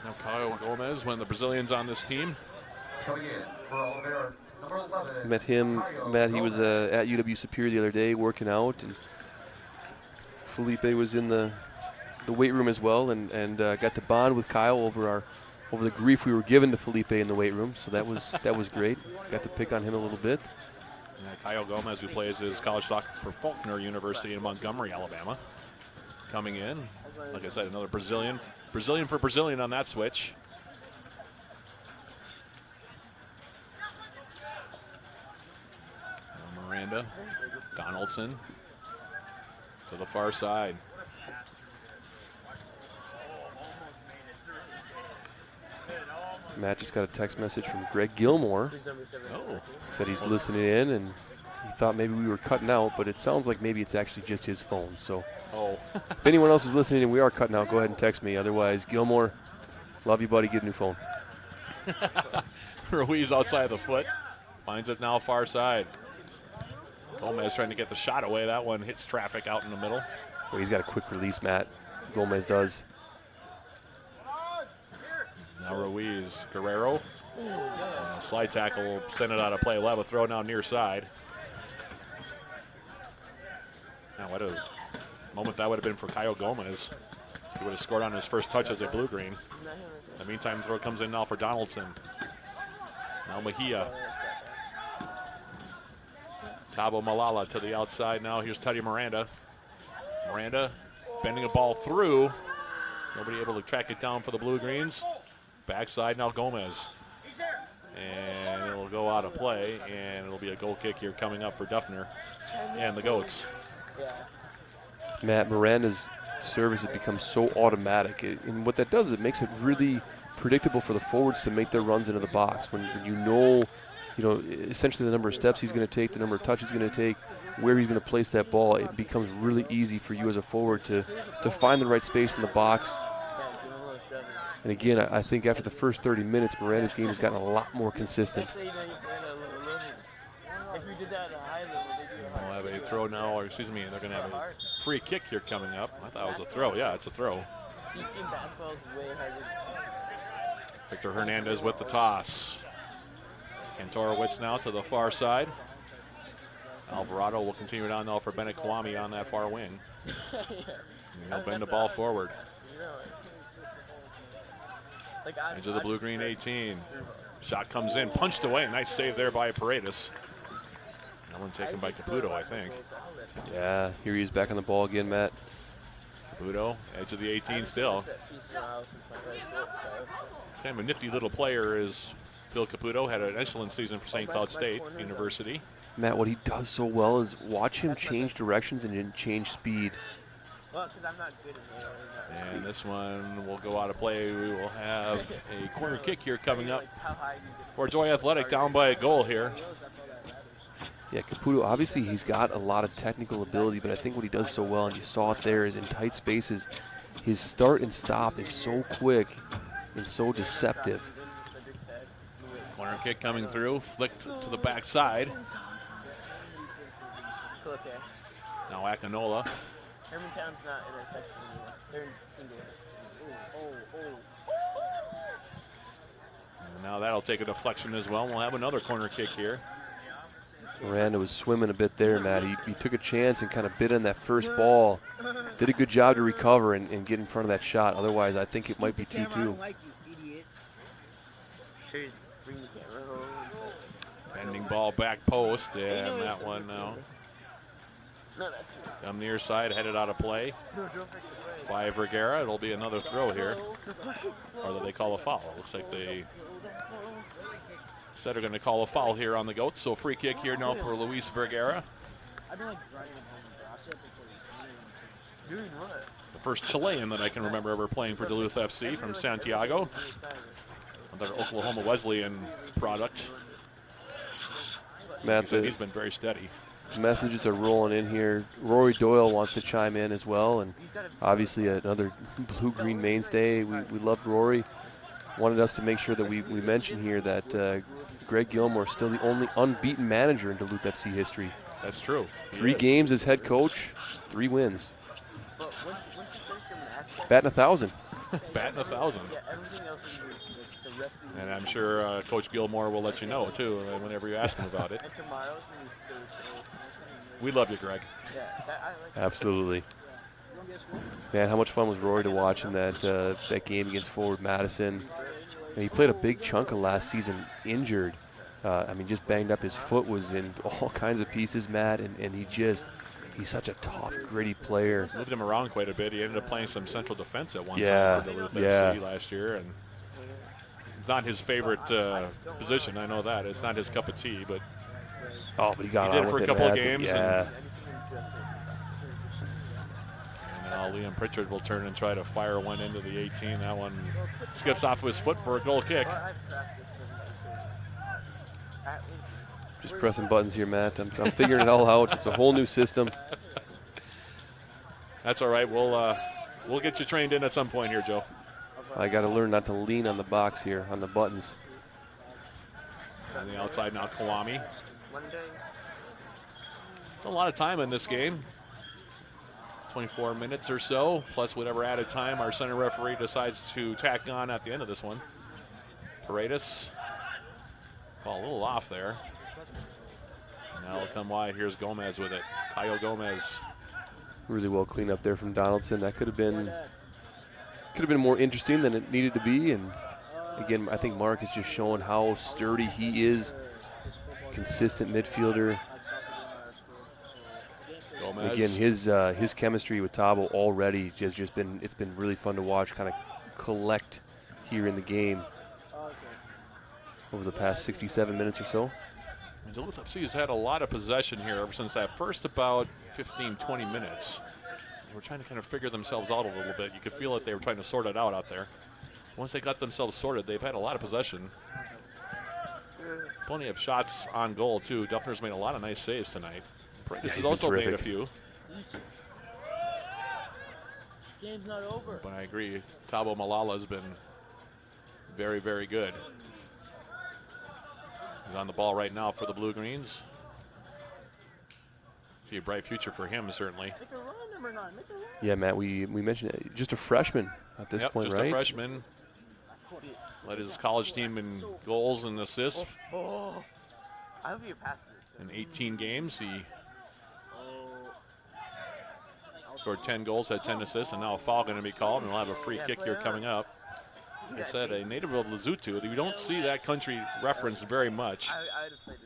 Speaker 2: Now Kyle Gomez, one of the Brazilians on this team.
Speaker 3: Met him, Matt, he was at UW Superior the other day working out, and Felipe was in the weight room as well, and got to bond with Kyle over the grief we were given to Felipe in the weight room. So that was great. Got to pick on him a little bit.
Speaker 2: Yeah, Kyle Gomez, who plays his college soccer for Faulkner University in Montgomery, Alabama, coming in. Like I said, another Brazilian for Brazilian on that switch. Miranda, Donaldson to the far side.
Speaker 3: Matt just got a text message from Greg Gilmore.
Speaker 2: Oh.
Speaker 3: Said he's listening in, and he thought maybe we were cutting out, but it sounds like maybe it's actually just his phone. So if anyone else is listening and we are cutting out, go ahead and text me. Otherwise, Gilmore, love you, buddy. Get a new phone.
Speaker 2: Ruiz outside of the foot. Finds it now far side. Gomez trying to get the shot away. That one hits traffic out in the middle.
Speaker 3: Well, he's got a quick release, Matt. Gomez does.
Speaker 2: Now Ruiz, Guerrero. Slide tackle will send it out of play. We'll have a throw now near side. Now what a moment that would have been for Kyle Gomez. He would have scored on his first touch as a blue-green. In the meantime, throw comes in now for Donaldson. Now Mejia. Tabo Malala to the outside now. Here's Teddy Miranda. Miranda bending a ball through. Nobody able to track it down for the Blue-Greens. Backside now Gomez. And it'll go out of play, and it'll be a goal kick here coming up for Duffner and the Goats.
Speaker 3: Matt, Miranda's service has become so automatic. And what that does is it makes it really predictable for the forwards to make their runs into the box. When you know, essentially the number of steps he's going to take, the number of touches he's going to take, where he's going to place that ball, it becomes really easy for you as a forward to find the right space in the box. And again, I think after the first 30 minutes, Miranda's game has gotten a lot more consistent.
Speaker 2: We'll have a throw now, or excuse me, they're going to have a free kick here coming up. I thought it was a throw. Yeah, it's a throw. Victor Hernandez with the toss. Kantorowicz now to the far side. Alvarado will continue down now for Bennett Kwame on that far wing. He'll bend the ball forward. Edge of the blue-green 18. Shot comes in, punched away. Nice save there by Paredes. That one taken by Caputo, I think.
Speaker 3: Yeah, here he is back on the ball again, Matt.
Speaker 2: Caputo, edge of the 18 still. Kind of a nifty little player is Phil Caputo. Had an excellent season for St. Cloud State University.
Speaker 3: Matt, what he does so well is watch him change directions and then change speed.
Speaker 2: And this one will go out of play. We will have a corner kick here coming up for Joy Athletic, down by a goal here.
Speaker 3: Yeah, Caputo, obviously he's got a lot of technical ability, but I think what he does so well, and you saw it there, is in tight spaces, his start and stop is so quick and so deceptive.
Speaker 2: Corner kick coming through, flicked to the backside. Now Akinola.
Speaker 7: Hermantown's not intersection anymore. They're in single.
Speaker 2: And now that'll take a deflection as well. We'll have another corner kick here.
Speaker 3: Miranda was swimming a bit there, Matt. He took a chance and kind of bit on that first ball. Did a good job to recover and get in front of that shot. Otherwise, I think it might be 2-2.
Speaker 2: Bending ball back post, and that one now. On the near side, headed out of play by Vergara. It'll be another throw here. Or that they call a foul. Looks like they said they're going to call a foul here on the Goats. So free kick here now for Luis Vergara. The first Chilean that I can remember ever playing for Duluth FC from Santiago. Another Oklahoma Wesleyan product.
Speaker 3: Matt,
Speaker 2: he's been very steady.
Speaker 3: Messages are rolling in here. Rory Doyle wants to chime in as well, and obviously another blue-green mainstay. We loved Rory. Wanted us to make sure that we mention here that Greg Gilmore is still the only unbeaten manager in Duluth FC history.
Speaker 2: That's true.
Speaker 3: 3 games as head coach, 3 wins. Batting 1,000.
Speaker 2: Batting 1,000. And I'm sure Coach Gilmore will let you know, too, whenever you ask him about it. We love you, Greg.
Speaker 3: Absolutely. Man, how much fun was Rory to watch in that game against Forward Madison. And he played a big chunk of last season injured. I mean, just banged up. His foot was in all kinds of pieces, Matt, and he's such a tough, gritty player.
Speaker 2: Moved him around quite a bit. He ended up playing some central defense at one time for Duluth FC last year. And it's not his favorite position, I know that. It's not his cup of tea, but
Speaker 3: he got
Speaker 2: he did
Speaker 3: on
Speaker 2: it for
Speaker 3: with
Speaker 2: a couple of
Speaker 3: Matt.
Speaker 2: games.
Speaker 3: Yeah.
Speaker 2: And now Liam Pritchard will turn and try to fire one into the 18. That one skips off his foot for a goal kick.
Speaker 3: Just pressing buttons here, Matt. I'm figuring it all out. It's a whole new system.
Speaker 2: That's all right. We'll get you trained in at some point here, Joe.
Speaker 3: I got to learn not to lean on the box here, on the buttons.
Speaker 2: On the outside now, Kwame. It's a lot of time in this game. 24 minutes or so, plus whatever added time our center referee decides to tack on at the end of this one. Paredes. Ball a little off there. Now it'll come wide. Here's Gomez with it. Kyle Gomez.
Speaker 3: Really well cleaned up there from Donaldson. That could have been more interesting than it needed to be. And again, I think Mark is just showing how sturdy he is. Consistent midfielder.
Speaker 2: Gomez.
Speaker 3: Again, his chemistry with Tabo already has just been, it's been really fun to watch kind of collect here in the game over the past 67 minutes or so.
Speaker 2: Duluth FC has had a lot of possession here ever since that first about 15, 20 minutes. They were trying to kind of figure themselves out a little bit. You could feel that they were trying to sort it out there. Once they got themselves sorted, they've had a lot of possession. Plenty of shots on goal, too. Duffner's made a lot of nice saves tonight. This has also made a few.
Speaker 7: Game's not over.
Speaker 2: But I agree, Tabo Malala has been very, very good. He's on the ball right now for the Blue Greens. See a bright future for him, certainly.
Speaker 7: Make a run, number 9. Make a run.
Speaker 3: Yeah, Matt, we mentioned it. Just a freshman at this point,
Speaker 2: just
Speaker 3: right?
Speaker 2: a freshman. Led his college team in goals and assists
Speaker 7: Oh. I hope you passed it.
Speaker 2: in 18 games. He scored 10 goals, had 10 assists, and now a foul going to be called, and we'll have a free kick here coming up. Like I said, a native of Lesotho. You don't see that country referenced very much.
Speaker 7: I'd have played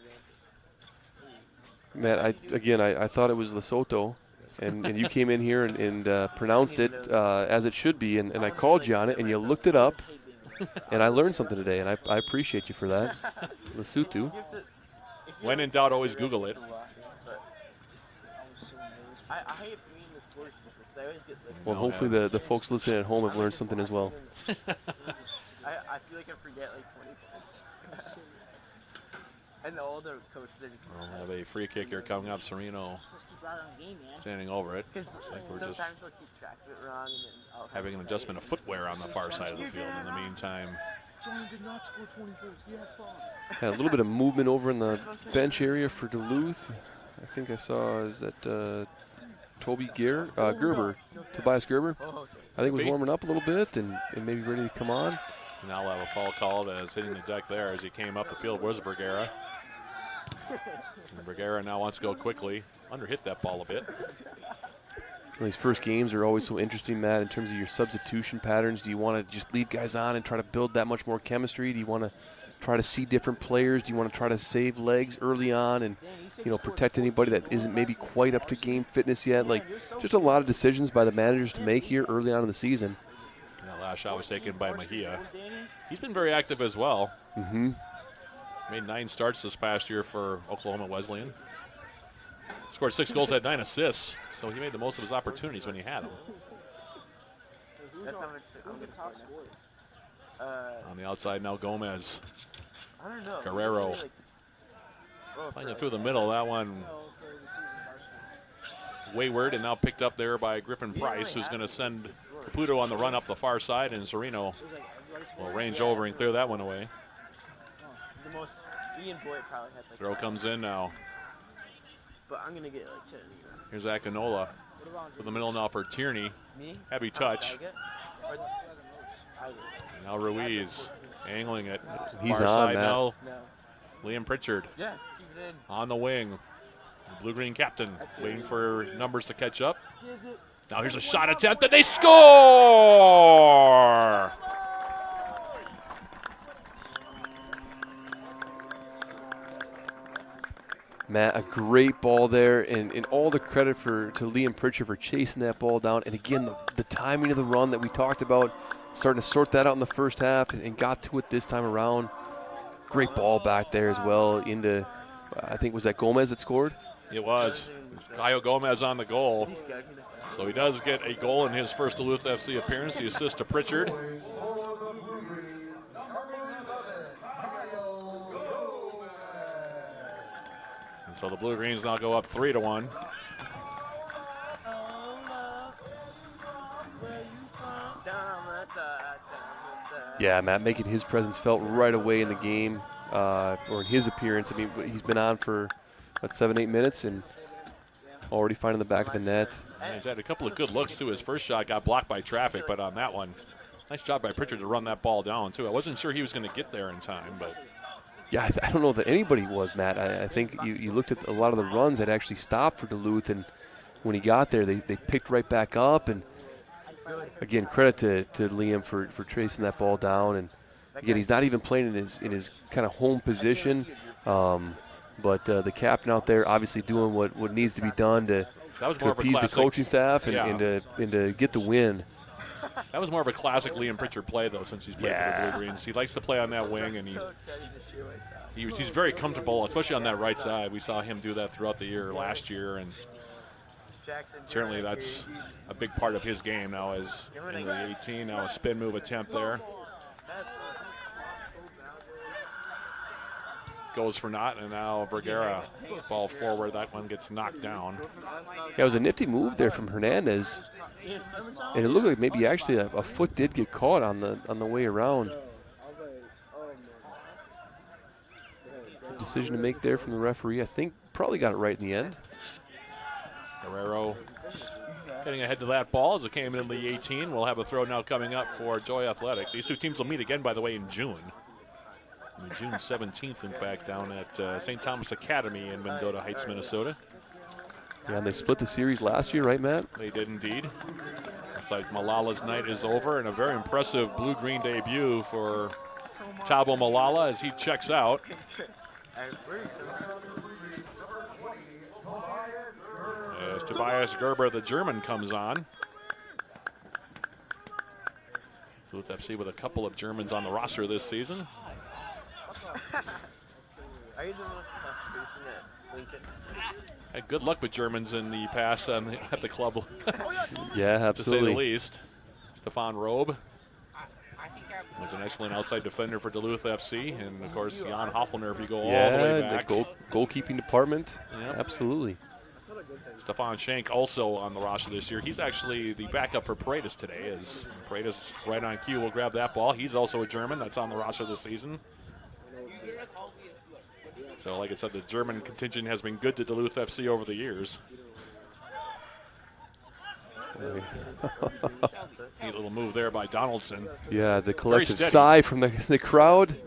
Speaker 7: it.
Speaker 3: Matt, I thought it was Lesotho, and you came in here and pronounced it as it should be, and I called you on it, and you looked it up, and I learned something today, and I appreciate you for that. Lesotho.
Speaker 2: When in doubt, always Google it.
Speaker 7: I hate reading the scores because I always get like.
Speaker 3: Well, hopefully the folks listening at home have learned something as well.
Speaker 7: I feel like I forget like 20 points. And the older coaches.
Speaker 2: We'll have a free kick here coming up. Sereno standing over it.
Speaker 7: Because
Speaker 2: Like we're
Speaker 7: sometimes
Speaker 2: just
Speaker 7: they'll keep track of it wrong, and then I'll
Speaker 2: having an adjustment of footwear on the far side of the field. In the meantime,
Speaker 7: Johnny did not score 24. He had fun.
Speaker 3: Had a little bit of movement over in the bench area for Duluth. I think I saw, is that Gerber, Tobias Gerber.
Speaker 7: Oh, okay.
Speaker 3: I think was warming up a little bit and maybe ready to come on.
Speaker 2: now we'll have a foul called as hitting the deck there as he came up the field was Vergara. And Vergara now wants to go quickly. Underhit that ball a bit.
Speaker 3: Well, these first games are always so interesting, Matt, in terms of your substitution patterns. Do you want to just leave guys on and try to build that much more chemistry? Do you want to try to see different players? Do you want to try to save legs early on and, protect anybody that isn't maybe quite up to game fitness yet? Like, just a lot of decisions by the managers to make here early on in the season.
Speaker 2: That last shot was taken by Mejia. He's been very active as well.
Speaker 3: Mm-hmm.
Speaker 2: Made 9 starts this past year for Oklahoma Wesleyan. Scored 6 goals, had 9 assists. So he made the most of his opportunities when he had them.
Speaker 7: That's how much I'm going to score next.
Speaker 2: On the outside now, Gomez.
Speaker 7: I don't know.
Speaker 2: Guerrero. Playing it through the middle. That one wayward and now picked up there by Griffin Price, who's going to send Caputo on the run up the far side, and Sereno will range over and clear that one away.
Speaker 7: The most, Ian Boyd probably had like.
Speaker 2: Throw comes in now.
Speaker 7: But I'm going to get like 10.
Speaker 2: Here's Akinola for the middle now for Tierney.
Speaker 7: Me?
Speaker 2: Heavy touch.
Speaker 7: I get?
Speaker 2: Now Ruiz angling it.
Speaker 3: He's
Speaker 2: far
Speaker 3: on,
Speaker 2: side
Speaker 3: Matt.
Speaker 2: now.
Speaker 7: No.
Speaker 2: Liam Pritchard
Speaker 7: Yes, keep it in.
Speaker 2: on the wing. The blue-green captain waiting for numbers to catch up. Now here's a shot attempt, and they score!
Speaker 3: Matt, a great ball there, and all the credit to Liam Pritchard for chasing that ball down. And again, the timing of the run that we talked about, starting to sort that out in the first half and got to it this time around. Great ball back there as well into, I think, was that Gomez that scored?
Speaker 2: It was. It's Caio Gomez on the goal. So he does get a goal in his first Duluth FC appearance. The assist to Pritchard. And so the Blue Greens now go up 3-1.
Speaker 3: Yeah, Matt making his presence felt right away in the game, or in his appearance. I mean, he's been on for, 7-8 minutes and already finding the back of the net.
Speaker 2: And he's had a couple of good looks, too. His first shot got blocked by traffic, but on that one, nice job by Pritchard to run that ball down, too. I wasn't sure he was going to get there in time, but...
Speaker 3: Yeah, I don't know that anybody was, Matt. I think you looked at a lot of the runs that actually stopped for Duluth, and when he got there, they picked right back up. And, again, credit to Liam for tracing that ball down. And, again, he's not even playing in his kind of home position. But the captain out there obviously doing what needs to be done to appease the coaching staff and to get the win.
Speaker 2: That was more of a classic Liam Pritchard play, though, since he's played for the Blue Greens. He likes to play on that wing, and he's very comfortable, especially on that right side. We saw him do that throughout the year last year, and certainly that's a big part of his game now as in the 18. Now a spin move attempt there. Goes for naught, and now Vergara ball forward. That one gets knocked down.
Speaker 3: Yeah, it was a nifty move there from Hernandez, and it looked like maybe actually a foot did get caught on the way around. Decision to make there from the referee. I think probably got it right in the end.
Speaker 2: Guerrero getting ahead to that ball as it came in the 18. We'll have a throw now coming up for Joy Athletic. These two teams will meet again, by the way, in June. June 17th, in fact, down at St. Thomas Academy in Mendota Heights, Minnesota.
Speaker 3: Yeah, and they split the series last year, right, Matt?
Speaker 2: They did indeed. Looks like Malala's night is over, and a very impressive blue-green debut for Thabo Malala as he checks out. As Tobias Gerber, the German, comes on. Duluth FC with a couple of Germans on the roster this season.
Speaker 7: Are you the most person at Lincoln?
Speaker 2: Had good luck with Germans in the past at the club.
Speaker 3: Yeah, absolutely.
Speaker 2: To say the least. Stefan Robe was an excellent outside defender for Duluth FC. And, of course, Jan Hofflner, if you go all the way back.
Speaker 3: The goalkeeping department.
Speaker 2: Yep.
Speaker 3: Absolutely.
Speaker 2: Stefan Schenk also on the roster this year. He's actually the backup for Paredes today. As Paredes right on cue will grab that ball. He's also a German that's on the roster this season. So, like I said, the German contingent has been good to Duluth FC over the years. Neat little move there by Donaldson.
Speaker 3: Yeah, the collective sigh from the crowd.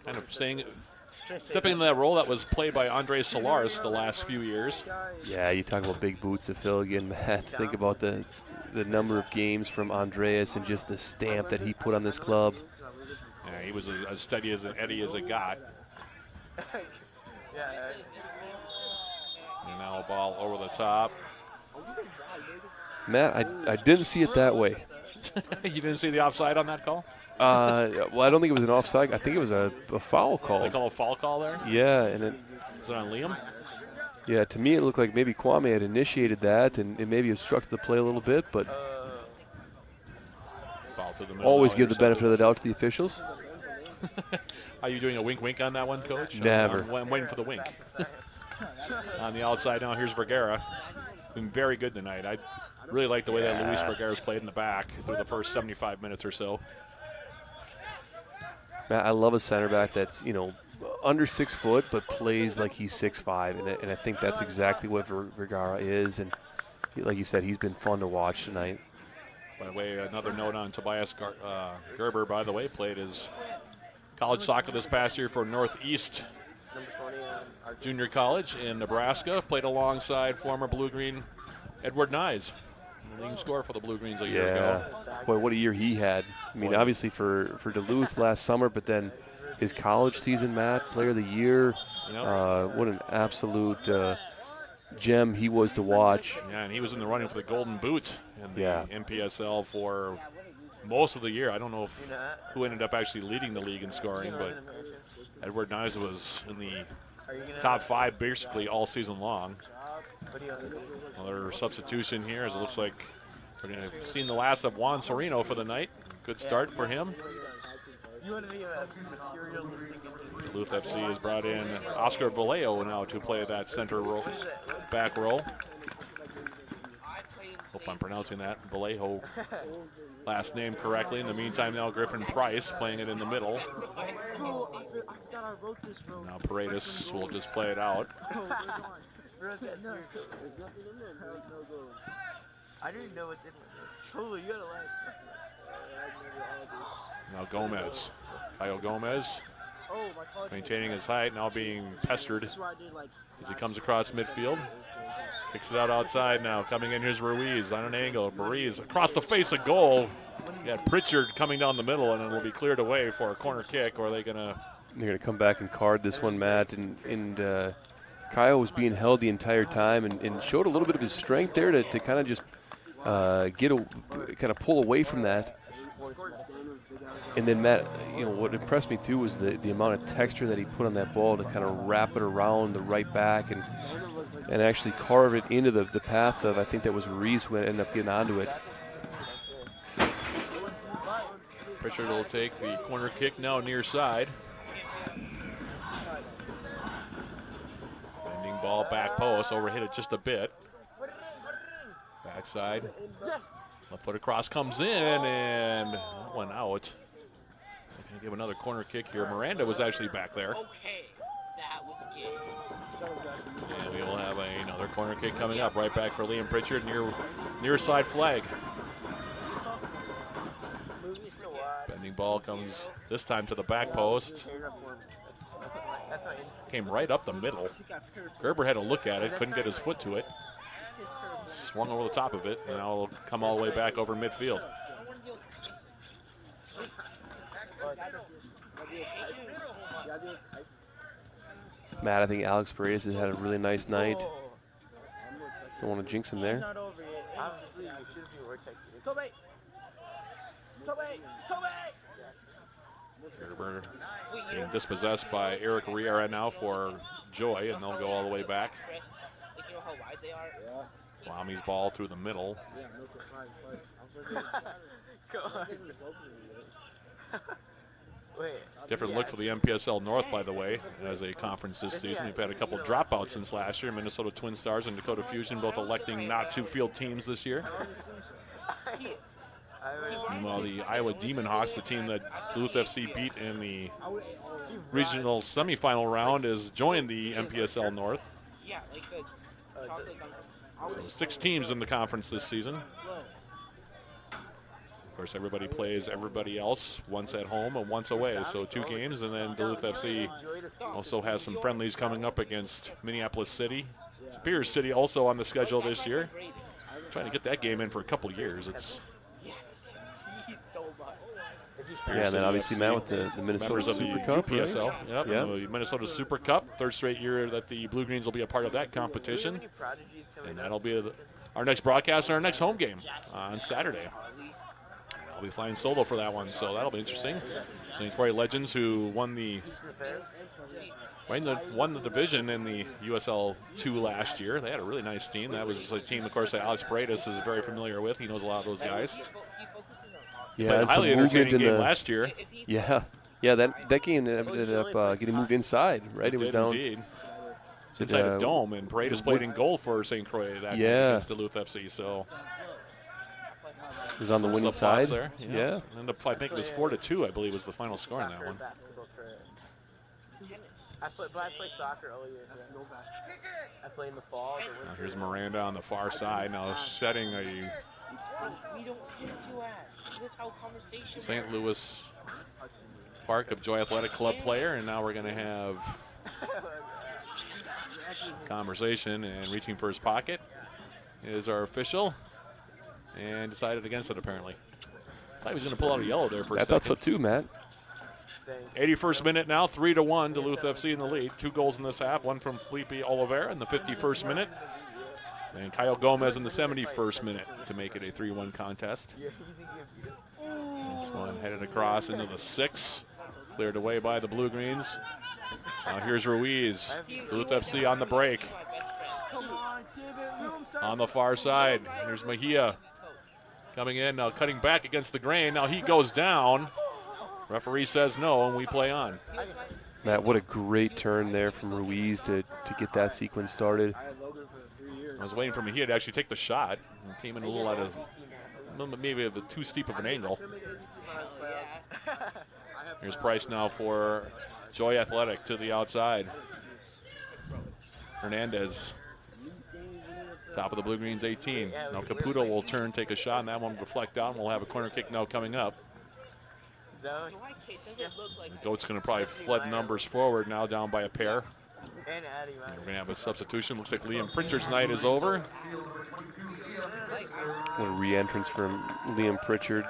Speaker 2: Kind of stepping into that role that was played by Andres Solares the last few years.
Speaker 3: Yeah, you talk about big boots to fill again, Matt. Think about the number of games from Andreas and just the stamp that he put on this club.
Speaker 2: Yeah, he was as steady as an Eddie as it got. And now a ball over the top.
Speaker 3: Matt, I didn't see it that way.
Speaker 2: You didn't see the offside on that call?
Speaker 3: Well, I don't think it was an offside. I think it was a foul call.
Speaker 2: They call a foul call there?
Speaker 3: Yeah. And
Speaker 2: is it on Liam?
Speaker 3: Yeah, to me it looked like maybe Kwame had initiated that and maybe obstructed the play a little bit, but
Speaker 2: foul to the middle.
Speaker 3: Always give the benefit of the doubt to the officials.
Speaker 2: Are you doing a wink-wink on that one, Coach?
Speaker 3: Never.
Speaker 2: I'm waiting for the wink. On the outside now, here's Vergara. Been very good tonight. I really like the way that Luis Vergara's played in the back through the first 75 minutes or so.
Speaker 3: Matt, I love a center back that's, under 6 foot but plays like he's 6'5", and I think that's exactly what Vergara is. And like you said, he's been fun to watch tonight.
Speaker 2: By the way, another note on Tobias Gerber, by the way, played his college soccer this past year for Northeast Junior College in Nebraska. Played alongside former Blue Green Edward Nyes, leading scorer for the Blue Greens a year ago.
Speaker 3: Boy, what a year he had. I mean, obviously for Duluth last summer, but then his college season, Matt, Player of the Year. What an absolute gem he was to watch.
Speaker 2: Yeah, and he was in the running for the Golden Boot in the NPSL for most of the year. I don't know who ended up actually leading the league in scoring, but Edward Nyes was in the top 5 basically all season long. Another substitution here, as it looks like we're going to have seen the last of Juan Sereno for the night. Good start for him. Duluth FC has brought in Oscar Vallejo now to play that center role, back role. Hope I'm pronouncing that Vallejo last name correctly. In the meantime, now Griffin Price playing it in the middle. Now Paredes will just play it out.
Speaker 7: I didn't know what's in it. Holy, you got a last.
Speaker 2: Now Gomez. Kyle Gomez maintaining his height, now being pestered as he comes across midfield. Kicks it out outside now. Coming in, here's Ruiz on an angle. Ruiz across the face of goal. You got Pritchard coming down the middle, and it'll be cleared away for a corner kick, or are they going to...
Speaker 3: They're going to come back and card this one, Matt. And Kyle was being held the entire time and showed a little bit of his strength there to kind of just kind of pull away from that. And then, Matt, you know, what impressed me, too, was the amount of texture that he put on that ball to kind of wrap it around the right back and actually carve it into the path of, I think that was Ruiz who ended up getting onto it.
Speaker 2: Pritchard will take the corner kick now near side. Bending ball back post, overhit it just a bit. Backside. Left foot across comes in, and that one out. They're going to give another corner kick here. Miranda was actually back there.
Speaker 7: Okay, that was good.
Speaker 2: And we will have another corner kick coming up. Right back for Liam Pritchard, near side flag. Bending ball comes this time to the back post. Came right up the middle. Gerber had a look at it, couldn't get his foot to it. Swung over the top of it, and now it'll come all the way back over midfield.
Speaker 3: Matt, I think Alex Paredes has had a really nice night. Don't want to jinx him there.
Speaker 2: Gerber being dispossessed by Eric Riera now for Joy, and they'll go all the way back. Lami's ball through the middle. Different look for the MPSL North, by the way, as a conference this season. We've had a couple dropouts since last year. Minnesota Twin Stars and Dakota Fusion both electing not to field teams this year. Meanwhile, the Iowa Demon Hawks, the team that Duluth FC beat in the regional semifinal round, has joined the MPSL North. So 6 teams in the conference this season. Of course, everybody plays everybody else once at home and once away, so 2 games. And then Duluth FC also has some friendlies coming up against Minneapolis City. Superior City also on the schedule this year. Trying to get that game in for a couple of years. It's
Speaker 3: yeah, and then obviously, Matt, with the Minnesota Super Cup,
Speaker 2: UPSL.
Speaker 3: right?
Speaker 2: Yep,
Speaker 3: Yeah.
Speaker 2: the Minnesota Super Cup, 3rd straight year that the Blue Greens will be a part of that competition. And that'll be our next broadcast and our next home game on Saturday. I'll be flying solo for that one, so that'll be interesting. St. Croix Legends, who won the division in the USL 2 last year. They had a really nice team. That was a team, of course, that Alex Paredes is very familiar with. He knows a lot of those guys.
Speaker 3: Yeah,
Speaker 2: it's a highly entertaining game last year.
Speaker 3: Yeah, that game ended up getting moved inside, right? It was down.
Speaker 2: Indeed. Inside a dome, and Paredes played in goal for St. Croix that game against Duluth FC. So
Speaker 3: it was on the winning side.
Speaker 2: There.
Speaker 3: Yeah.
Speaker 2: Ended up, I think it was 4-2, I believe, was the final score in that one.
Speaker 7: I play soccer all year. I play in the fall.
Speaker 2: Now here's Miranda on the far side, now shedding a St. Louis Park of Joy Athletic Club player, and now we're going to have conversation, and reaching for his pocket is our official, and decided against it apparently. Thought he was going to pull out a yellow there for a second.
Speaker 3: I thought so too, Matt.
Speaker 2: 81st minute now, 3-1, Duluth FC in the lead. 2 goals in this half, one from Felipe Oliveira in the 51st minute, and Kyle Gomez in the 71st minute to make it a 3-1 contest. This one headed across into the 6, cleared away by the Blue Greens. Now here's Ruiz, Duluth FC on the break. On the far side, here's Mejia coming in, now cutting back against the grain. Now he goes down. Referee says no, and we play on.
Speaker 3: Matt, what a great turn there from Ruiz to get that sequence started.
Speaker 2: I was waiting for Mejia to actually take the shot. And came in a little out of, maybe of a too steep of an angle. Here's Price now for Joy Athletic to the outside. Hernandez, top of the Blue Greens 18. Now Caputo will turn, take a shot, and that one will reflect out, and we'll have a corner kick now coming up.
Speaker 7: No,
Speaker 2: Goat's going to probably flood numbers forward now, down by a pair.
Speaker 7: and Addy,
Speaker 2: We're going to have a substitution. Looks like Liam Pritchard's night is over.
Speaker 3: What a re-entrance from Liam Pritchard.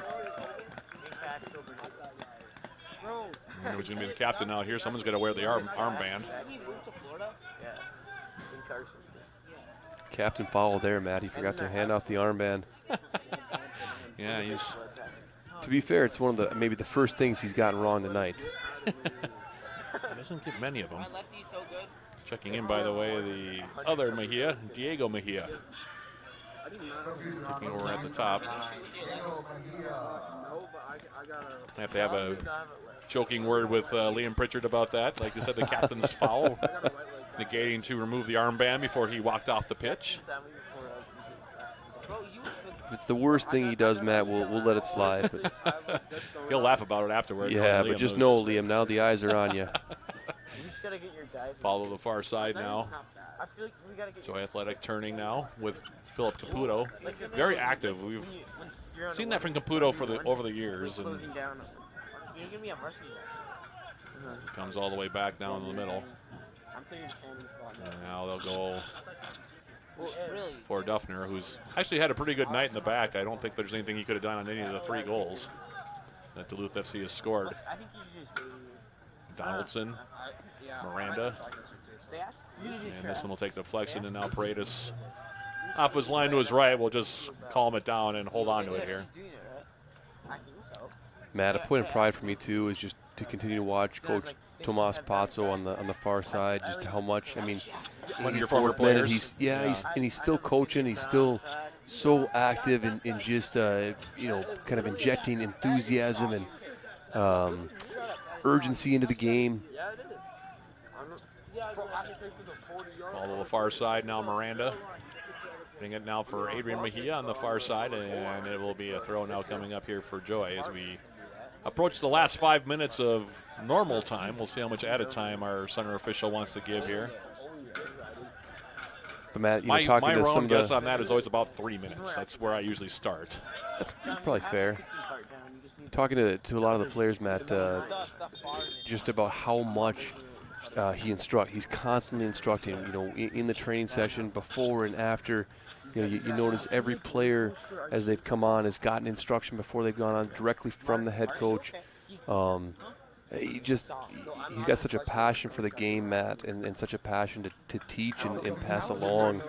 Speaker 2: Who's going to be the captain out here? Someone's got to wear the armband.
Speaker 7: Yeah, in Carson.
Speaker 3: Captain foul there, Matt. He forgot to hand off the armband.
Speaker 2: Yeah, he's.
Speaker 3: To be fair, it's one of the maybe the first things he's gotten wrong tonight.
Speaker 2: He doesn't get many of them. Checking in, by the way, the other Mejia, Diego Mejia. Taking over at the top. I have to have a joking word with Liam Pritchard about that. Like you said, the captain's foul, negating to remove the armband before he walked off the pitch.
Speaker 3: If it's the worst thing he does, Matt, we'll let it slide. But
Speaker 2: He'll laugh about it afterward.
Speaker 3: yeah, but just know, Liam, now the eyes are on you.
Speaker 7: You just gotta get your dive.
Speaker 2: Follow the far side now.
Speaker 7: I feel like we gotta get
Speaker 2: Joy Athletic turning now with Philip Caputo. Very active. We've seen that from Caputo over the years, and
Speaker 7: closing down. You're gonna be on varsity next.
Speaker 2: comes all the way back down in the middle.
Speaker 7: I'm taking Candy's spot now.
Speaker 2: And now they'll go
Speaker 7: Really?
Speaker 2: for Duffner, who's actually had a pretty good night in the back. I don't think there's anything he could have done on any of the 3 goals that Duluth FC has scored.
Speaker 7: I think you just
Speaker 2: Donaldson, Miranda, and this one will take deflection, and now Paredes off his line to his right. We'll just calm it down and hold on to it here.
Speaker 7: I think so.
Speaker 3: Matt, a point of pride for me too is just to continue to watch Coach Tomas Pazzo on the far side. Just how much, I mean,
Speaker 2: One of your former players.
Speaker 3: He's still coaching. He's still so active and just kind of injecting enthusiasm and urgency into the game.
Speaker 2: All to the far side now, Miranda. Getting it now for Adrian Mejia on the far side, and it will be a throw now coming up here for Joy as we approach the last 5 minutes of normal time. We'll see how much added time our center official wants to give here.
Speaker 3: But Matt,
Speaker 2: My
Speaker 3: talking to some
Speaker 2: round
Speaker 3: of
Speaker 2: guess
Speaker 3: the,
Speaker 2: on that is always about 3 minutes. That's where I usually start.
Speaker 3: that's probably fair. Talking to a lot of the players, Matt, just about how much he instructs. He's constantly instructing. In the training session, before and after. You notice every player as they've come on has gotten instruction before they've gone on directly from the head coach. He's got such a passion for the game, Matt, and such a passion to teach and pass along.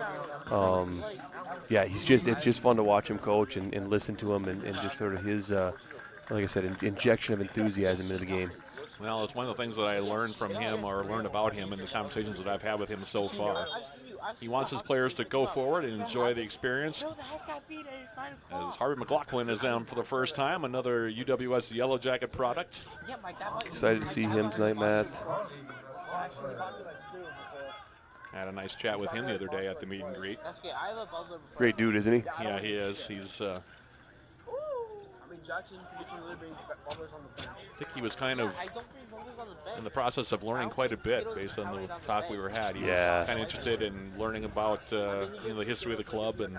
Speaker 3: It's just fun to watch him coach and listen to him and just sort of his, like I said, injection of enthusiasm into the game.
Speaker 2: Well, it's one of the things that I learned from him or learned about him in the conversations that I've had with him so far. He wants his players to go forward and enjoy the experience. As Harvey McLaughlin is down for the first time, another UWS Yellow Jacket product.
Speaker 3: Excited to see him tonight, Matt.
Speaker 2: Had a nice chat with him the other day at the meet and greet.
Speaker 3: Great dude, isn't he?
Speaker 2: Yeah, he is. He's. I think he was kind of in the process of learning quite a bit based on the talk we had. He was kind of interested in learning about the history of the club. And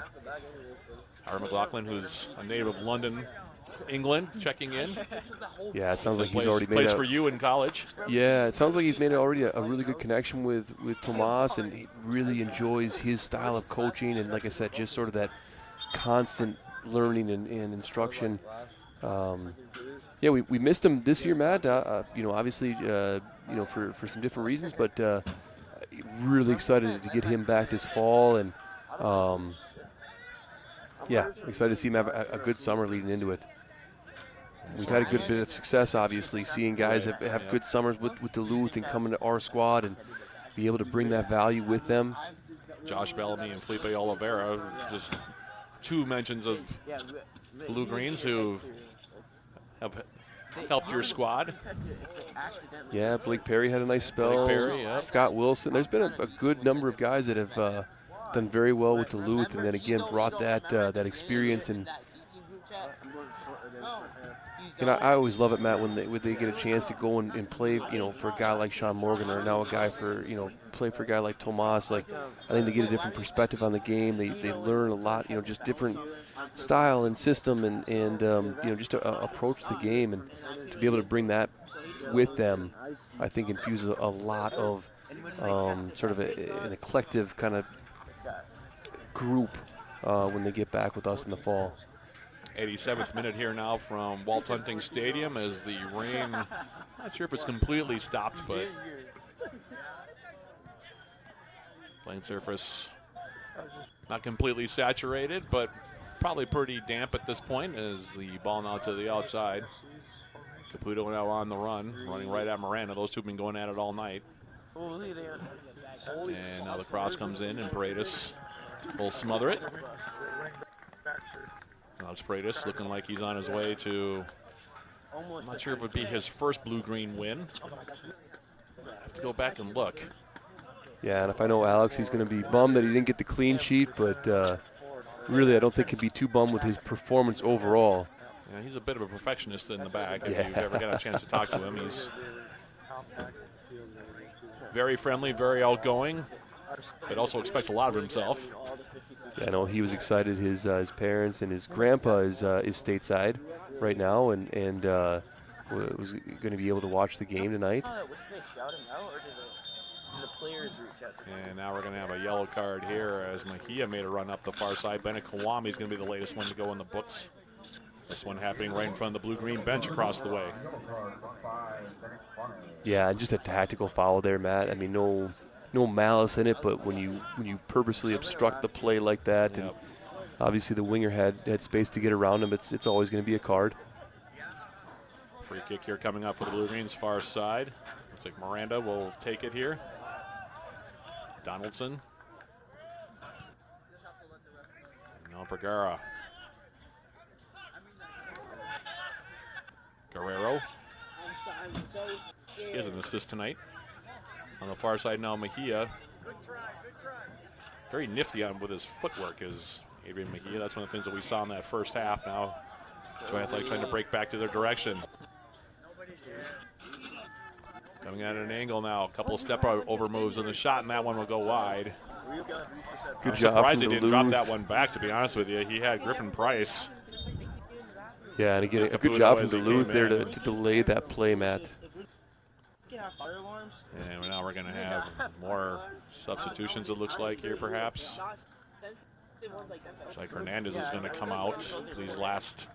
Speaker 2: Harvey McLaughlin, who's a native of London, England, checking in.
Speaker 3: Yeah, it sounds like he's already made
Speaker 2: place for you in college.
Speaker 3: Yeah, it sounds like he's made already a really good connection with Tomas, and he really enjoys his style of coaching. And like I said, just sort of that constant learning and instruction. We missed him this year, Matt. Obviously, for some different reasons, but really excited to get him back this fall, and excited to see him have a good summer leading into it. We've had a good bit of success, obviously, seeing guys have good summers with Duluth and coming to our squad and be able to bring that value with them.
Speaker 2: Josh Bellamy and Felipe Oliveira, just 2 mentions of Blue Greens who have helped your squad.
Speaker 3: Yeah, Blake Perry had a nice spell.
Speaker 2: Blake Perry, yeah.
Speaker 3: Scott Wilson. There's been a good number of guys that have done very well with Duluth, and then again brought that experience. And I always love it, Matt, when they get a chance to go and play, for a guy like Sean Morgan, or now a guy play for a guy like Tomas. Like, I think they get a different perspective on the game. They learn a lot, just different style and system and just to approach the game, and to be able to bring that with them, I think infuses a lot of sort of an eclectic kind of group when they get back with us in the fall.
Speaker 2: 87th minute here now from Walt Hunting Stadium as the rain, not sure if it's completely stopped, but playing surface not completely saturated, but probably pretty damp at this point as the ball now to the outside. Caputo now on the run, running right at Miranda. Those two have been going at it all night. And now the cross comes in, and Paredes will smother it. Now it's Paredes looking like he's on his way to, I'm not sure if it would be his first blue-green win. I have to go back and look.
Speaker 3: Yeah, and if I know Alex, he's going to be bummed that he didn't get the clean sheet, but really I don't think he'd be too bummed with his performance overall.
Speaker 2: Yeah, he's a bit of a perfectionist in the bag. If you've ever got a chance to talk to him, he's very friendly, very outgoing, but also expects a lot of himself.
Speaker 3: Yeah, I know he was excited. His parents and his grandpa is stateside right now, and was going to be able to watch the game tonight.
Speaker 2: And now we're going to have a yellow card here as Mejia made a run up the far side. Bennett Kawami is going to be the latest one to go in the books. This one happening right in front of the blue-green bench across the way.
Speaker 3: Yeah, just a tactical foul there, Matt. I mean, no malice in it, but when you purposely obstruct the play like that, and obviously the winger had space to get around him, it's always going to be a card.
Speaker 2: Free kick here coming up for the Blue-Greens far side. Looks like Miranda will take it here. Donaldson. Now Vergara. Guerrero. He has an assist tonight. On the far side now, Mejia. Very nifty with his footwork is Adrian Mejia. That's one of the things that we saw in that first half. Now, Joy Athletic trying to break back to their direction. Coming at an angle now. A couple of step-over moves on the shot, and that one will go wide.
Speaker 3: Good job.
Speaker 2: Surprised he didn't drop that one back, to be honest with you. He had Griffin Price.
Speaker 3: Yeah, and again, a good job from Duluth there to delay that play, Matt.
Speaker 2: And now we're going to have more substitutions, it looks like, here perhaps. Looks like Hernandez is going to come out these last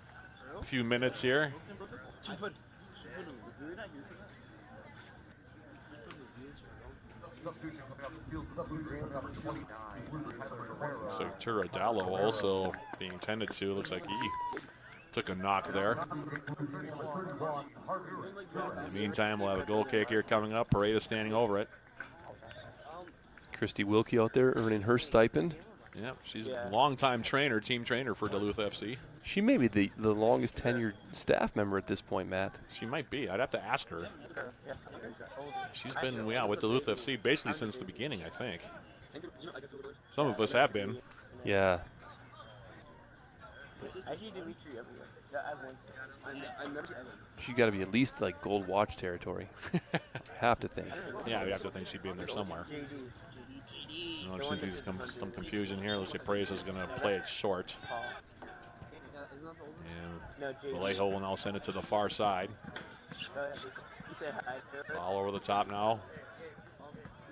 Speaker 2: few minutes here. So Turadalo also being tended to. Looks like he took a knock there. In the meantime, we'll have a goal kick here coming up. Paredes standing over it.
Speaker 3: Christy Wilkie out there earning her stipend.
Speaker 2: Yeah, she's a longtime trainer, team trainer for Duluth FC.
Speaker 3: She may be the longest tenured staff member at this point, Matt.
Speaker 2: She might be. I'd have to ask her. She's been with Duluth FC basically since the beginning, I think. Some of us have been.
Speaker 3: Yeah.
Speaker 7: I see Dimitri everywhere. I've never seen him.
Speaker 3: She got to be at least like gold watch territory. Have to think.
Speaker 2: Yeah, we have to think she'd be in there somewhere. You know, there seems to be some confusion here. Looks like Praise is going to play it short. And Vallejo will now send it to the far side. All over the top now.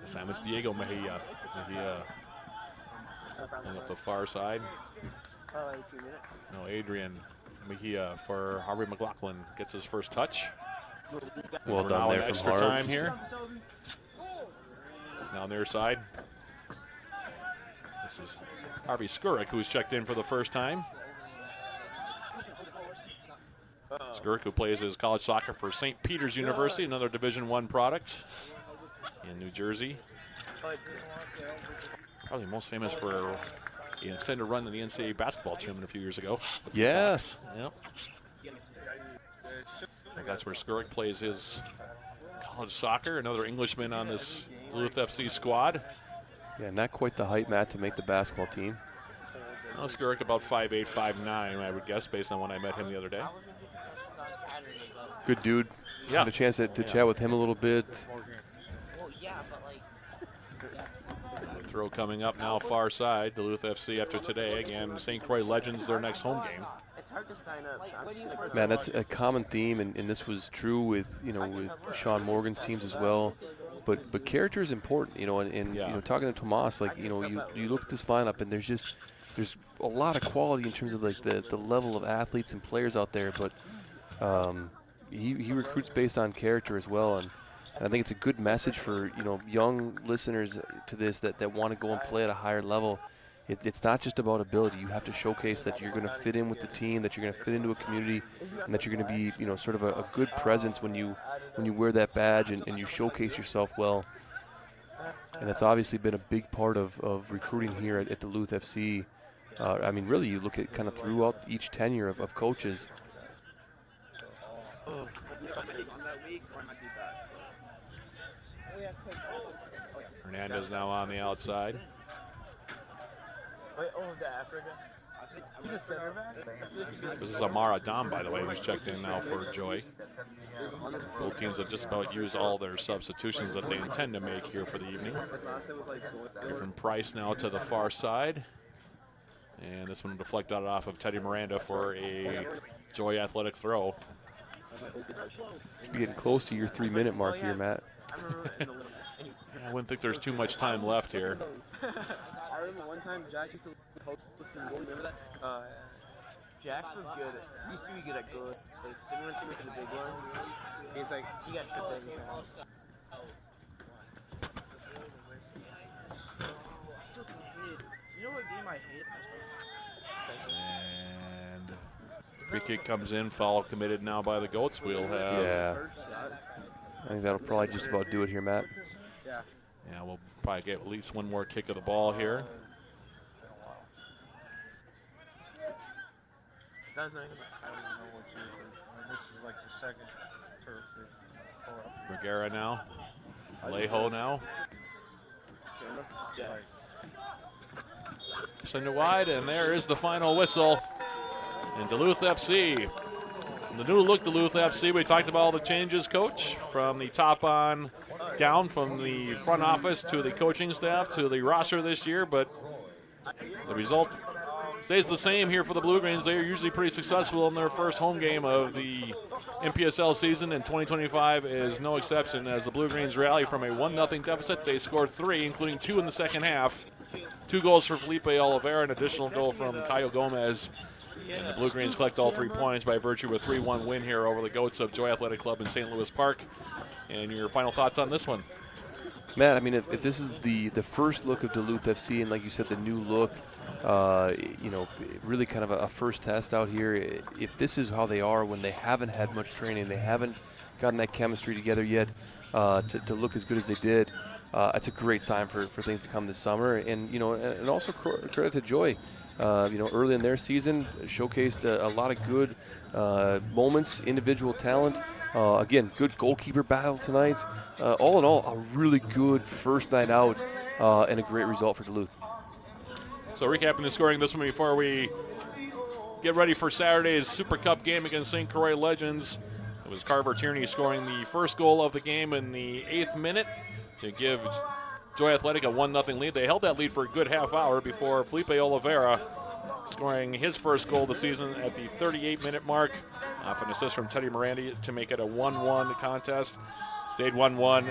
Speaker 2: This time it's Diego Mejia. Mejia going up the far side. No, Adrian Mejia for Harvey McLaughlin gets his first touch.
Speaker 3: Well done there from
Speaker 2: extra
Speaker 3: Harv.
Speaker 2: time here. Now on their side. This is Harvey Skurik, who's checked in for the first time. Skurik, who plays his college soccer for St. Peter's University, another Division I product in New Jersey. Probably most famous for an extended run in the NCAA basketball tournament a few years ago.
Speaker 3: Yes.
Speaker 2: Yep. I think that's where Skurik plays his college soccer. Another Englishman on this Duluth FC squad.
Speaker 3: Yeah, not quite the height, Matt, to make the basketball team.
Speaker 2: Well, Skurik about 5'8", 5'9", I would guess, based on when I met him the other day.
Speaker 3: Good dude.
Speaker 2: Yeah.
Speaker 3: Had a chance to chat with him a little bit.
Speaker 2: Throw coming up now, far side. Duluth FC after today. Again, St. Croix Legends, their next home game.
Speaker 7: It's hard to sign up.
Speaker 3: Man, that's a common theme, and this was true with with Sean Morgan's teams as well. But character is important, and talking to Tomas, like you look at this lineup, and there's a lot of quality in terms of like the level of athletes and players out there, but he recruits based on character as well, and I think it's a good message for young listeners to this that want to go and play at a higher level. It's not just about ability. You have to showcase that you're going to fit in with the team, that you're going to fit into a community, and that you're going to be sort of a good presence when you wear that badge and you showcase yourself well. And that's obviously been a big part of recruiting here at Duluth FC. I mean, really, you look at kind of throughout each tenure of coaches.
Speaker 2: Hernandez now on the outside.
Speaker 7: Wait, to Africa? He's a center back?
Speaker 2: This is Amara Dam, by the way, who's checked in now for Joy. Both teams have just about used all their substitutions that they intend to make here for the evening. From Price now to the far side. And this one deflected off of Teddy Miranda for a Joy athletic throw.
Speaker 3: You're getting close to your 3-minute mark here, Matt.
Speaker 2: I wouldn't think there's too much time left here.
Speaker 7: I remember one time Jax used to host some goal. Remember that? Jax was good. He used to be good at goals. Like, then he went to the big ones. He's like, he got chipped in. You know what game I hate?
Speaker 2: And free kick comes in. Foul committed now by the Goats. We'll have.
Speaker 3: Yeah. I think that'll probably just about do it here, Matt.
Speaker 2: Yeah, we'll probably get at least one more kick of the ball here.
Speaker 7: That's nice.
Speaker 8: I don't know what you think. This is like the second turf.
Speaker 2: Vergara now. Alejo now. Send it wide, and there is the final whistle. And Duluth FC, the new look Duluth FC, we talked about all the changes, Coach, from the top on down, from the front office to the coaching staff to the roster this year, but the result stays the same here for the Blue Greens. They're usually pretty successful in their first home game of the MPSL season, and 2025 is no exception as the Blue Greens rally from a 1-0 deficit. They scored 3, including 2 in the second half. 2 goals for Felipe Oliveira, an additional goal from Caio Gomez. And the Blue Greens collect all 3 points by virtue of a 3-1 win here over the Goats of Joy Athletic Club in St. Louis Park. And your final thoughts on this one?
Speaker 3: Matt, I mean, if this is the first look of Duluth FC, and like you said, the new look, really kind of a first test out here. If this is how they are when they haven't had much training, they haven't gotten that chemistry together yet to look as good as they did, it's a great sign for things to come this summer. And, and also credit to Joy. Early in their season, showcased a lot of good moments, individual talent. Again, good goalkeeper battle tonight. All in all, a really good first night out and a great result for Duluth.
Speaker 2: So recapping the scoring this one before we get ready for Saturday's Super Cup game against St. Croix Legends. It was Carver Tierney scoring the first goal of the game in the 8th minute to give Joy Athletic a 1-0 lead. They held that lead for a good half hour before Felipe Oliveira scoring his first goal of the season at the 38-minute mark off an assist from Teddy Miranda to make it a 1-1 contest. Stayed 1-1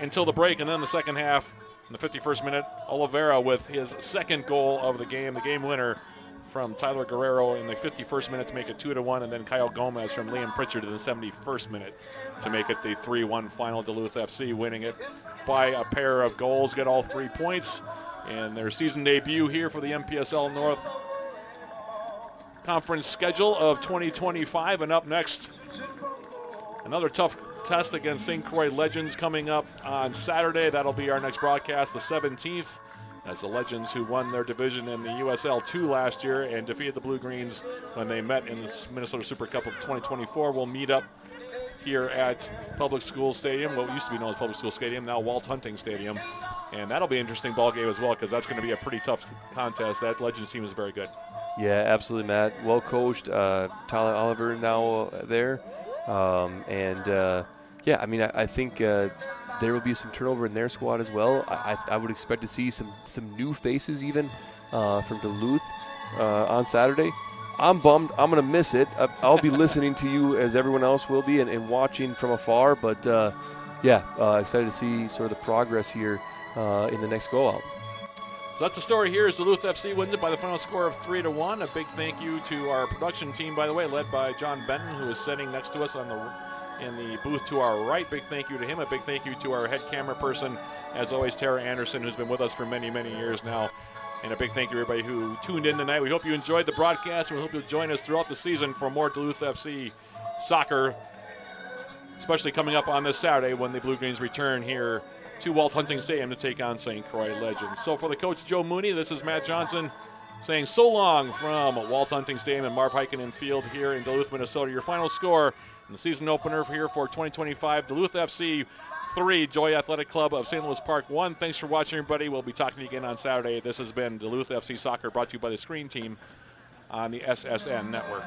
Speaker 2: until the break, and then the second half, in the 51st minute, Oliveira with his second goal of the game winner from Tyler Guerrero in the 51st minute to make it 2-1, and then Kyle Gomez from Liam Pritchard in the 71st minute to make it the 3-1 final. Duluth FC winning it by a pair of goals, get all 3 points, and their season debut here for the MPSL North Conference schedule of 2025. And up next, another tough test against St. Croix Legends coming up on Saturday. That'll be our next broadcast, the 17th, as the Legends, who won their division in the USL 2 last year and defeated the Blue Greens when they met in the Minnesota Super Cup of 2024, will meet up here at Public School Stadium, what used to be known as Public School Stadium, now Walt Hunting Stadium. And that'll be an interesting ball game as well, because that's going to be a pretty tough contest. That Legends team is very good.
Speaker 3: Yeah, absolutely, Matt. Well coached. Tyler Oliver now there. I think there will be some turnover in their squad as well. I would expect to see some new faces even from Duluth on Saturday. I'm bummed. I'm going to miss it. I'll be listening to you as everyone else will be and watching from afar. But, excited to see sort of the progress here in the next go-out.
Speaker 2: So that's the story here as Duluth FC wins it by the final score of 3-1. A big thank you to our production team, by the way, led by John Benton, who is sitting next to us in the booth to our right. Big thank you to him. A big thank you to our head camera person, as always, Tara Anderson, who's been with us for many, many years now. And a big thank you to everybody who tuned in tonight. We hope you enjoyed the broadcast, and we hope you'll join us throughout the season for more Duluth FC soccer, especially coming up on this Saturday when the Blue Greens return here to Walt Hunting Stadium to take on St. Croix Legends. So for the coach, Joe Mooney, this is Matt Johnson saying so long from Walt Hunting Stadium and Marv Heikkinen Field here in Duluth, Minnesota. Your final score in the season opener here for 2025, Duluth FC 3, Joy Athletic Club of St. Louis Park 1. Thanks for watching, everybody. We'll be talking to you again on Saturday. This has been Duluth FC Soccer, brought to you by the Screen Team on the SSN Network.